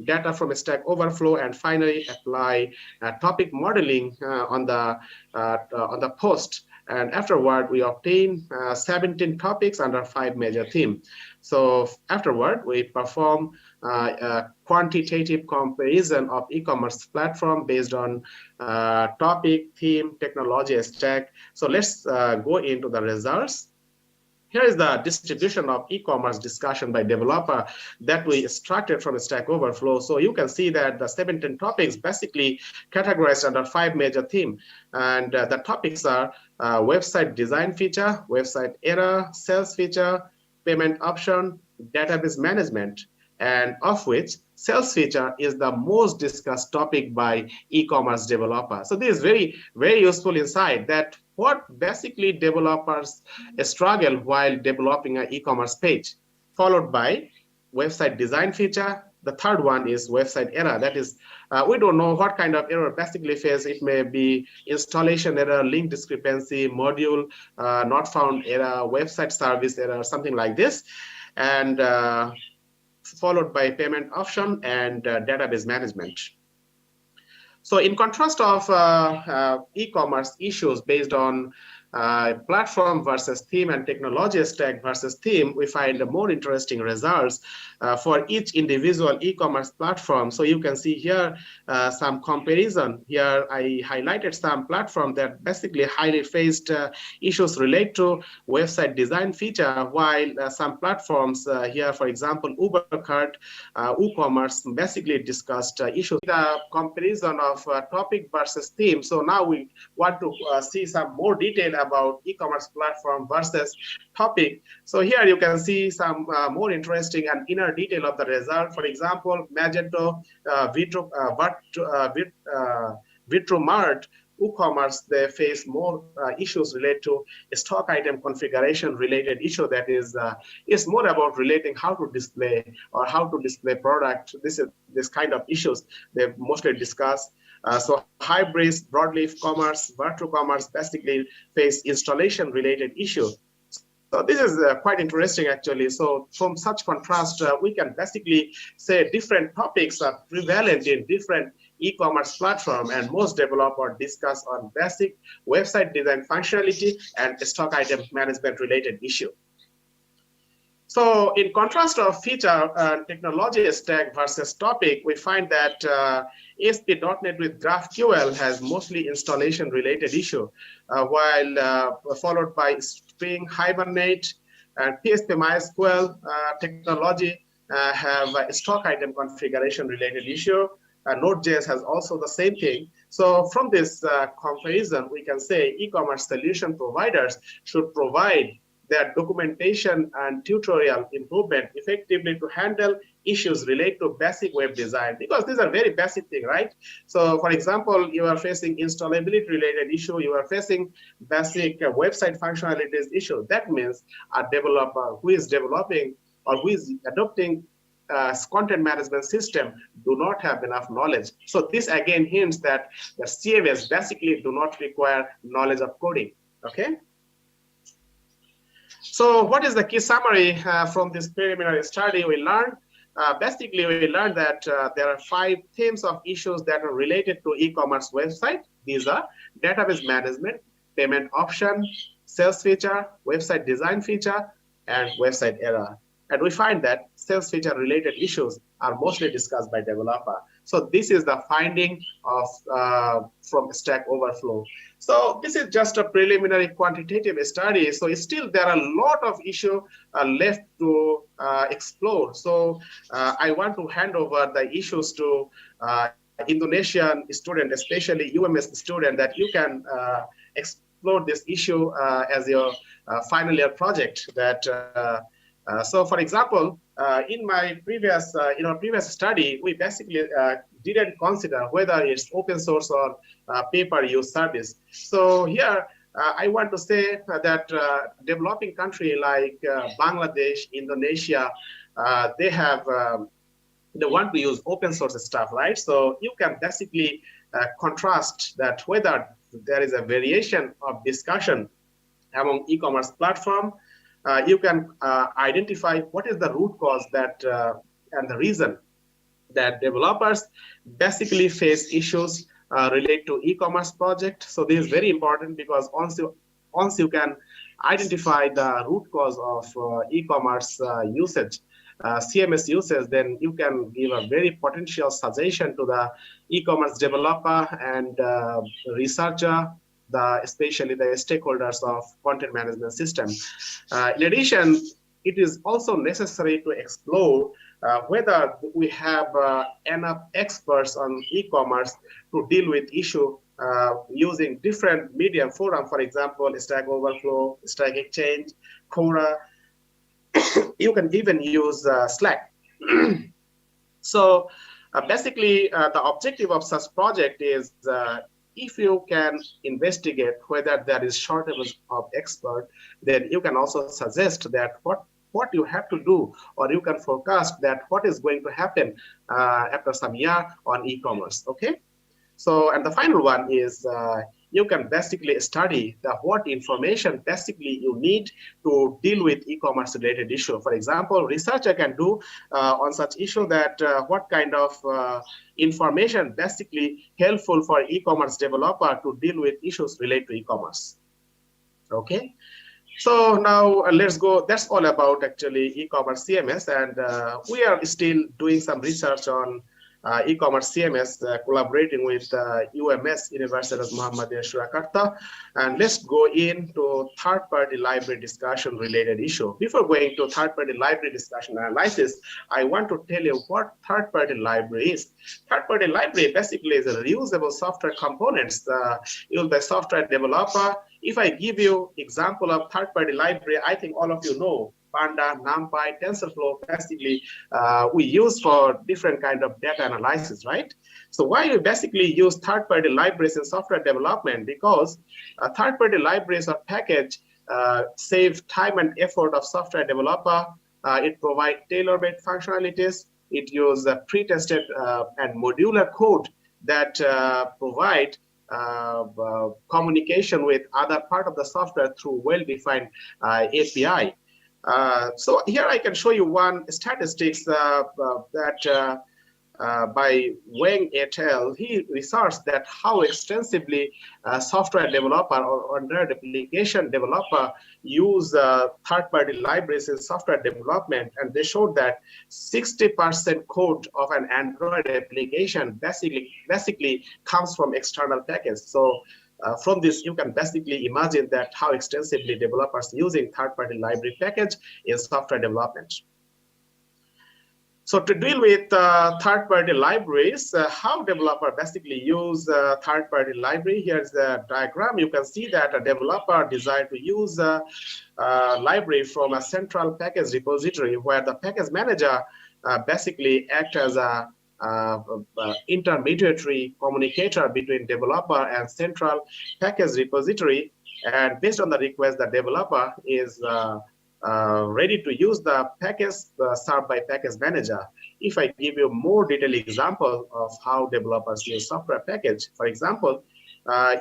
data from Stack Overflow, and finally apply topic modeling on the post. And afterward, we obtain 17 topics under 5 major themes. So afterward, we perform a quantitative comparison of e-commerce platform based on topic, theme, technology stack. So let's go into the results. Here is the distribution of e-commerce discussion by developer that we extracted from Stack Overflow. So you can see that the 17 topics basically categorized under 5 major themes. And the topics are website design feature, website error, sales feature, payment option, database management, and of which sales feature is the most discussed topic by e-commerce developer. So this is very, very useful insight that what basically developers struggle while developing an e-commerce page, followed by website design feature. The third one is website error. That is, we don't know what kind of error basically face. It may be installation error, link discrepancy, module not found error, website service error, something like this. And followed by payment option and database management. So in contrast of e-commerce issues based on platform versus theme and technology stack versus theme, we find more interesting results for each individual e-commerce platform. So you can see here some comparison. Here I highlighted some platform that basically highly faced issues related to website design feature, while some platforms here, for example, Ubercart, WooCommerce, basically discussed issues. The comparison of topic versus theme. So now we want to see some more detail about e-commerce platform versus topic. So here you can see some more interesting and inner detail of the result. For example, Magento, Vitromart, WooCommerce, they face more issues related to stock item configuration related issue. That is more about relating how to display or how to display product. This kind of issues they mostly discuss. So Hybris, Broadleaf Commerce, Virtual Commerce basically face installation related issues. So this is quite interesting actually. So from such contrast, we can basically say different topics are prevalent in different e-commerce platform, and most developers discuss on basic website design functionality and stock item management related issue. So in contrast of feature technology stack versus topic, we find that ASP.NET with GraphQL has mostly installation related issue, while followed by Spring, Hibernate, and PHP MySQL technology have a stock item configuration related issue. Node.js has also the same thing. So from this comparison, we can say e-commerce solution providers should provide their documentation and tutorial improvement effectively to handle issues related to basic web design, because these are very basic things, right? So for example, you are facing installability related issue, you are facing basic website functionalities issue. That means a developer who is developing or who is adopting content management system do not have enough knowledge. So this again hints that the CMS basically do not require knowledge of coding, okay? So what is the key summary from this preliminary study we learned? Basically, we learned that there are 5 themes of issues that are related to e-commerce website. These are database management, payment option, sales feature, website design feature, and website error. And we find that sales feature related issues are mostly discussed by developer. So this is the finding of from Stack Overflow. So this is just a preliminary quantitative study. So still there are a lot of issues left to explore. So I want to hand over the issues to Indonesian student, especially UMS student, that you can explore this issue as your final year project. That so for example, in my previous previous study, we basically didn't consider whether it's open source or pay-per-use service. So here I want to say that developing country like Bangladesh, Indonesia, they have they want to use open source stuff, right? So you can basically contrast that whether there is a variation of discussion among e-commerce platform. You can identify what is the root cause that and the reason that developers basically face issues related to e-commerce project. So this is very important, because once you can identify the root cause of e-commerce usage, CMS usage, then you can give a very potential suggestion to the e-commerce developer and researcher, especially the stakeholders of content management system. In addition, it is also necessary to explore whether we have enough experts on e-commerce to deal with issue using different medium forum, for example, Stack Overflow, Stack Exchange, Quora. You can even use Slack. So basically, the objective of such project is if you can investigate whether there is shortage of expert, then you can also suggest that what you have to do, or you can forecast that what is going to happen after some year on e-commerce, okay? So, and the final one is you can basically study what information basically you need to deal with e-commerce related issue. For example, researcher can do on such issue that what kind of information basically helpful for e-commerce developer to deal with issues related to e-commerce. Okay. So now let's go. That's all about actually e-commerce CMS, and we are still doing some research on e-commerce CMS, collaborating with UMS, Universitas Muhammadiyah Surakarta. And let's go into third-party library discussion related issue. Before going to third-party library discussion analysis, I want to tell you what third-party library is. Third-party library basically is a reusable software components used by software developer. If I give you example of third-party library, I think all of you know Panda, NumPy, TensorFlow, basically we use for different kind of data analysis, right? So why we basically use third-party libraries in software development? Because third-party libraries or package save time and effort of software developer. It provides tailor-made functionalities. It uses pre-tested and modular code that provide communication with other part of the software through well-defined API. So here I can show you one statistics that by Wang et al., he researched that how extensively software developer or Android application developer use third-party libraries in software development, and they showed that 60% code of an Android application basically comes from external packages. So from this, you can basically imagine that how extensively developers using third-party library package in software development. So to deal with third-party libraries, how developer basically use third-party library, here's the diagram. You can see that a developer desire to use a library from a central package repository where the package manager basically act as a intermediary communicator between developer and central package repository, and based on the request, the developer is ready to use the package served by package manager. If I give you more detailed example of how developers use software package, for example,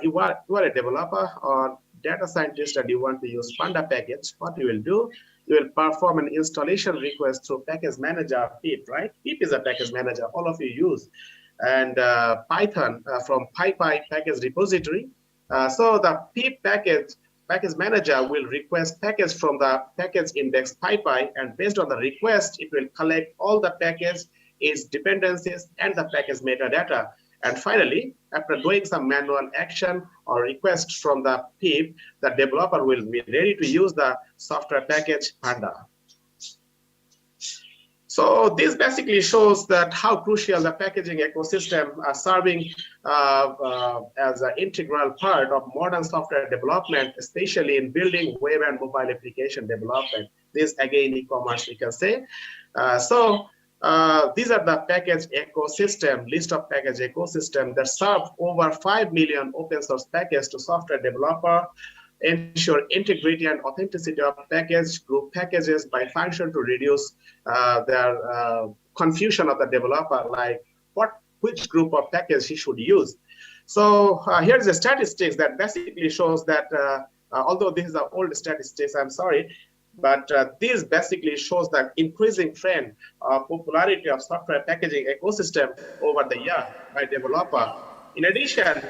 you are a developer or data scientist and you want to use Panda package, what you will do, you will perform an installation request through package manager pip, right? Pip is a package manager, all of you use. And Python from PyPy package repository. So the pip package manager will request package from the package index PyPy, and based on the request, it will collect all the package, its dependencies, and the package metadata. And finally, after doing some manual action or request from the pip, the developer will be ready to use the software package Panda. So this basically shows that how crucial the packaging ecosystem are serving as an integral part of modern software development, especially in building web and mobile application development. This again, e-commerce, we can say. These are the package ecosystem, list of package ecosystem that serve over 5 million open source packages to software developer, ensure integrity and authenticity of package, group packages by function to reduce their confusion of the developer, like which group of package he should use. So here's the statistics that basically shows that, although this is the old statistics, I'm sorry, but this basically shows the increasing trend of popularity of software packaging ecosystem over the year by developer. In addition,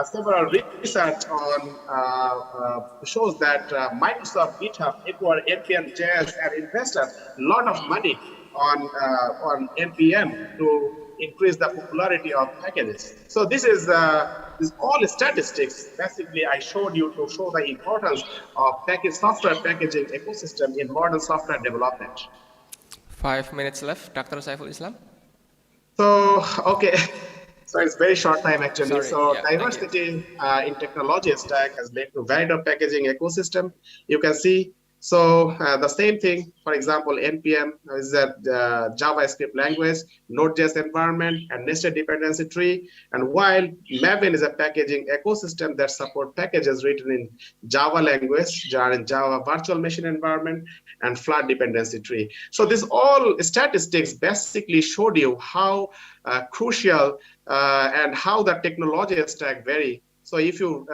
several research on shows that Microsoft, GitHub, acquired NPM JS and invested a lot of money on NPM to increase the popularity of packages. So this is all statistics. Basically, I showed you to show the importance of software packaging ecosystem in modern software development. 5 minutes left, Dr. Saiful Islam. So, okay. So it's very short time actually. Sorry, yeah, diversity in technology stack has led to varied packaging ecosystem. You can see. So the same thing, for example, NPM is a JavaScript language, Node.js environment, and nested dependency tree. And while Maven is a packaging ecosystem that support packages written in Java language, Java virtual machine environment, and flat dependency tree. So this all statistics basically showed you how crucial and how the technology stack vary. So if you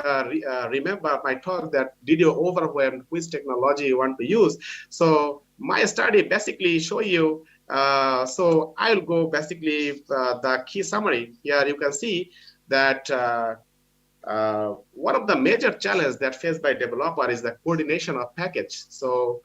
remember my talk that did you overwhelm which technology you want to use. So my study basically show you, so I'll go basically the key summary. Here you can see that one of the major challenges that faced by developer is the coordination of package. So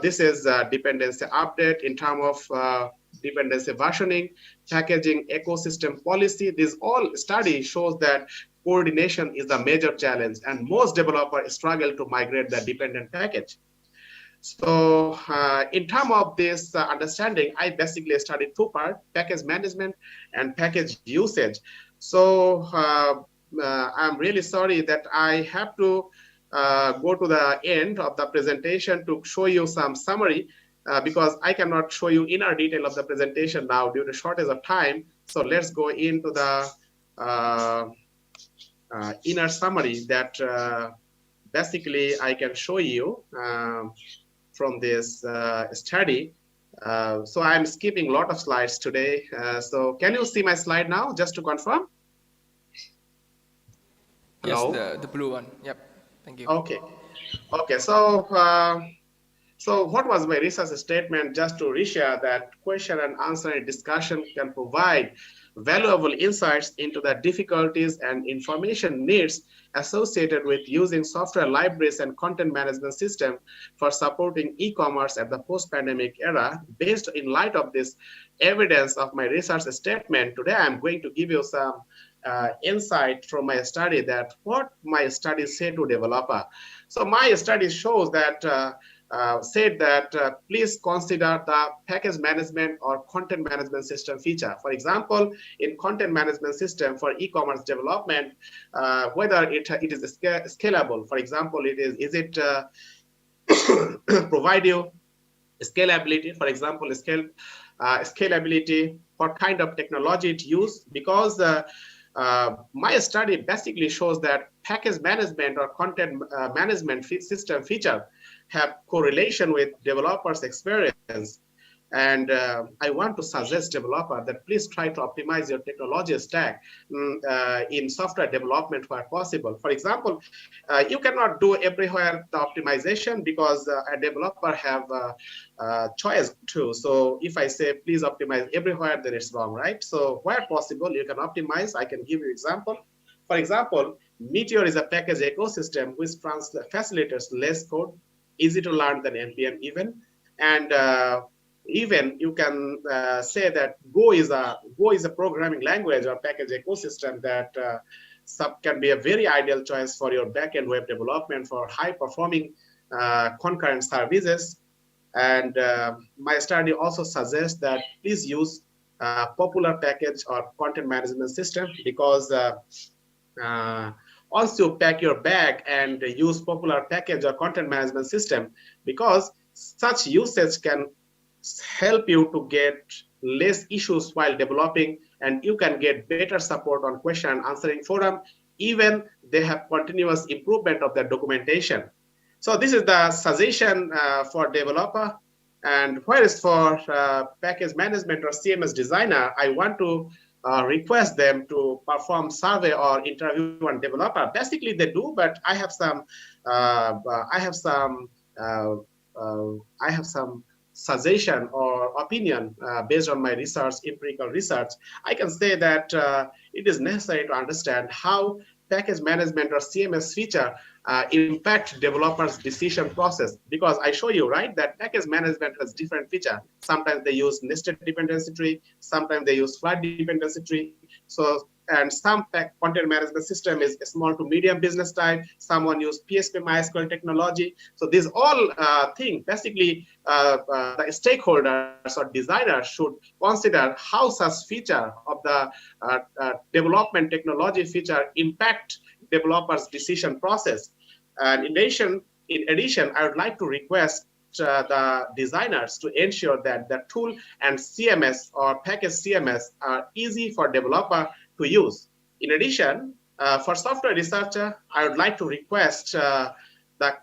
this is dependency update in terms of dependency versioning, packaging ecosystem policy. This all study shows that coordination is the major challenge, and most developers struggle to migrate the dependent package. So in terms of this understanding, I basically studied two parts, package management and package usage. So I'm really sorry that I have to go to the end of the presentation to show you some summary because I cannot show you inner detail of the presentation now due to shortage of time. So let's go into the inner summary that basically I can show you from this study. So I'm skipping a lot of slides today. So can you see my slide now, just to confirm? Yes, Hello? the blue one. Yep, thank you. Okay. Okay, so So what was my research statement? Just to reshare that question and answer discussion can provide valuable insights into the difficulties and information needs associated with using software libraries and content management system for supporting e-commerce at the post-pandemic era. Based in light of this evidence of my research statement, today I'm going to give you some insight from my study that what my study say to developer. So my study shows that said that please consider the package management or content management system feature. For example, in content management system for e-commerce development, whether it is scalable. For example, is it provide you scalability? For example, scalability, what kind of technology it use? Because my study basically shows that package management or content management system feature have correlation with developers' experience. And I want to suggest developer that please try to optimize your technology stack in software development where possible. For example, you cannot do everywhere the optimization because a developer have choice too. So if I say please optimize everywhere, then it's wrong, right? So where possible, you can optimize. I can give you example. For example, Meteor is a package ecosystem which facilitates less code, easy to learn than NPM even, and even you can say that Go is a programming language or package ecosystem that can be a very ideal choice for your backend web development for high performing concurrent services. And my study also suggests that please use popular package or content management system because once you pack your bag and use popular package or content management system, because such usage can help you to get less issues while developing, and you can get better support on question and answering forum. Even they have continuous improvement of their documentation. So this is the suggestion for developer. And whereas for package management or CMS designer, I want to request them to perform survey or interview one developer. Basically, they do, but I have some suggestion or opinion based on my research, empirical research. I can say that it is necessary to understand how package management or CMS feature impact developers' decision process. Because I show you, right, that package management has different feature. Sometimes they use nested dependency tree, sometimes they use flat dependency tree. So, and some content management system is small to medium business type. Someone use PHP MySQL technology. So these all things, basically the stakeholders or designers should consider how such feature of the development technology feature impact developers' decision process. And in addition, I would like to request the designers to ensure that the tool and CMS or package CMS are easy for developer to use. In addition, for software researcher, I would like to request the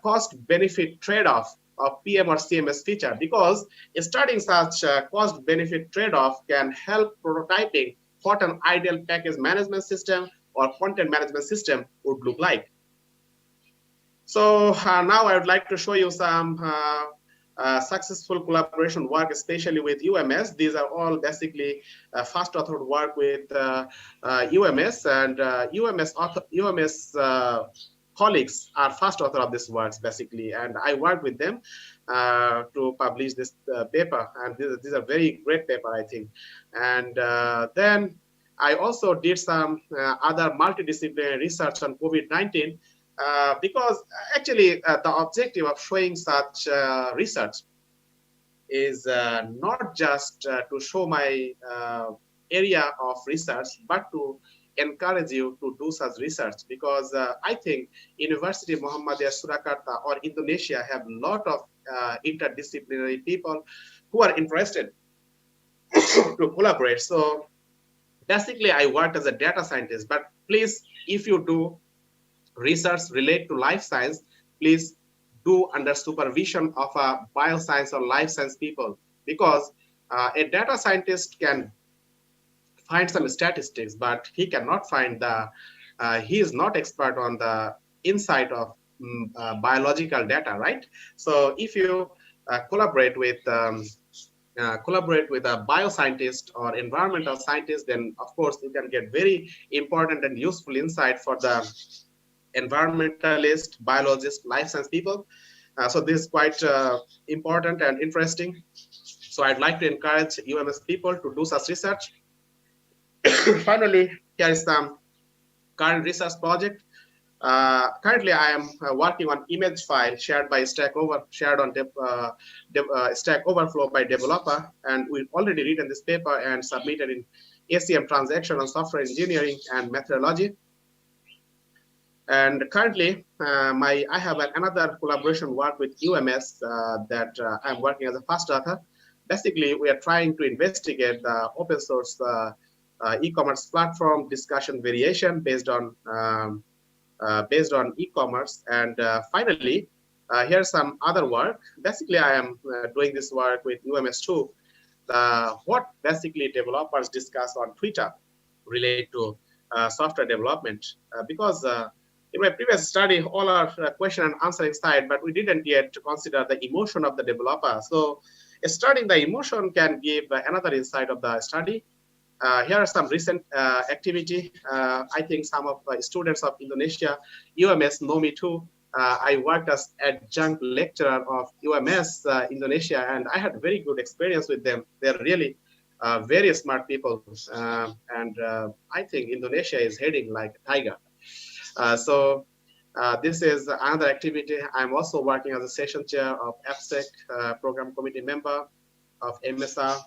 cost-benefit trade-off of PM or CMS feature, because studying such cost-benefit trade-off can help prototyping what an ideal package management system or content management system would look like. So now I would like to show you some successful collaboration work, especially with UMS. These are all basically first authored work with UMS, and UMS colleagues are first author of this works basically, and I worked with them to publish this paper, and these are very great paper, I think. And then I also did some other multidisciplinary research on COVID-19 because actually the objective of showing such research is not just to show my area of research, but to encourage you to do such research, because I think University of Muhammadiyah Surakarta or Indonesia have a lot of interdisciplinary people who are interested to collaborate. So basically I worked as a data scientist, but please, if you do research related to life science, please do under supervision of a bioscience or life science people, because a data scientist can find some statistics, but he cannot find he is not expert on the insight of biological data, right? So if you collaborate with a bioscientist or environmental scientist, then of course you can get very important and useful insight for the environmentalist, biologist, life science people. So this is quite important and interesting. So I'd like to encourage UMS people to do such research. Finally, here is some current research project. Currently, I am working on image file shared by Stack Overflow by developer, and we've already written this paper and submitted in ACM transaction on software engineering and methodology. And currently, I have another collaboration work with UMS that I'm working as a first author. Basically, we are trying to investigate the open source e-commerce platform discussion variation based on e-commerce. And finally, here's some other work. Basically, I am doing this work with UMS too. What basically developers discuss on Twitter relate to software development, because in my previous study, all are question and answering side, but we didn't yet consider the emotion of the developer. So studying the emotion can give another insight of the study. Here are some recent activity. I think some of the students of Indonesia, UMS know me too. I worked as adjunct lecturer of UMS Indonesia, and I had very good experience with them. They're really very smart people. And I think Indonesia is heading like a tiger. So this is another activity. I'm also working as a session chair of AppSec program committee member of MSR.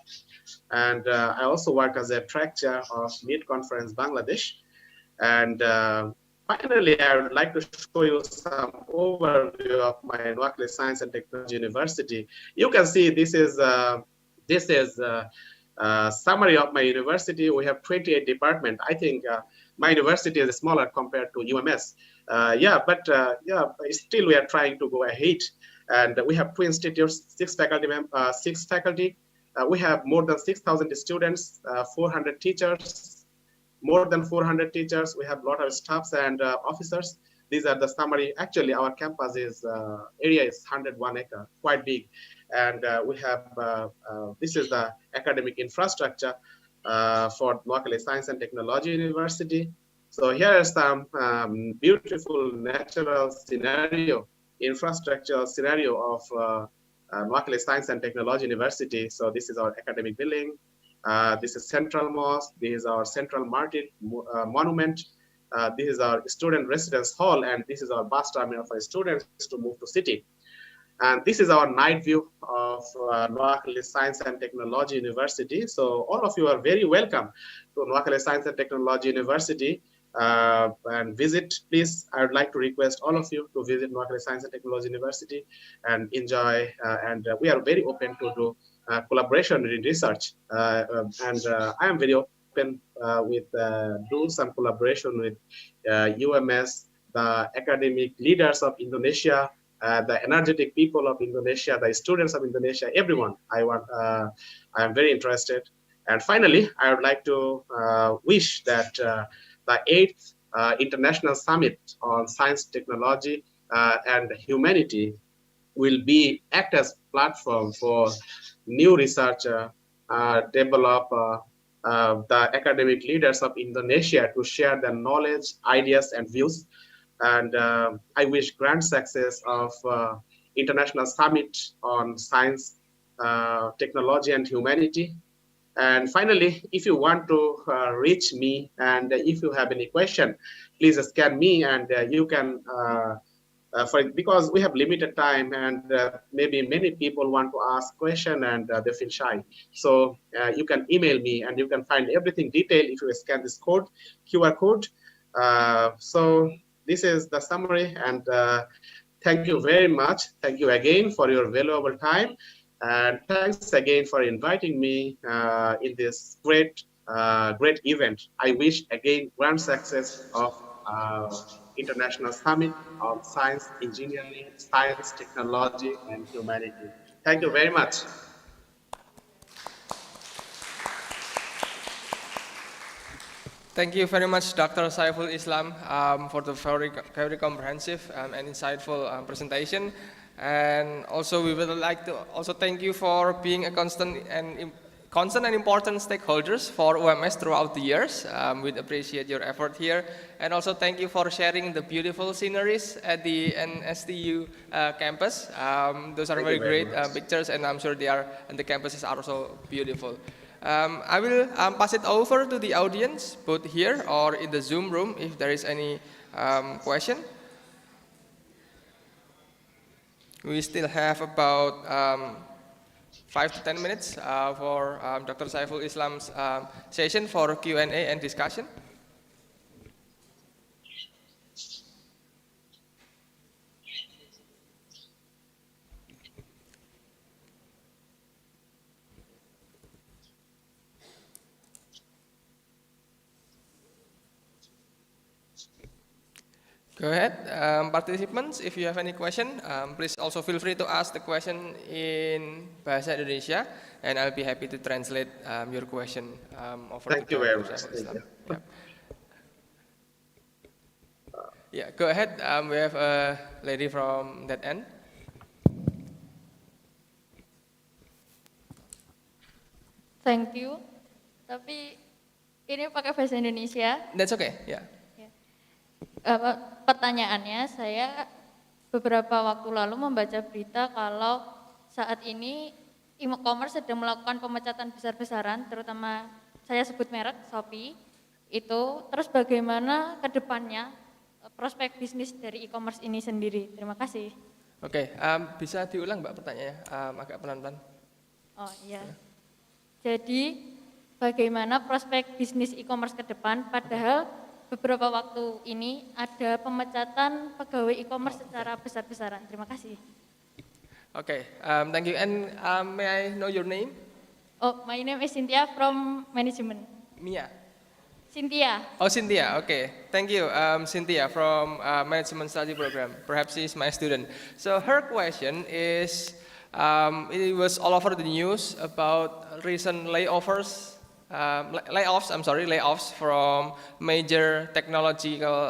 And I also work as a track chair of Meet Conference Bangladesh. And finally, I would like to show you some overview of my Nuwakili Science and Technology University. You can see this is summary of my university. We have 28 departments. I think my university is smaller compared to UMS. Still we are trying to go ahead. And we have 2 institutes, 6 faculty. We have more than 6,000 students, 400 teachers, more than 400 teachers. We have a lot of staffs and officers. These are the summary. Actually, our campus area is 101 acres, quite big. And we have, this is the academic infrastructure for Nuwakili Science and Technology University. So here is some beautiful natural scenario, infrastructure scenario of Nuwakili Science and Technology University. So this is our academic building. This is Central Mosque. This is our Central Market Monument. This is our student residence hall, and this is our bus terminal for students to move to Siti. And this is our night view of Nuwakili Science and Technology University. So all of you are very welcome to Nuwakili Science and Technology University and visit. Please, I would like to request all of you to visit Nuwakili Science and Technology University and enjoy. And we are very open to do collaboration in research. I am very open with do some collaboration with UMS, the academic leaders of Indonesia, the energetic people of Indonesia, the students of Indonesia, everyone. I am very interested. And finally, I would like to wish that the 8th International Summit on Science, Technology, and Humanity will act as platform for new researcher, develop the academic leaders of Indonesia to share their knowledge, ideas, and views. And I wish grand success of International Summit on Science, Technology, and Humanity. And finally, if you want to reach me, and if you have any question, please scan me, and you can, because we have limited time, and maybe many people want to ask question and they feel shy. So you can email me, and you can find everything detailed if you scan this code, QR code. So this is the summary, and thank you very much. Thank you again for your valuable time. And thanks again for inviting me in this great event. I wish again grand success of International Summit on Science, Engineering, Science, Technology, and Humanity. Thank you very much. Thank you very much, Dr. Saiful Islam, for the very comprehensive and insightful presentation. And also we would like to also thank you for being a constant and important stakeholders for UMS throughout the years. We'd appreciate your effort here. And also thank you for sharing the beautiful sceneries at the NSTU campus. Those are very great pictures, and I'm sure they are, and the campuses are also beautiful. I will pass it over to the audience, both here or in the Zoom room, if there is any question. We still have about 5 to 10 minutes for Dr. Saiful Islam's session for Q&A and discussion. Go ahead, participants, if you have any question, please also feel free to ask the question in Bahasa Indonesia, and I'll be happy to translate your question over Thank to you very Dr. much. Saiful Islam. Yeah, go ahead, we have a lady from that end. Thank you. Tapi ini pakai bahasa Indonesia. That's okay, yeah. Pertanyaannya, saya beberapa waktu lalu membaca berita kalau saat ini e-commerce sedang melakukan pemecatan besar-besaran, terutama saya sebut merek Shopee. Itu terus bagaimana ke depannya prospek bisnis dari e-commerce ini sendiri? Terima kasih. Oke, bisa diulang Mbak pertanyaannya, agak pelan-pelan. Oh iya. Jadi bagaimana prospek bisnis e-commerce ke depan, padahal beberapa waktu ini ada pemecatan pegawai e-commerce secara besar-besaran. Terima kasih. Okay, thank you. And may I know your name? Oh, my name is Cynthia from Management. Mia. Cynthia. Oh, Cynthia. Okay, thank you, Cynthia from Management Study Program. Perhaps she's my student. So her question is, it was all over the news about recent layoffs from major technological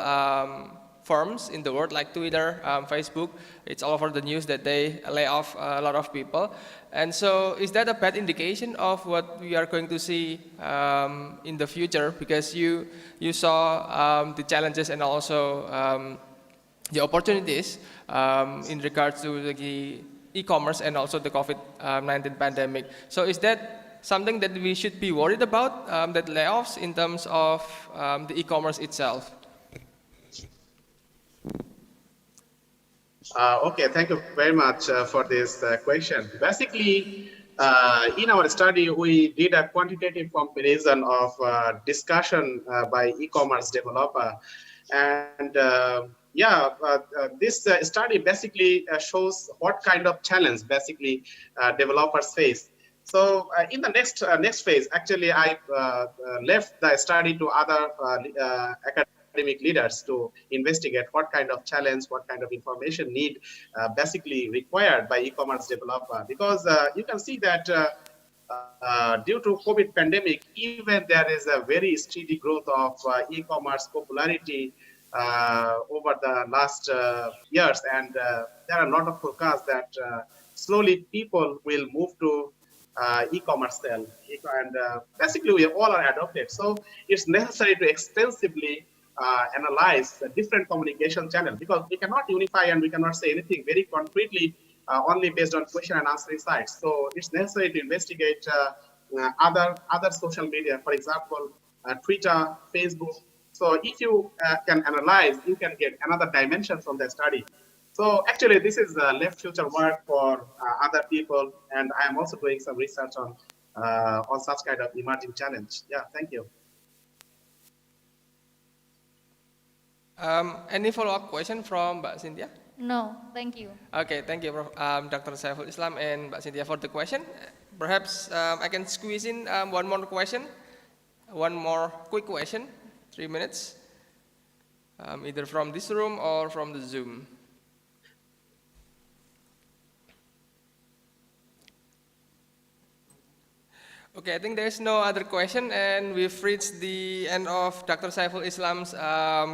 firms in the world, like Twitter, Facebook. It's all over the news that they lay off a lot of people. And so is that a bad indication of what we are going to see in the future? Because you saw the challenges and also the opportunities in regards to the e-commerce and also the COVID-19 pandemic. So is that something that we should be worried about, that layoffs in terms of the e-commerce itself? Okay, thank you very much for this question. Basically, in our study, we did a quantitative comparison of discussion by e-commerce developer. And this study basically shows what kind of challenge basically developers face. So in the next phase, actually, I left the study to other academic leaders to investigate what kind of challenge, what kind of information need basically required by e-commerce developer. Because you can see that due to COVID pandemic, even there is a very steady growth of e-commerce popularity over the last years, and there are a lot of forecasts that slowly people will move to e-commerce sale, and basically we all are adopted. So it's necessary to extensively analyze the different communication channels, because we cannot unify and we cannot say anything very concretely only based on question and answering sites. So it's necessary to investigate other social media, for example, Twitter, Facebook. So if you can analyze, you can get another dimension from the study. So actually, this is left future work for other people, and I am also doing some research on such kind of emerging challenge. Yeah, thank you. Any follow-up question from Mbak Cynthia? No, thank you. Okay, thank you, Dr. Saiful Islam and Mbak Cynthia for the question. Perhaps I can squeeze in one more question, one more quick question, 3 minutes, either from this room or from the Zoom. Okay, I think there's no other question, and we've reached the end of Dr. Saiful Islam's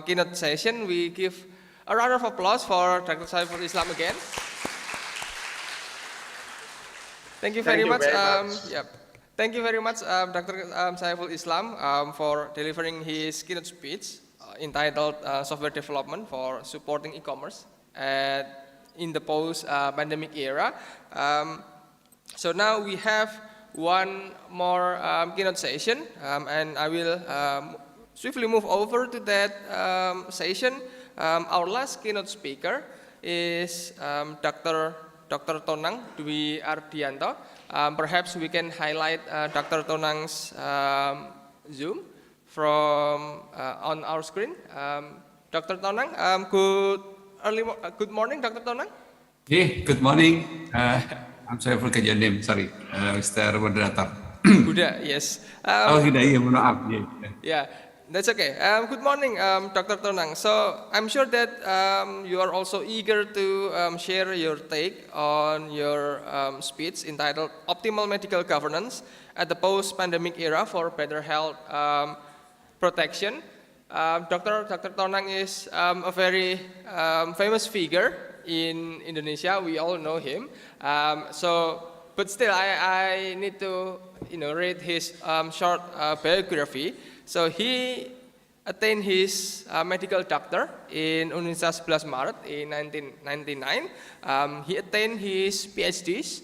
keynote session. We give a round of applause for Dr. Saiful Islam again. Thank you Thank very you much. very much. Thank you very much, Dr. Saiful Islam, for delivering his keynote speech entitled "Software Development for Supporting E-commerce in the Post-Pandemic Era." So now we have one more keynote session, and I will swiftly move over to that session. Our last keynote speaker is Dr. Tonang Dwi Ardianto. Perhaps we can highlight Dr. Tonang's Zoom from on our screen. Dr. Tonang, good morning, Dr. Tonang. Hey, good morning. I'm sorry for your name. Sorry, Mr. Moderator. Huda, yes. Oh, Huda, iya, mohon maaf. Yeah, that's okay. Good morning, Dr. Tonang. So I'm sure that you are also eager to share your take on your speech entitled "Optimal Medical Governance at the Post-Pandemic Era for Better Health Protection." Dr. Tonang is a very famous figure in Indonesia. We all know him. But still, I need to read his short biography. So he attained his medical doctor in Universitas 11 Maret in 1999. He attained his PhDs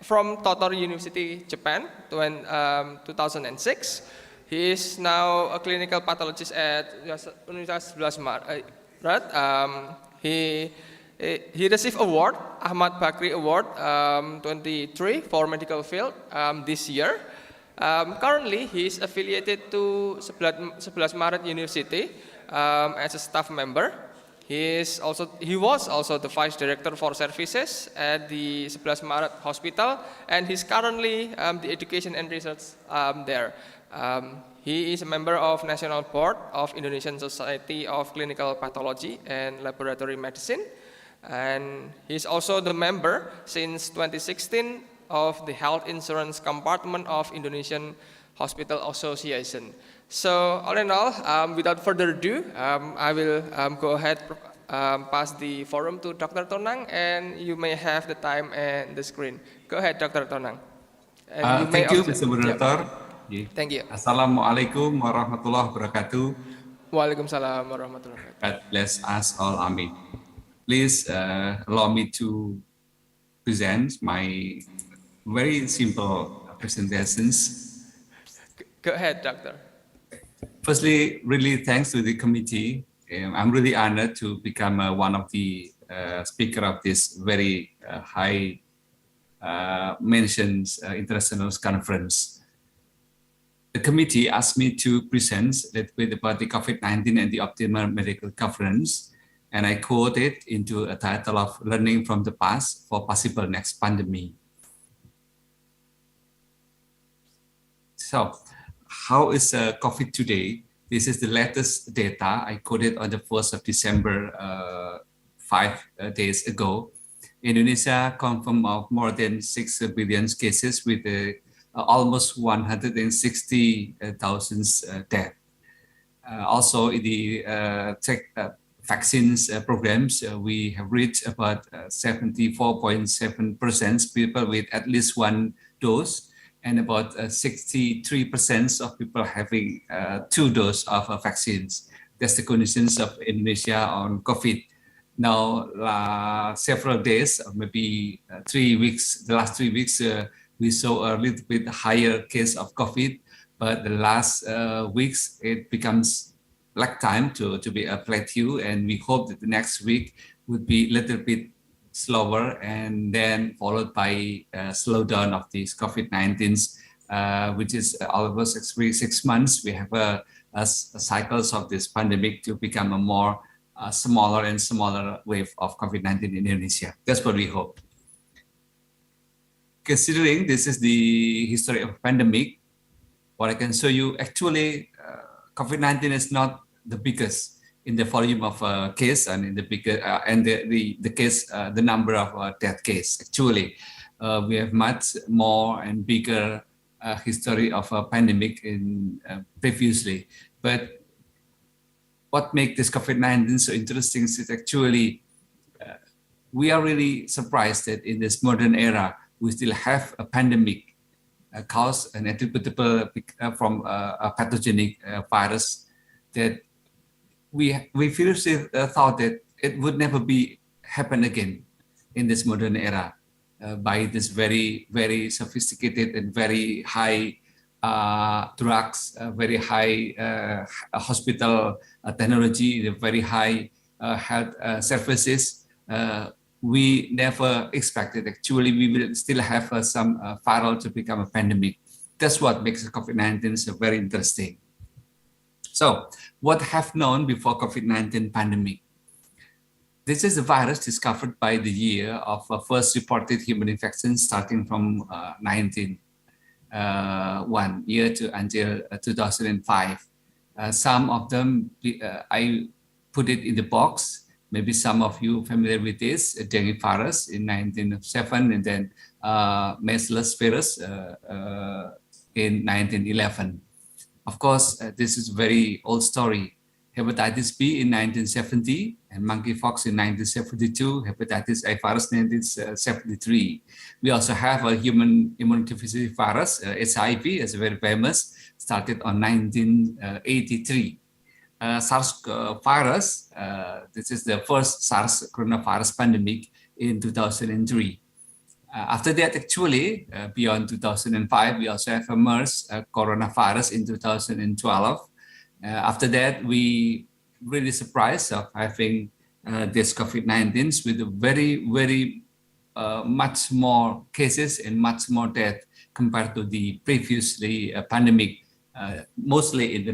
from Totor University, Japan, 2006. He is now a clinical pathologist at Universitas 11 Maret. He received award, Ahmad Bakri Award 23 for medical field this year. Currently, he is affiliated to 11 Maret University as a staff member. He was also the vice director for services at the 11 Maret Hospital, and he's currently the education and research there. He is a member of National Board of Indonesian Society of Clinical Pathology and Laboratory Medicine, and he's also the member since 2016 of the Health Insurance Compartment of Indonesian Hospital Association. So all in all, without further ado, I will go ahead pass the forum to Dr. Tonang, and you may have the time and the screen. Go ahead, Dr. Tonang. Thank you, Mr. Moderator. Thank you. Assalamualaikum warahmatullahi wabarakatuh. Waalaikumsalam warahmatullahi wabarakatuh. God bless us all. Amin. Please allow me to present my very simple presentations. Go ahead, Doctor. Firstly, really thanks to the committee. I'm really honored to become one of the speaker of this very high mentions international conference. The committee asked me to present a little bit about the COVID-19 and the optimal medical governance, and I quoted into a title of "Learning from the Past for Possible Next Pandemic." So, how is COVID today? This is the latest data I quoted on the 1st of December, 5 days ago. Indonesia confirmed of more than 6 billion cases with almost 160,000 deaths. Also, in the vaccines programs, we have reached about 74.7% people with at least one dose, and about 63% of people having 2 doses of vaccines. That's the conditions of Indonesia on COVID. Now, several days, maybe 3 weeks, the last 3 weeks, we saw a little bit higher case of COVID, but the last weeks, it becomes like time to be a plateau, and we hope that the next week would be a little bit slower, and then followed by a slowdown of these COVID-19, which is almost every 6 months. We have a cycles of this pandemic to become a more smaller and smaller wave of COVID-19 in Indonesia. That's what we hope. Considering this is the history of pandemic, what I can show you, actually, COVID-19 is not the biggest in the volume of case and in the bigger and the case, the number of death case. Actually, we have much more and bigger history of a pandemic in previously. But what makes this COVID-19 so interesting is actually we are really surprised that in this modern era, we still have a pandemic caused and attributable from a pathogenic virus that we seriously thought that it would never be happen again in this modern era by this very, very sophisticated and very high drugs, very high hospital technology, the very high health services. We never expected actually we will still have some viral to become a pandemic. That's what makes COVID-19 so very interesting. So what have known before COVID-19 pandemic? This is a virus discovered by the year of first reported human infection starting from 1901 year to until 2005. Some of them I put it in the box. Maybe some of you familiar with this, dengue virus in 1907 and then measles virus in 1911. Of course, this is a very old story. Hepatitis B in 1970 and monkeypox in 1972, hepatitis A virus in 1973. We also have a human immunodeficiency virus, HIV, is very famous, started on 1983. SARS virus, this is the first SARS coronavirus pandemic in 2003. After that, actually, beyond 2005, we also have a MERS coronavirus in 2012. After that, we really surprised of having this COVID-19 with a very, very much more cases and much more death compared to the previously pandemic. Mostly in the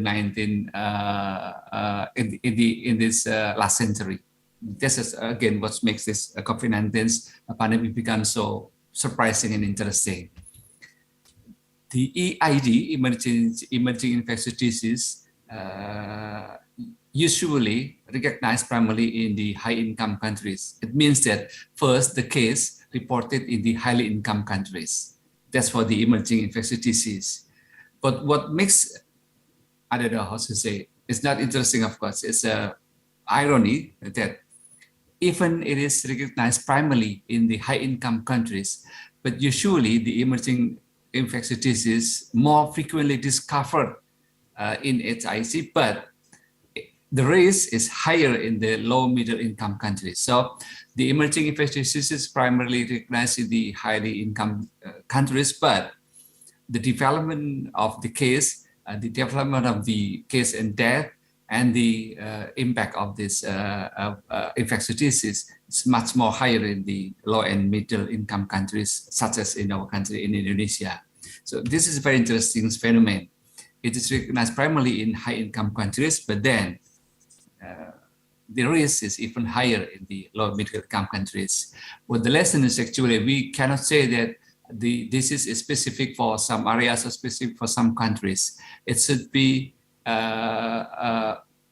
in this last century. This is again what makes this COVID-19 pandemic become so surprising and interesting. The EID, emerging infectious disease, usually recognized primarily in the high-income countries. It means that first the case reported in the highly income countries. That's for the emerging infectious disease. But what makes, I don't know how to say, it's not interesting, of course, it's a irony that even it is recognized primarily in the high-income countries, but usually the emerging infectious disease more frequently discovered in HIC, but the risk is higher in the low-middle income countries. So the emerging infectious disease is primarily recognized in the highly income countries, but the development of the case, the development of the case and death, and the impact of this infectious disease is much more higher in the low and middle income countries, such as in our country, in Indonesia. So this is a very interesting phenomenon. It is recognized primarily in high income countries, but then the risk is even higher in the low middle income countries. What the lesson is actually, we cannot say that this is specific for some areas or specific for some countries. It should be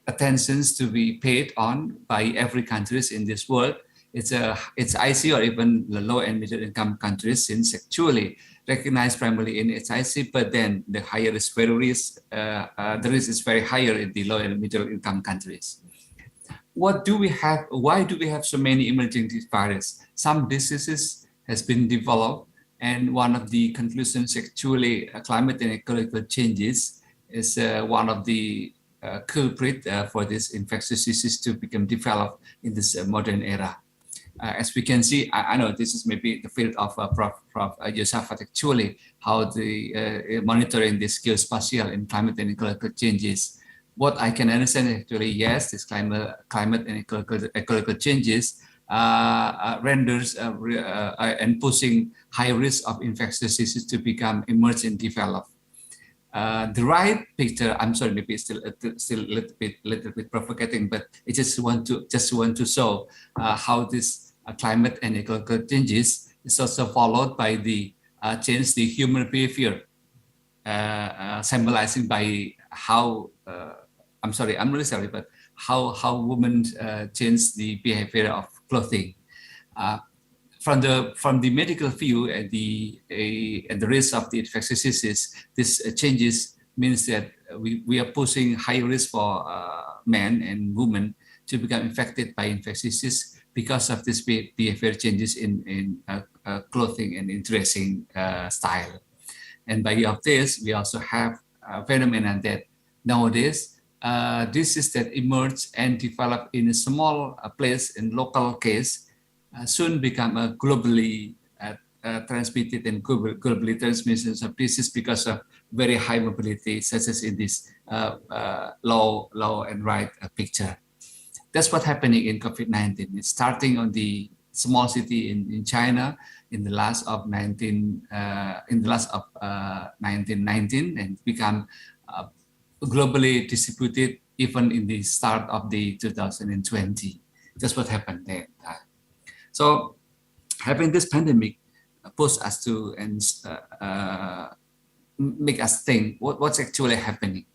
attentions to be paid on by every countries in this world. It's IC or even the low and middle income countries, since actually recognized primarily in HIC, but then the higher risk, the risk is very higher in the low and middle income countries. What do we have? Why do we have so many emerging viruses? Some diseases has been developed, and one of the conclusions actually climate and ecological changes is one of the culprit for this infectious disease to become developed in this modern era. As we can see, I know this is maybe the field of Prof. Yosafat actually, how the monitoring the geospatial and climate and ecological changes. What I can understand actually, yes, this climate and ecological changes renders and pushing high risk of infectious diseases to become emerge and develop. The right picture, I'm sorry, maybe it's still a little bit provocating, but I just want to show how this climate and ecological changes is also followed by the change the human behavior, symbolizing by how I'm sorry, I'm really sorry, but how women change the behavior of clothing. From the medical view and the risk of the infectious disease, this changes means that we are pushing high risk for men and women to become infected by infectious disease because of this behavior changes in clothing and in dressing style. And by of this, we also have a phenomenon that nowadays diseases that emerge and develop in a small place in local case soon become a globally transmitted and globally transmissions of disease because of very high mobility, such as in this law and right picture. That's what's happening in COVID-19. It's starting on the small city in China in the last of 1919 and become globally distributed even in the start of the 2020. That's what happened there. So having this pandemic pushed us to and make us think what's actually happening.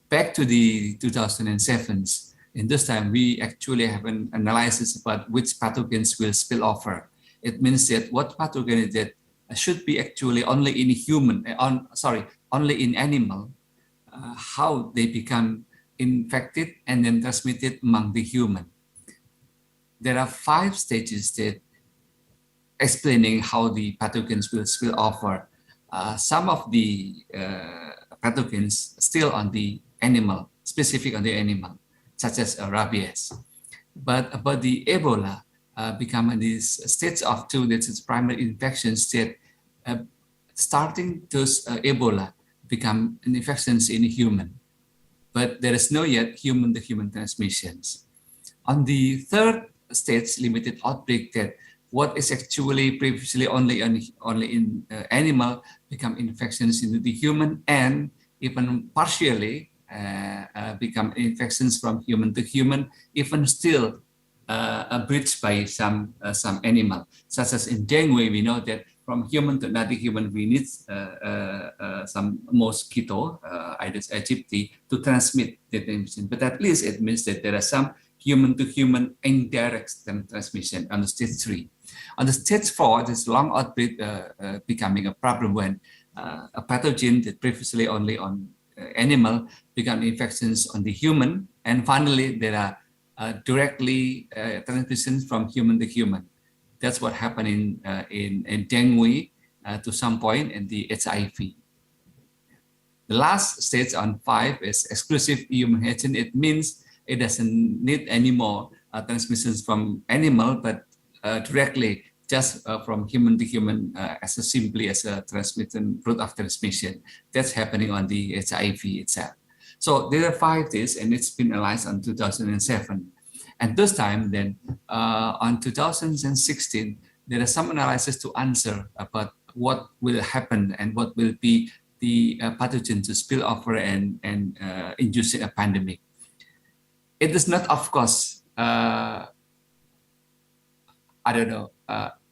Back to the 2007s, in this time we actually have an analysis about which pathogens will spill over. It means that what pathogen that should be actually only in human, only in animal, how they become infected and then transmitted among the human. There are 5 stages that explaining how the pathogens will spill over. Some of the pathogens still on the animal, specific on the animal, such as rabies. But about the Ebola, become these states of 2, that is primary infections that starting those Ebola become infections in human. But there is no yet human-to-human transmissions. On the 3rd stage, limited outbreak, that what is actually previously only in animal become infections into the human and even partially become infections from human to human, even still breached by some animal, such as in dengue. We know that from human to not human, we need some mosquito, Aedes aegypti, to transmit the transmission. But at least it means that there are some human-to-human indirect transmission on the stage 3. On the stage 4, this long outbreak becoming a problem when a pathogen that previously only on animal become infections on the human, and finally there are directly transmissions from human to human. That's what happened in dengue to some point, and the HIV. The last stage on 5 is exclusive human agent. It means it doesn't need any more transmissions from animal, but directly just from human to human simply as a transmission, route of transmission. That's happening on the HIV itself. So there are 5 days, and it's been analyzed on 2007. And this time then, on 2016, there are some analysis to answer about what will happen and what will be the pathogen to spill over and induce a pandemic. It is not, of course,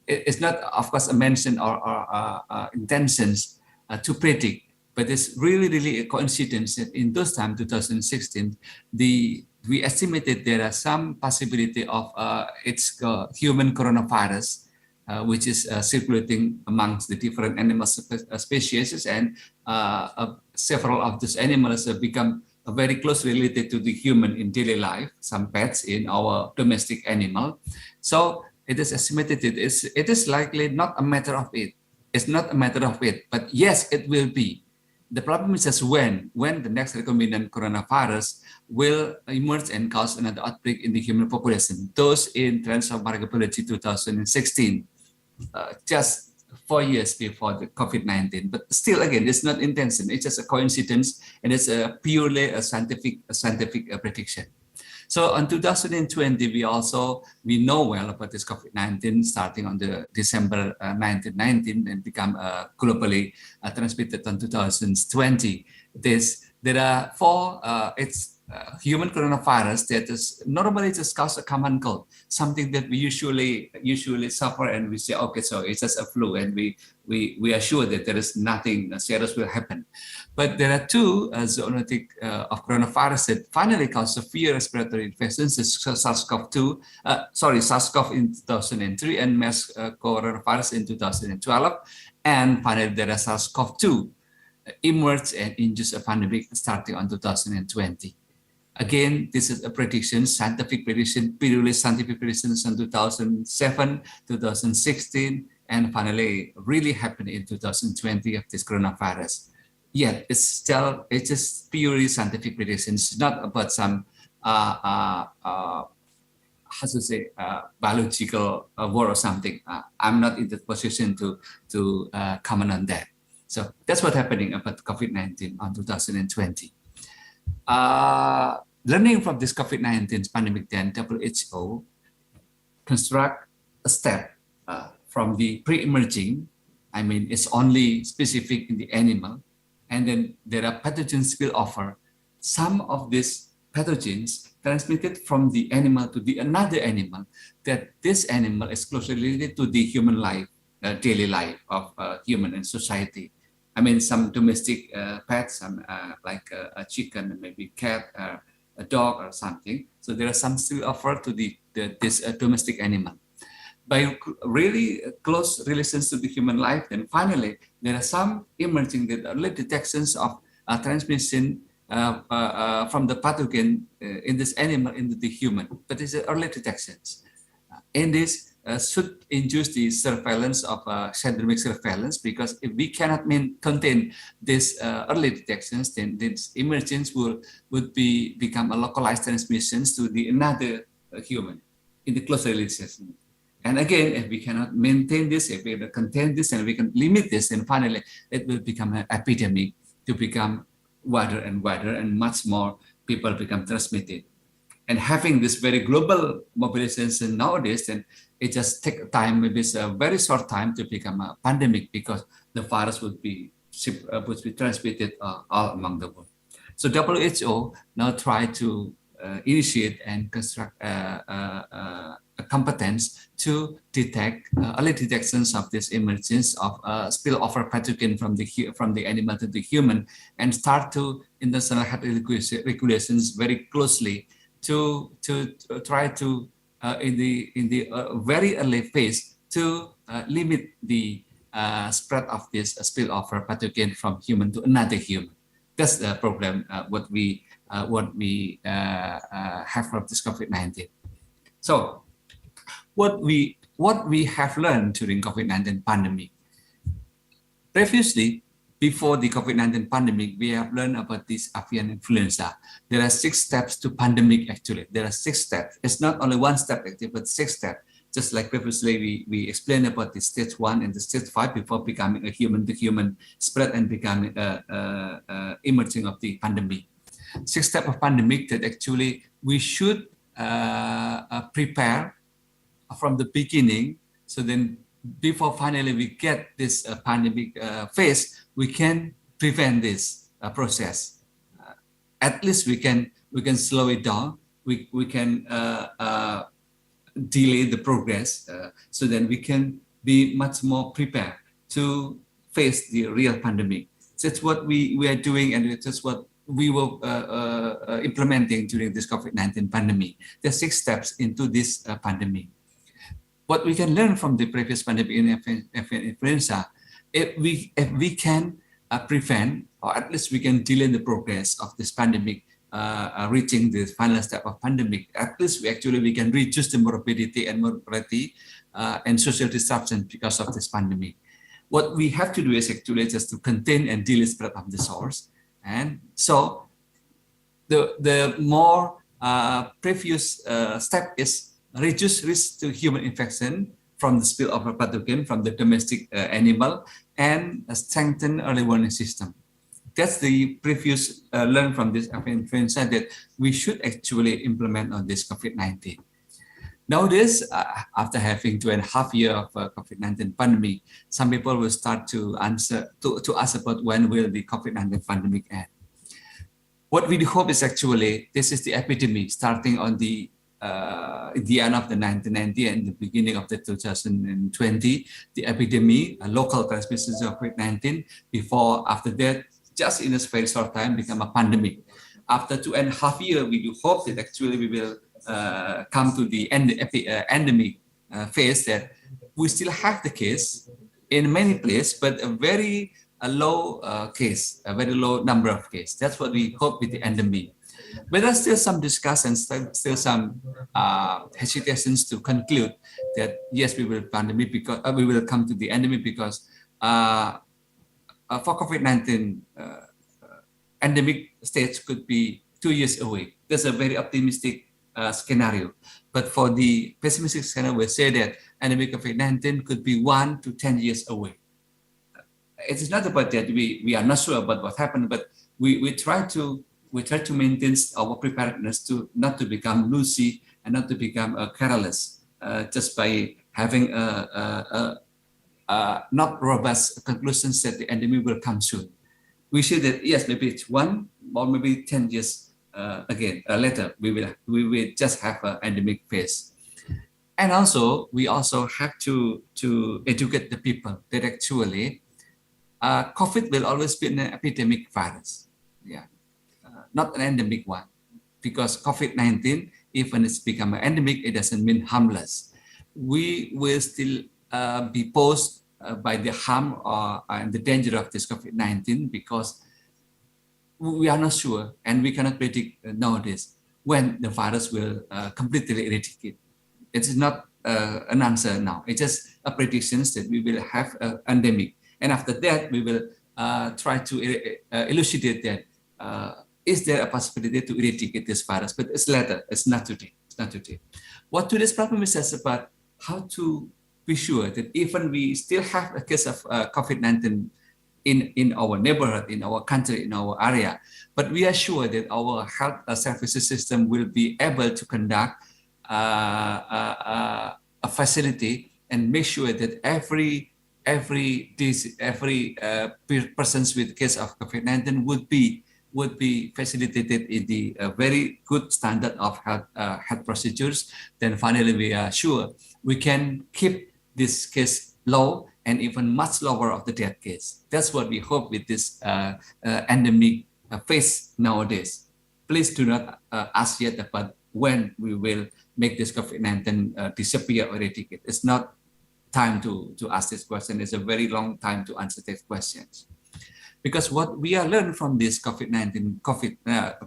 it's not, of course, a mention or intentions to predict, but it's really a coincidence that in those time, 2016, we estimated there are some possibility of its human coronavirus, which is circulating amongst the different animal species, and several of these animals have become very closely related to the human in daily life, some pets in our domestic animal. So it is estimated it is likely not a matter of it. It's not a matter of it, but yes, it will be. The problem is just when the next recombinant coronavirus will emerge and cause another outbreak in the human population. Those in Trends of Marketability 2016, just 4 years before the COVID-19. But still, again, it's not intention. It's just a coincidence, and it's purely a scientific prediction. So on 2020, we know well about this COVID-19 starting on the December 1919 and become globally transmitted on 2020. There are 4, it's human coronavirus that is normally just cause a common cold, something that we usually suffer, and we say, okay, so it's just a flu, and we are sure that there is nothing serious will happen. But there are 2 zoonotic of coronavirus that finally cause severe respiratory infections: SARS-CoV-2, SARS-CoV in 2003, and MERS coronavirus in 2012, and finally there are SARS-CoV-2 emerged and induced a pandemic starting on 2020. Again, this is a prediction, scientific prediction, purely scientific predictions in 2007, 2016, and finally really happened in 2020 of this coronavirus. Yet it's just purely scientific predictions, not about some how to say biological word or something. I'm not in the position to comment on that. So that's what's happening about COVID-19 on 2020. Learning from this COVID-19 pandemic, then WHO construct a step from the pre-emerging. I mean, it's only specific in the animal, and then there are pathogens will offer. Some of these pathogens transmitted from the animal to the another animal, that this animal is closely related to the human life, daily life of human and society. I mean, some domestic pets, some like a chicken, maybe cat, a dog or something. So there are some still offered to this domestic animal. By really close relations to the human life, then finally, there are some emerging early detections of transmission from the pathogen in this animal into the human, but it's early detections. And this should induce the surveillance of syndromic surveillance, because if we cannot contain these early detections, then this emergence would become a localized transmissions to the another human in the close relations. And again, if we cannot maintain this, if we cannot contain this, and we can limit this, then finally it will become an epidemic, to become wider and wider, and much more people become transmitted. And having this very global mobilization nowadays, then it just takes time, maybe it's a very short time to become a pandemic, because the virus would be transmitted all among the world. So WHO now try to initiate and construct a competence to detect early detections of this emergence of spillover pathogen from the animal to the human, and start to international health regulations very closely to try to in the very early phase to limit the spread of this spillover pathogen from human to another human. That's the problem. What we have from this COVID-19. So what we have learned during COVID-19 pandemic. Previously, before the COVID-19 pandemic, we have learned about this avian influenza. There are 6 steps to pandemic, actually. There are 6 steps. It's not only 1 step, but 6 steps. Just like previously, we explained about the stage 1 and the stage 5 before becoming a human-to-human spread and becoming emerging of the pandemic. 6 steps of pandemic that actually we should prepare from the beginning. So then before finally we get this pandemic phase, we can prevent this process. At least we can slow it down. We can delay the progress, so then we can be much more prepared to face the real pandemic. That's what we are doing, and that's what we were implementing during this COVID-19 pandemic. There are 6 steps into this pandemic. What we can learn from the previous pandemic in avian influenza, if we can prevent, or at least we can delay the progress of this pandemic reaching the final step of pandemic, at least we can reduce the morbidity and mortality and social disruption because of this pandemic. What we have to do is actually just to contain and delay spread of the source. And so the more previous step is reduce risk to human infection from the spillover pathogen from the domestic animal, and strengthen early warning system. That's the previous learn from this avian influenza that we should actually implement on this COVID-19. Nowadays, after having 2.5 years of COVID-19 pandemic, some people will start to ask about when will the COVID-19 pandemic end. What we hope is actually this is the epidemic starting on the end of the 1990 and the beginning of the 2020, the epidemic, local transmission of COVID-19. After that, just in a very short time, become a pandemic. After 2.5 years, we do hope that actually we will come to the endemic phase, that we still have the case in many places, but a very low case, a very low number of cases. That's what we hope with the endemic. But there's still some discussions, still some hesitations to conclude that yes, we will pandemic because we will come to the endemic because for COVID-19, endemic stage could be 2 years away. That's a very optimistic scenario. But for the pessimistic scenario, we say that endemic COVID-19 could be 1 to 10 years away. It is not about that we are not sure about what happened, but we try to maintain our preparedness to not to become loosey and not to become careless just by having not robust conclusions that the endemic will come soon. We say that yes, maybe it's 1 or maybe 10 years later we will just have an endemic phase. And also we also have to educate the people that actually COVID will always be an epidemic virus, not an endemic one, because COVID-19, even it's become an endemic, it doesn't mean harmless. We will still be posed by the harm and the danger of this COVID-19 because we are not sure and we cannot predict nowadays when the virus will completely eradicate. It's not an answer now. It's just a prediction that we will have an endemic. And after that, we will try to elucidate that is there a possibility to eradicate this virus? But it's later, it's not today. It's not today. What today's problem is about how to be sure that even we still have a case of COVID-19 in our neighborhood, in our country, in our area, but we are sure that our health services system will be able to conduct a facility and make sure that every persons with case of COVID-19 would be facilitated in the very good standard of health procedures. Then finally, we are sure we can keep this case low and even much lower of the death case. That's what we hope with this endemic phase nowadays. Please do not ask yet about when we will make this COVID-19 disappear or eradicate. It's not time to ask this question. It's a very long time to answer these questions. Because what we are learned from this COVID-19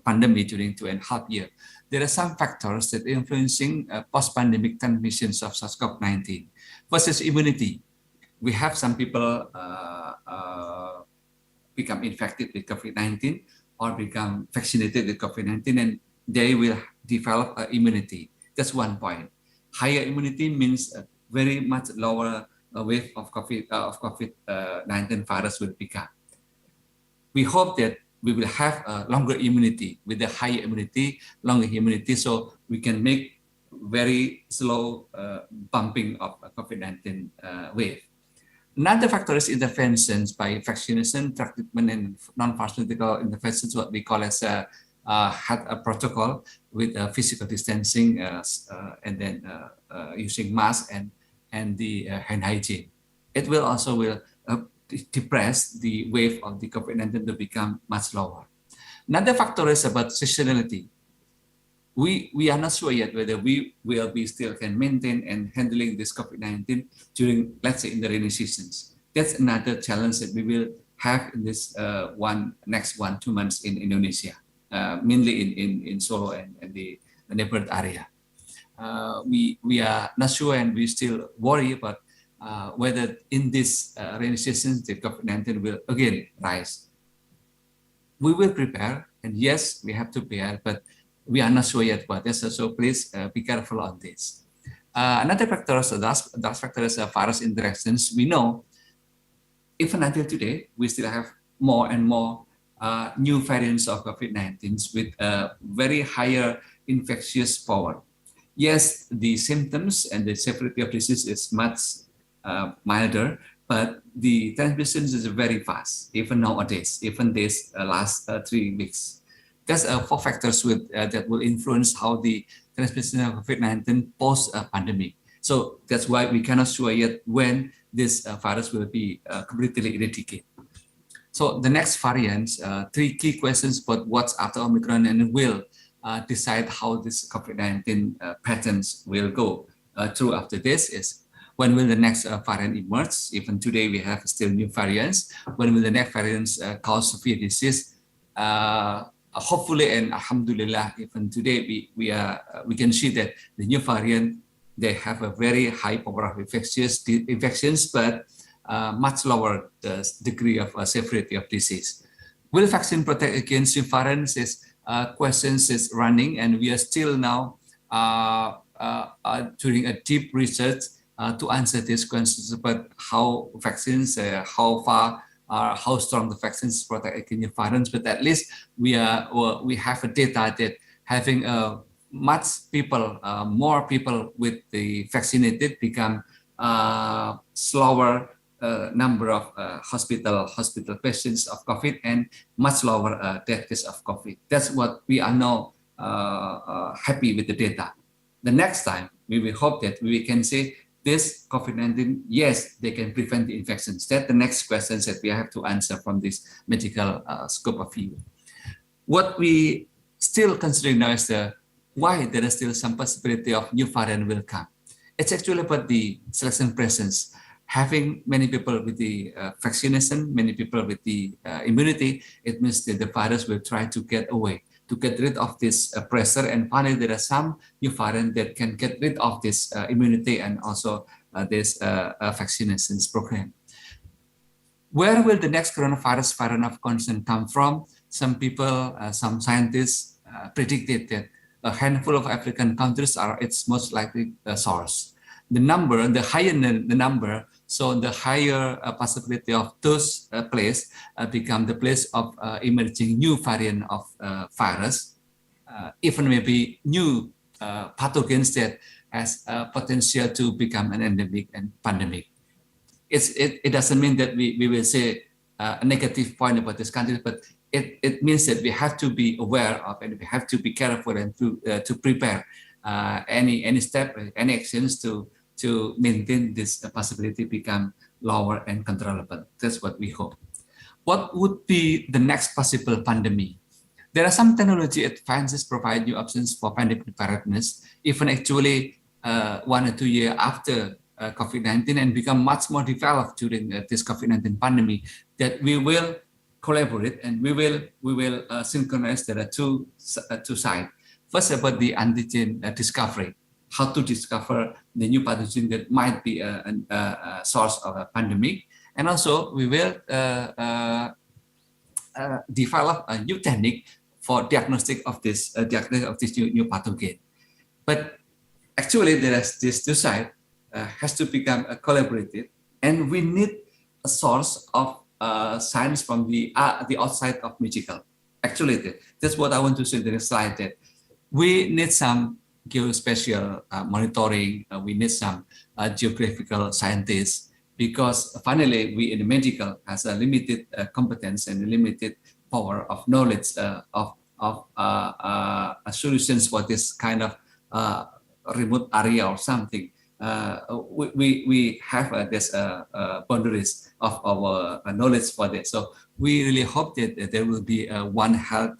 pandemic during 2.5 years, there are some factors that are influencing post-pandemic transmissions of SARS-CoV-19. First is immunity. We have some people become infected with COVID-19 or become vaccinated with COVID-19 and they will develop immunity. That's one point. Higher immunity means very much lower wave of COVID-19 virus will become. We hope that we will have a longer immunity with the higher immunity, longer immunity, so we can make very slow bumping of COVID-19 wave. Another factor is interventions by vaccination, drug treatment, and non-pharmaceutical interventions, what we call as a protocol with physical distancing and then using masks and the hand hygiene. It will also depress the wave of the COVID-19 to become much lower. Another factor is about seasonality. We are not sure yet whether we will be still can maintain and handling this COVID-19 during, let's say, in the rainy seasons. That's another challenge that we will have in this next 1-2 months in Indonesia, mainly in Solo and the neighborhood area. We are not sure and we still worry about whether in this rainy season the COVID-19 will again rise. We will prepare, and yes, we have to prepare, but we are not sure yet about this, so please be careful on this. Another factor, that factor is virus interactions. We know, even until today, we still have more and more new variants of COVID-19 with very higher infectious power. Yes, the symptoms and the severity of disease is much milder, but the transmission is very fast, even nowadays, even this last 3 weeks. There's 4 factors that will influence how the transmission of COVID-19 post-pandemic. So that's why we cannot sure yet when this virus will be completely eradicated. So the next variants, 3 key questions about what's after Omicron and will decide how this COVID-19 patterns will go through after this is when will the next variant emerge? Even today we have still new variants. When will the next variants cause severe disease? hopefully and alhamdulillah, even today we can see that the new variant, they have a very high power of infections, but much lower the degree of severity of disease. Will vaccine protect against new variants? Questions is running, and we are still now doing a deep research to answer these questions about how vaccines, how strong the vaccines protect against new variants. But at least we have a data that having more people with the vaccinated become slower number of hospital patients of COVID and much lower death case of COVID. That's what we are now happy with the data. The next time we will hope that we can say this COVID-19, yes, they can prevent the infections. That's the next questions that we have to answer from this medical scope of view. What we still considering now is why there is still some possibility of new variant will come. It's actually about the selection presence. Having many people with the vaccination, many people with the immunity, it means that the virus will try to get away, to get rid of this pressure. And finally, there are some new variant that can get rid of this immunity and also this vaccinations program. Where will the next coronavirus variant of concern come from? Some people, some scientists predicted that a handful of African countries are its most likely source. The higher the number, so the higher possibility of those places become the place of emerging new variant of virus, even maybe new pathogens that has potential to become an endemic and pandemic. It doesn't mean that we will say a negative point about this country, but it means that we have to be aware of and we have to be careful and to prepare any step, any actions to maintain this possibility become lower and controllable. That's what we hope. What would be the next possible pandemic? There are some technology advances provide new options for pandemic preparedness, even actually 1 or 2 years after COVID-19 and become much more developed during this COVID-19 pandemic, that we will collaborate and we will synchronize. There are two sides. First, about the antigen discovery, how to discover the new pathogen that might be a source of a pandemic, and also we will develop a new technique for diagnostic of this new pathogen. But actually, there is this two sides has to become collaborative, and we need a source of science from the outside of medical. Actually, that's what I want to say in the slide, that we need some geospatial monitoring, we need some geographical scientists, because finally we in the medical has a limited competence and a limited power of knowledge of solutions for this kind of remote area or something. We have this boundaries of our knowledge for that. So we really hope that there will be One Health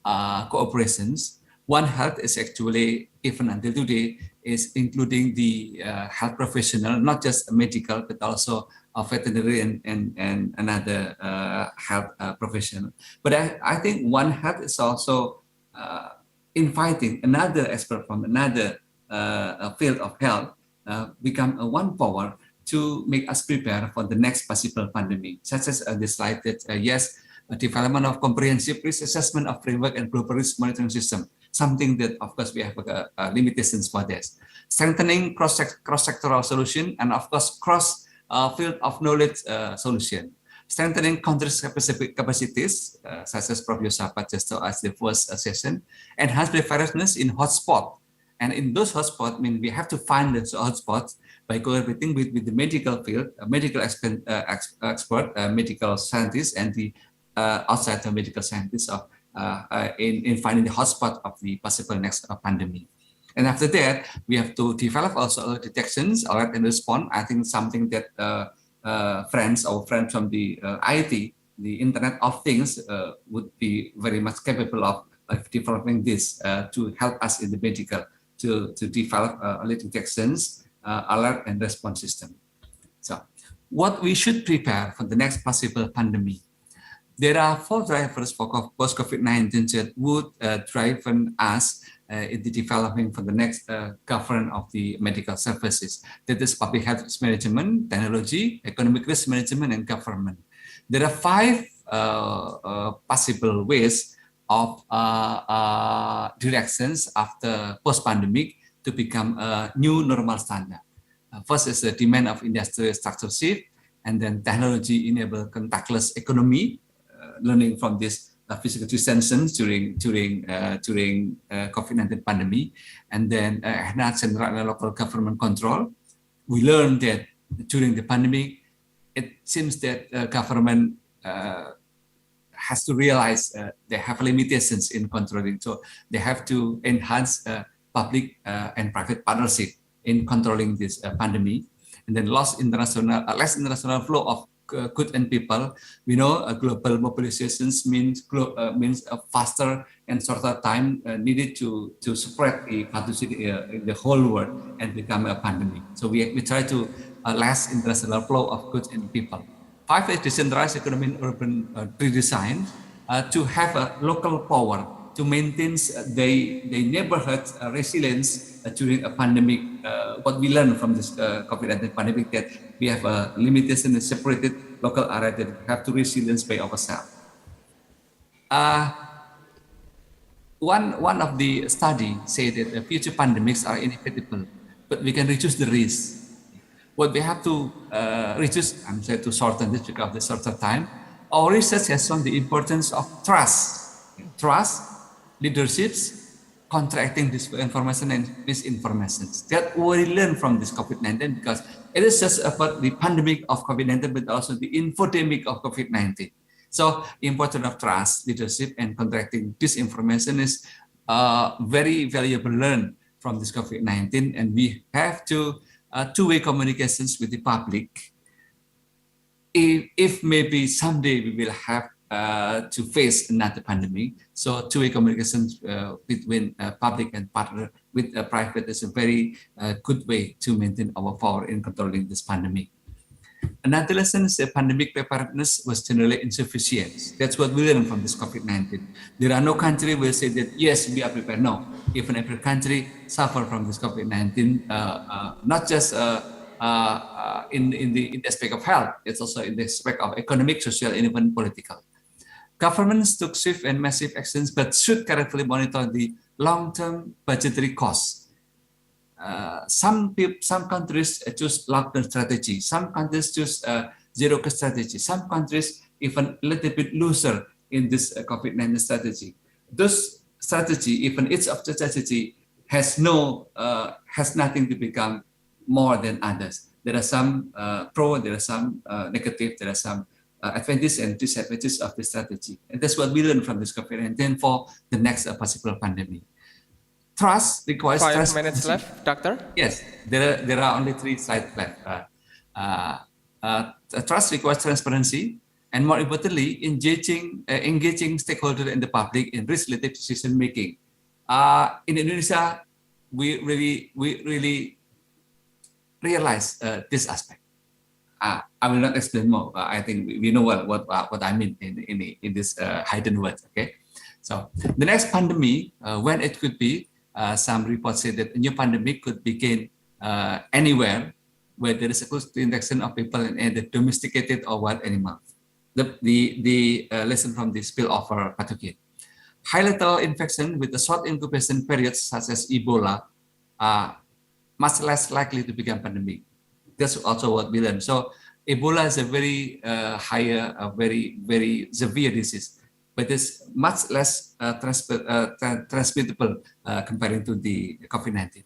cooperations. One Health is actually, even until today, is including the health professional, not just medical, but also a veterinary and another health professional. But I think One Health is also inviting another expert from another field of health become a one power to make us prepare for the next possible pandemic, such as the slide that yes, development of comprehensive risk assessment of framework and global risk monitoring system, something that of course we have limitations for this. Strengthening cross-sectoral solution and of course cross field of knowledge solution. Strengthening country-specific capacities, such as Prof. Yosapat just told us the first session. Enhance preparedness in hotspot. And in those hotspots, we have to find those hotspots by collaborating with the medical field, medical expert, medical scientists, and the outside the medical scientists in finding the hotspot of the possible next pandemic. And after that, we have to develop also detections, alert and response. I think something that our friends from the IT, the Internet of Things, would be very much capable of developing this to help us in the medical to develop early detections, alert and response system. So what we should prepare for the next possible pandemic. There are 4 drivers for post-COVID-19 that would drive us in the development for the next governance of the medical services. That is public health risk management, technology, economic risk management, and government. There are 5 possible ways of directions after post-pandemic to become a new normal standard. First is the demand of industrial structure shift, and then technology-enabled contactless economy, learning from this physical distancing during COVID-19 pandemic, and then enhanced central and local government control. We learned that during the pandemic, it seems that government has to realize they have limitations in controlling, so they have to enhance public and private partnership in controlling this pandemic. And then less international flow of goods and people. We know global mobilizations means a faster and shorter time needed to spread the pathogen in the whole world and become a pandemic. So we try to less international flow of goods and people. 5 is decentralized economy and urban redesign, to have a local power to maintain the neighborhood resilience during a pandemic. What we learned from this COVID-19 pandemic, that we have a limitation in separated local area that we have to resilience by ourselves. One of the study say that future pandemics are inevitable, but we can reduce the risk. What we have to reduce, I'm saying to shorten this because of the shorter time, our research has shown the importance of trust, leaderships, contracting disinformation and misinformation. That we learn from this COVID-19, because it is just about the pandemic of COVID-19, but also the infodemic of COVID-19. So importance of trust, leadership, and contracting disinformation is very valuable learn from this COVID-19, and we have to two-way communications with the public. If maybe someday we will have to face another pandemic, so two-way communications between public and partner with private is a very good way to maintain our power in controlling this pandemic. Another lesson is that pandemic preparedness was generally insufficient. That's what we learned from this COVID-19. There are no country will say that yes, we are prepared. No, even every country suffer from this COVID-19, not just in the aspect of health, it's also in the aspect of economic, social, and even political. Governments took swift and massive actions, but should carefully monitor the long-term budgetary costs. Some countries choose lockdown strategy. Some countries choose zero-COVID strategy. Some countries even a little bit looser in this COVID-19 strategy. Those strategy, even each of the strategy has nothing to become more than others. There are some pro, there are some negative, there are some advantages and disadvantages of the strategy. And that's what we learn from this COVID-19 for the next possible pandemic. Trust requires 5 minutes left, Doctor. Yes, there are only 3 slides left. Trust requires transparency, and more importantly, engaging stakeholders and the public in risk-related decision making. In Indonesia, we really realize this aspect. I will not explain more. I think we know what I mean in this hidden words. Okay, so the next pandemic, when it could be. Some reports say that a new pandemic could begin anywhere where there is a close interaction of people and either domesticated or wild animals. The lesson from the spillover pathogen. High lethal infection with a short incubation period, such as Ebola, are much less likely to become pandemic. That's also what we learned. So Ebola is a very higher, very severe disease, but it's much less transmittable comparing to the COVID-19.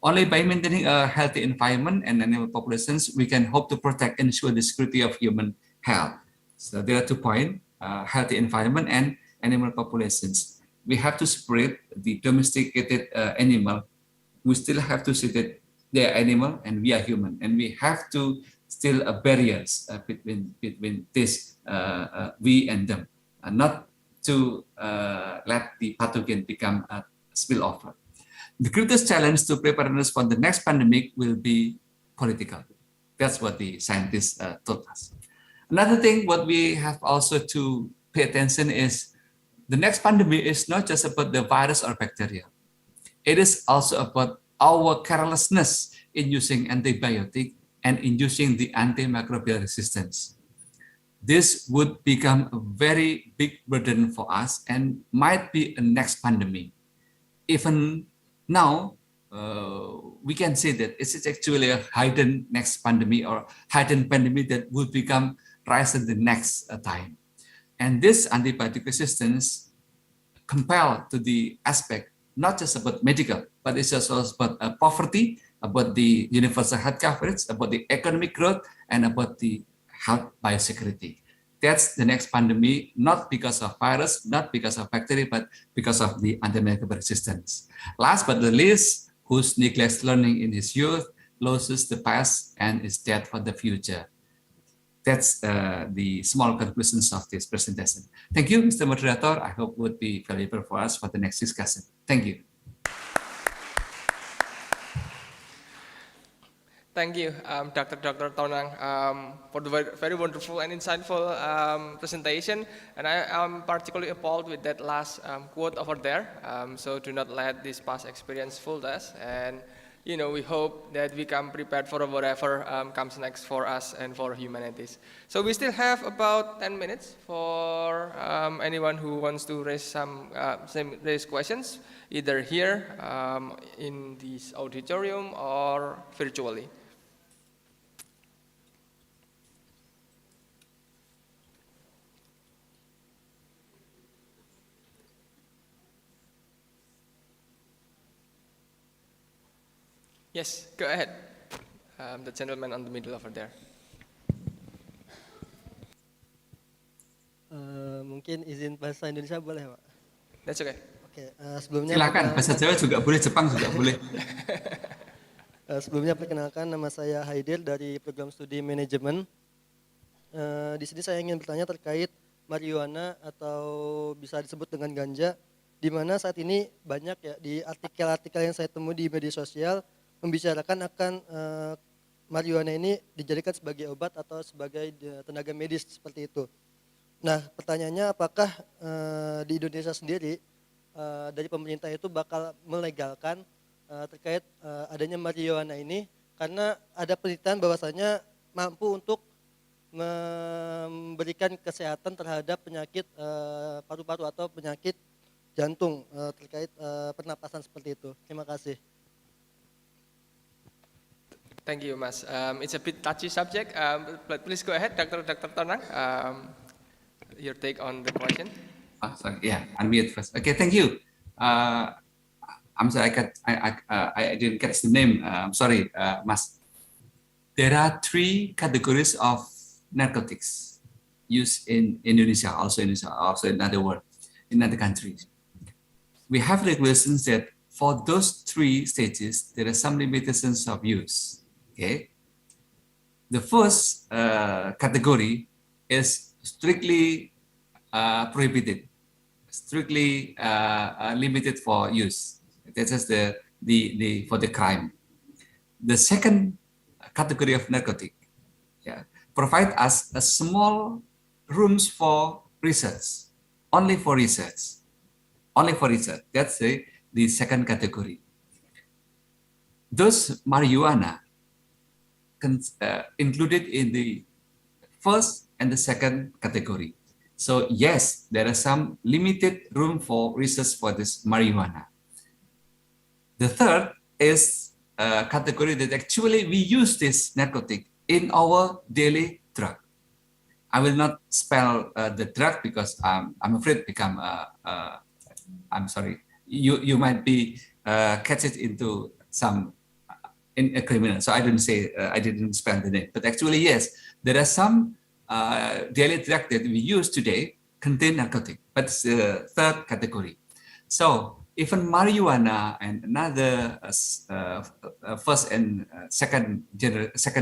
Only by maintaining a healthy environment and animal populations, we can hope to protect and ensure the security of human health. So there are 2 points, healthy environment and animal populations. We have to separate the domesticated animal. We still have to see that they are animal and we are human, and we have to still barriers between this we and them. Not to let the pathogen become a spillover. The greatest challenge to preparedness for the next pandemic will be political. That's what the scientists told us. Another thing, what we have also to pay attention is the next pandemic is not just about the virus or bacteria. It is also about our carelessness in using antibiotic and in using the antimicrobial resistance. This would become a very big burden for us and might be a next pandemic. Even now, we can say that it is actually a hidden next pandemic or hidden pandemic that will become rise in the next time. And this antibiotic resistance compelled to the aspect, not just about medical, but it's also about poverty, about the universal health coverage, about the economic growth, and about the health biosecurity. That's the next pandemic, not because of virus, not because of bacteria, but because of the antimicrobial resistance. Last but not least, who neglects learning in his youth, loses the past, and is dead for the future. That's the small conclusions of this presentation. Thank you, Mr. Moderator. I hope it would be valuable for us for the next discussion. Thank you. Thank you, Dr. Tonang, for the very wonderful and insightful presentation. And I am particularly appalled with that last quote over there. So do not let this past experience fool us. And we hope that we come prepared for whatever comes next for us and for humanities. So we still have about 10 minutes for anyone who wants to raise raise questions, either here in this auditorium or virtually. Yes, go ahead. The gentleman on the middle over there. Mungkin izin bahasa Indonesia boleh, Pak? That's okay. Oke, sebelumnya silakan, bahasa Jawa juga boleh, Jepang juga boleh. Sebelumnya perkenalkan, nama saya Haidir dari program studi manajemen. Di sini saya ingin bertanya terkait marijuana atau bisa disebut dengan ganja, di mana saat ini banyak ya di artikel-artikel yang saya temui di media sosial membicarakan akan marijuana ini dijadikan sebagai obat atau sebagai tenaga medis seperti itu. Nah, pertanyaannya apakah di Indonesia sendiri dari pemerintah itu bakal melegalkan terkait adanya marijuana ini, karena ada penelitian bahwasanya mampu untuk memberikan kesehatan terhadap penyakit paru-paru atau penyakit jantung terkait pernapasan seperti itu. Terima kasih. Thank you, Mas. It's a bit touchy subject, but please go ahead, Dr. Tonang. Your take on the question. Sorry, yeah, unmute first. Okay, thank you. I'm sorry, I didn't catch the name. I'm sorry, Mas. There are 3 categories of narcotics used in Indonesia, also in other world, in other countries. We have regulations that for those 3 stages, there are some limitations of use. Okay, the first category is strictly prohibited, strictly limited for use. That is the for the crime. The second category of narcotic, provide us a small rooms for research, only for research. That's the second category. Those marijuana included in the first and the second category. So yes, there is some limited room for research for this marijuana. The third is a category that actually we use this narcotic in our daily drug. I will not spell the drug because I'm afraid become I'm sorry, you might be catch it into some in a criminal. So I didn't say I didn't spell the name, but actually yes, there are some daily drug that we use today contain narcotic, but it's the third category. So even marijuana and another first and second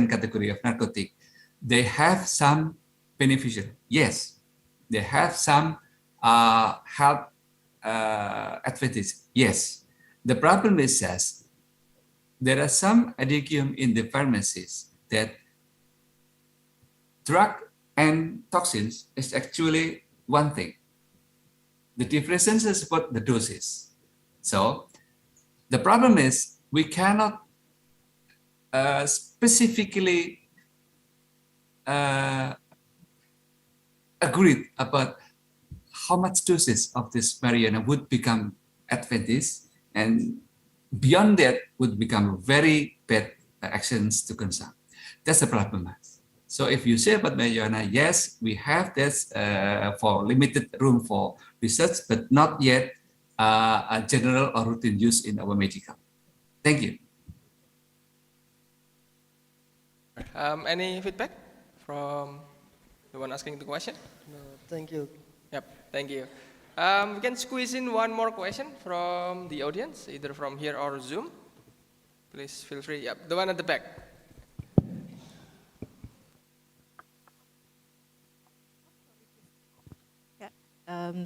category of narcotic, they have some beneficial. Yes, they have some health advantage. Yes, the problem is that there are some addicum in the pharmacies that drug and toxins is actually one thing. The difference is about the doses. So the problem is we cannot specifically agree about how much doses of this marijuana would become advantageous, and beyond that would become very bad actions to consume. That's the problem. So if you say about marijuana, yes, we have this for limited room for research, but not yet a general or routine use in our medical. Thank you. Any feedback from the one asking the question? No, thank you. Yep, thank you. We can squeeze in one more question from the audience, either from here or Zoom. Please feel free. Yep, the one at the back.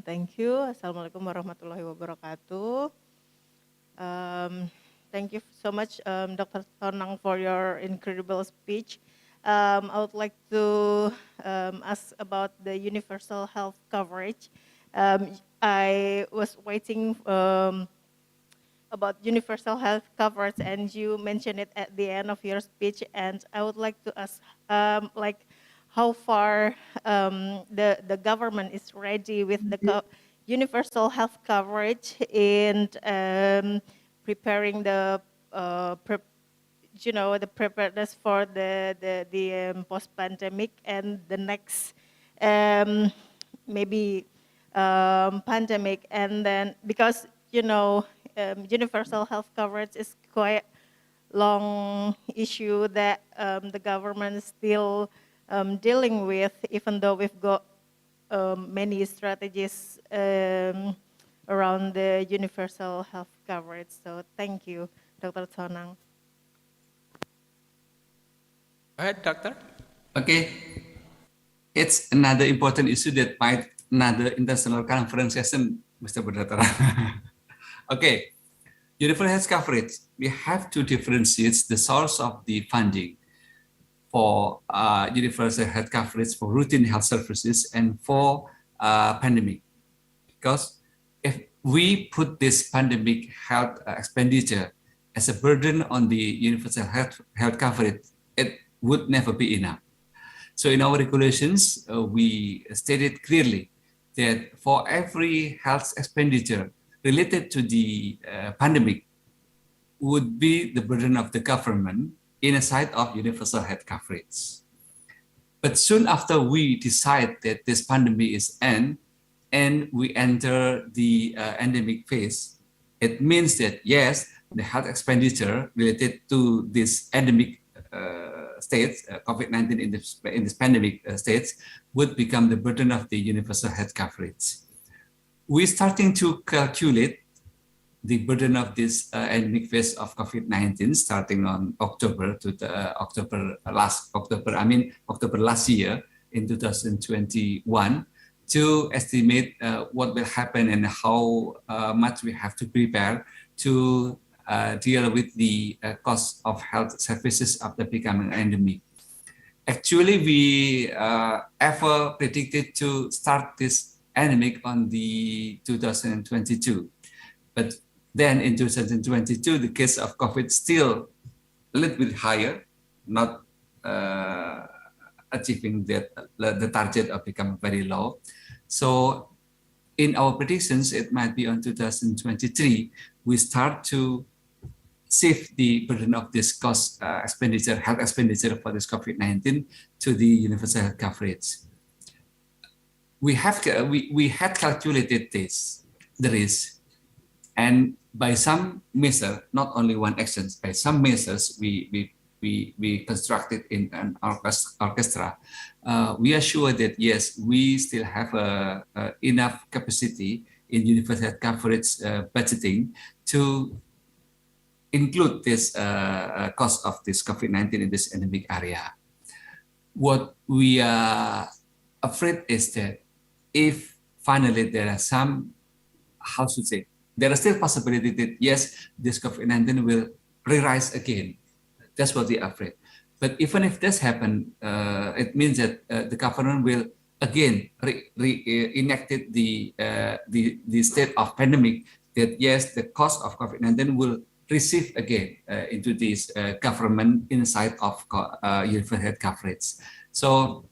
Thank you. Assalamualaikum warahmatullahi wabarakatuh. Thank you so much, Dr. Tonang, for your incredible speech. I would like to ask about the universal health coverage. I was waiting about universal health coverage, and you mentioned it at the end of your speech. And I would like to ask, how far the government is ready with the universal health coverage in preparing the the preparedness for the post-pandemic and the next maybe pandemic. And then because universal health coverage is quite long issue that the government is still dealing with, even though we've got many strategies around the universal health coverage. So thank you, Dr. Tonang. Go ahead, doctor. Okay. It's another important issue that might another international conference session, Mr. Berdata. Okay. Universal health coverage, we have to differentiate the source of the funding for universal health coverage for routine health services and for pandemic. Because if we put this pandemic health expenditure as a burden on the universal health coverage, it would never be enough. So in our regulations, we stated clearly that for every health expenditure related to the pandemic would be the burden of the government in a side of universal health coverage. But soon after we decide that this pandemic is end and we enter the endemic phase, it means that yes, the health expenditure related to this endemic states, COVID-19 in this pandemic states, would become the burden of the universal health coverage. We're starting to calculate the burden of this endemic phase of COVID-19 starting on October to the October last year in 2021 to estimate what will happen and how much we have to prepare to deal with the cost of health services after becoming endemic. Actually, we ever predicted to start this endemic on the 2022, but then in 2022, the case of COVID still a little bit higher, not achieving the target of becoming very low. So in our predictions, it might be on 2023, we start to shift the burden of this cost expenditure, health expenditure for this COVID-19 to the universal health coverage. We had calculated the risk, and by some measure, not only one action, by some measures we constructed in an orchestra. We are sure that yes, we still have enough capacity in universal health coverage budgeting to include this cost of this COVID-19 in this endemic area. What we are afraid is that if finally there are some, there are still possibility that yes, this COVID-19 will re-rise again. That's what we are afraid. But even if this happens, it means that the government will again enacted the state of pandemic, that yes, the cost of COVID-19 will receive again into this government inside of universal health coverage. So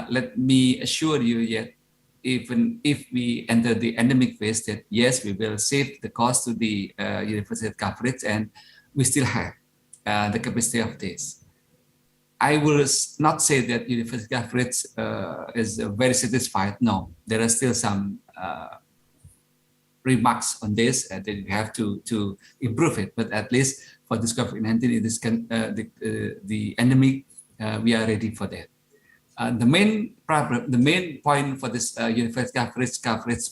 let me assure you, yet even if we enter the endemic phase, that yes, we will save the cost to the universal health coverage, and we still have the capacity of this. I will not say that universal coverage is very satisfied. No, there are still some remarks on this that we have to improve it. But at least for this COVID-19, it is the endemic, we are ready for that. The main problem, the main point for this universal coverage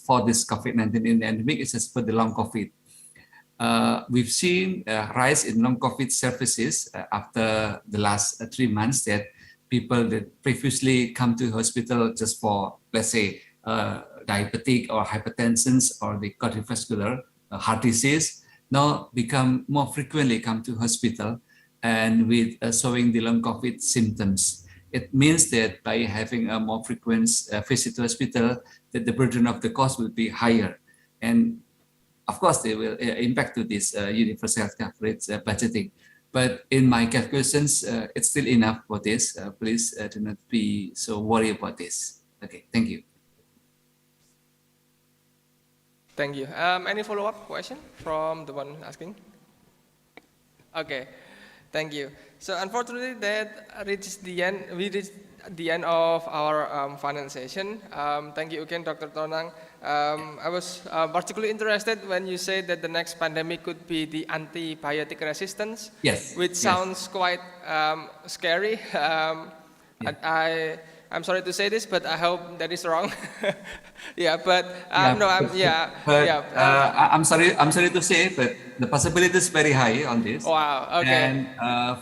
for this COVID-19 in the endemic is just for the long COVID. We've seen a rise in long COVID services after the last 3 months, that people that previously come to hospital just for, let's say, diabetic or hypertension or the cardiovascular heart disease, now become more frequently come to hospital and with showing the long COVID symptoms. It means that by having a more frequent visit to hospital, that the burden of the cost will be higher. And of course, they will impact to this universal health coverage budgeting. But in my calculations, it's still enough for this. Please do not be so worried about this. Okay, thank you. Thank you. Any follow-up question from the one asking? Okay, thank you. So unfortunately, that reaches the end. We reached the end of our final session. Thank you again, Dr. Tonang. I was particularly interested when you said that the next pandemic could be the antibiotic resistance. Yes. Which sounds quite scary. I'm sorry to say this, but I hope that is wrong. Yeah, but no, I'm sorry to say, but the possibility is very high on this. Wow. Okay. And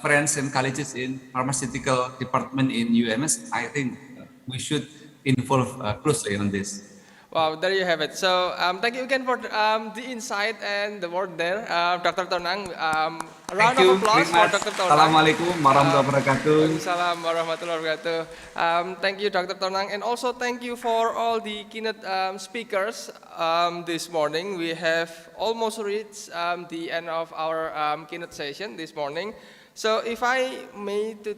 friends and colleges in pharmaceutical department in UMS, I think we should involve closely on this. Wow, there you have it. So thank you again for the insight and the word there, Dr. Tonang. A round of applause for Dr. Tonang. Assalamualaikum warahmatullahi wabarakatuh. Waalaikumsalam warahmatullahi wabarakatuh. Thank you, Dr. Tonang, and also thank you for all the keynote speakers this morning. We have almost reached the end of our keynote session this morning. So if I may to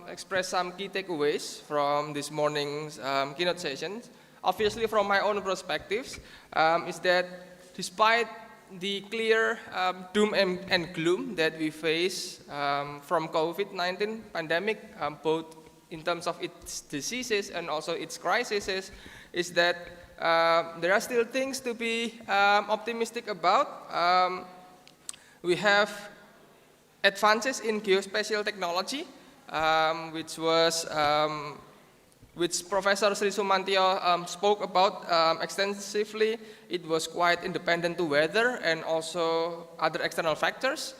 express some key takeaways from this morning's keynote sessions, obviously from my own perspectives, is that despite the clear doom and gloom that we face from COVID-19 pandemic, both in terms of its diseases and also its crises, is that there are still things to be optimistic about. We have advances in geospatial technology, which Professor Sri Sumantio spoke about extensively. It was quite independent to weather and also other external factors.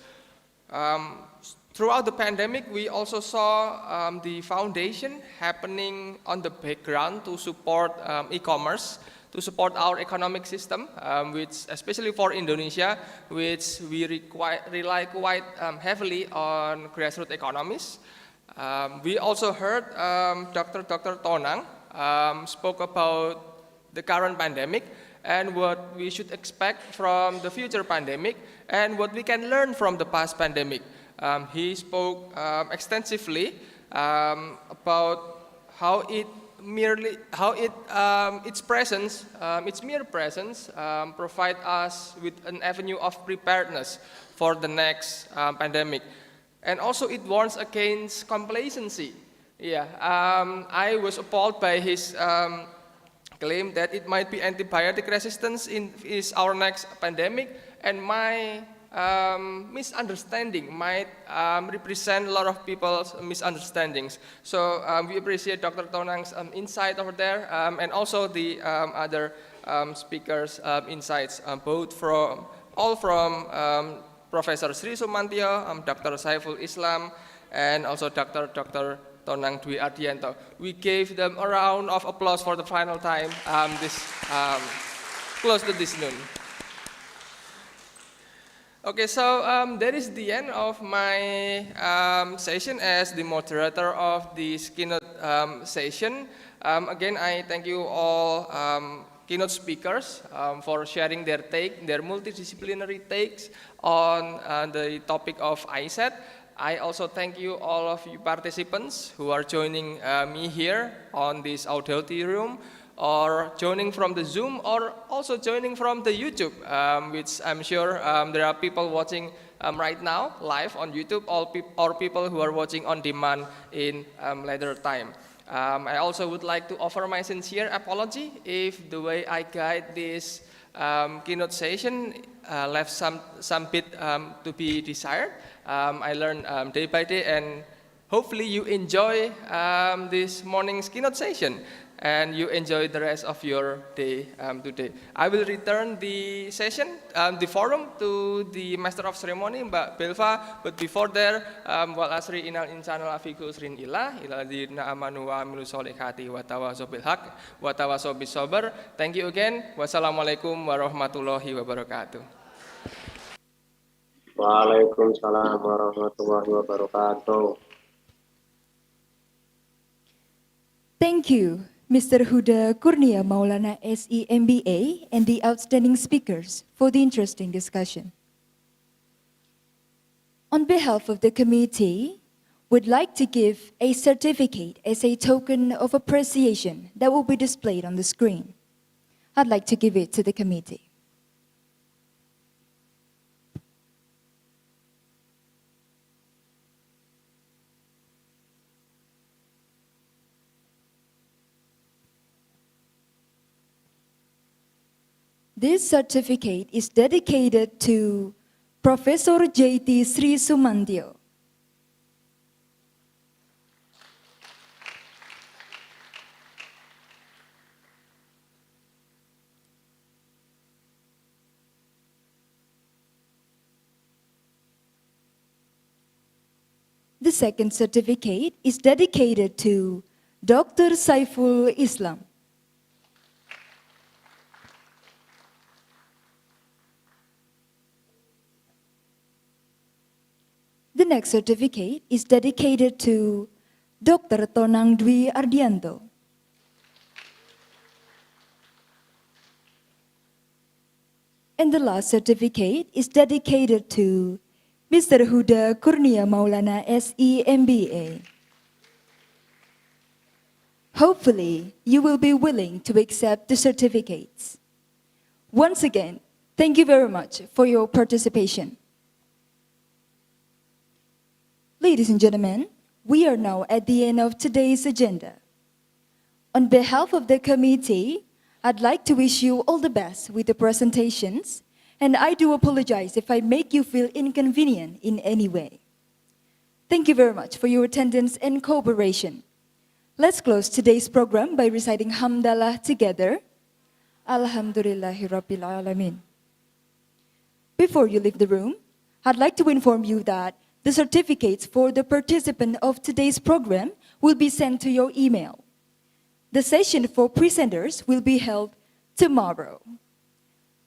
Throughout the pandemic, we also saw the foundation happening on the background to support e-commerce, to support our economic system, which especially for Indonesia, which we rely quite heavily on grassroots economies. We also heard Dr. Tonang spoke about the current pandemic and what we should expect from the future pandemic and what we can learn from the past pandemic. He spoke extensively about how its mere presence provide us with an avenue of preparedness for the next pandemic. And also it warns against complacency. Yeah, I was appalled by his claim that it might be antibiotic resistance is our next pandemic, and my misunderstanding might represent a lot of people's misunderstandings. So we appreciate Dr. Tonang's insight over there, and also the other speakers' insights, from Professor Sri Sumantio, Dr. Saiful Islam, and also Dr. Tonang Dwi Ardianto. We gave them a round of applause for the final time close to this noon. Okay, so that is the end of my session as the moderator of this keynote session. Again, I thank you all keynote speakers for sharing their multidisciplinary takes on the topic of ISETH. I also thank you all of you participants who are joining me here on this auditorium, or joining from the Zoom, or also joining from the YouTube, which I'm sure there are people watching right now live on YouTube, or people who are watching on demand in later time. I also would like to offer my sincere apology if the way I guide this keynote session left some bit to be desired. I learn day by day, and hopefully you enjoy this morning's keynote session and you enjoy the rest of your day today. I will return the session, the forum, to the Master of Ceremony, Mbak Belva. But before there, wal asri inal insana lafi khusrin ila ladina amanu wa amilu solihati wa tawasaw bil haq wa tawasaw bis sabr. Thank you again. Wassalamualaikum warahmatullahi wabarakatuh. Waalaikumsalam warahmatullahi wabarakatuh. Thank you, Mr. Huda Kurnia Maulana SE MBA and the outstanding speakers for the interesting discussion. On behalf of the committee, would like to give a certificate as a token of appreciation that will be displayed on the screen. I'd like to give it to the committee. This certificate is dedicated to Professor J.T. Sri Sumantyo. The second certificate is dedicated to Dr. Saiful Islam. The next certificate is dedicated to Dr. Tonang Dwi Ardianto. And the last certificate is dedicated to Mr. Huda Kurnia Maulana SE MBA. Hopefully, you will be willing to accept the certificates. Once again, thank you very much for your participation. Ladies and gentlemen, we are now at the end of today's agenda. On behalf of the committee, I'd like to wish you all the best with the presentations, and I do apologize if I make you feel inconvenient in any way. Thank you very much for your attendance and cooperation. Let's close today's program by reciting Hamdalah together. Alhamdulillahi Rabbil Alamin. Before you leave the room, I'd like to inform you that the certificates for the participant of today's program will be sent to your email. The session for presenters will be held tomorrow.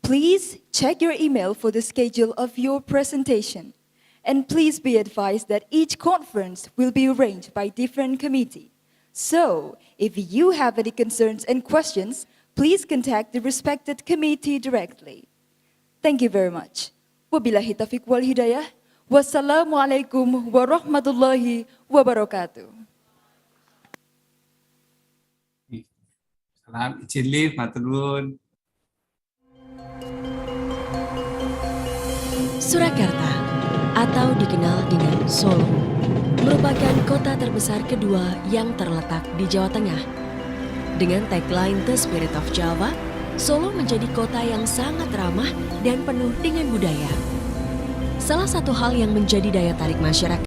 Please check your email for the schedule of your presentation. And please be advised that each conference will be arranged by different committee. So, if you have any concerns and questions, please contact the respected committee directly. Thank you very much. Wabillahi taufiq wal hidayah. Wassalamualaikum warahmatullahi wabarakatuh. Salam, izin live, matur nuwun. Surakarta, atau dikenal dengan Solo, merupakan kota terbesar kedua yang terletak di Jawa Tengah. Dengan tagline The Spirit of Java, Solo menjadi kota yang sangat ramah dan penuh dengan budaya. Salah satu hal yang menjadi daya tarik masyarakat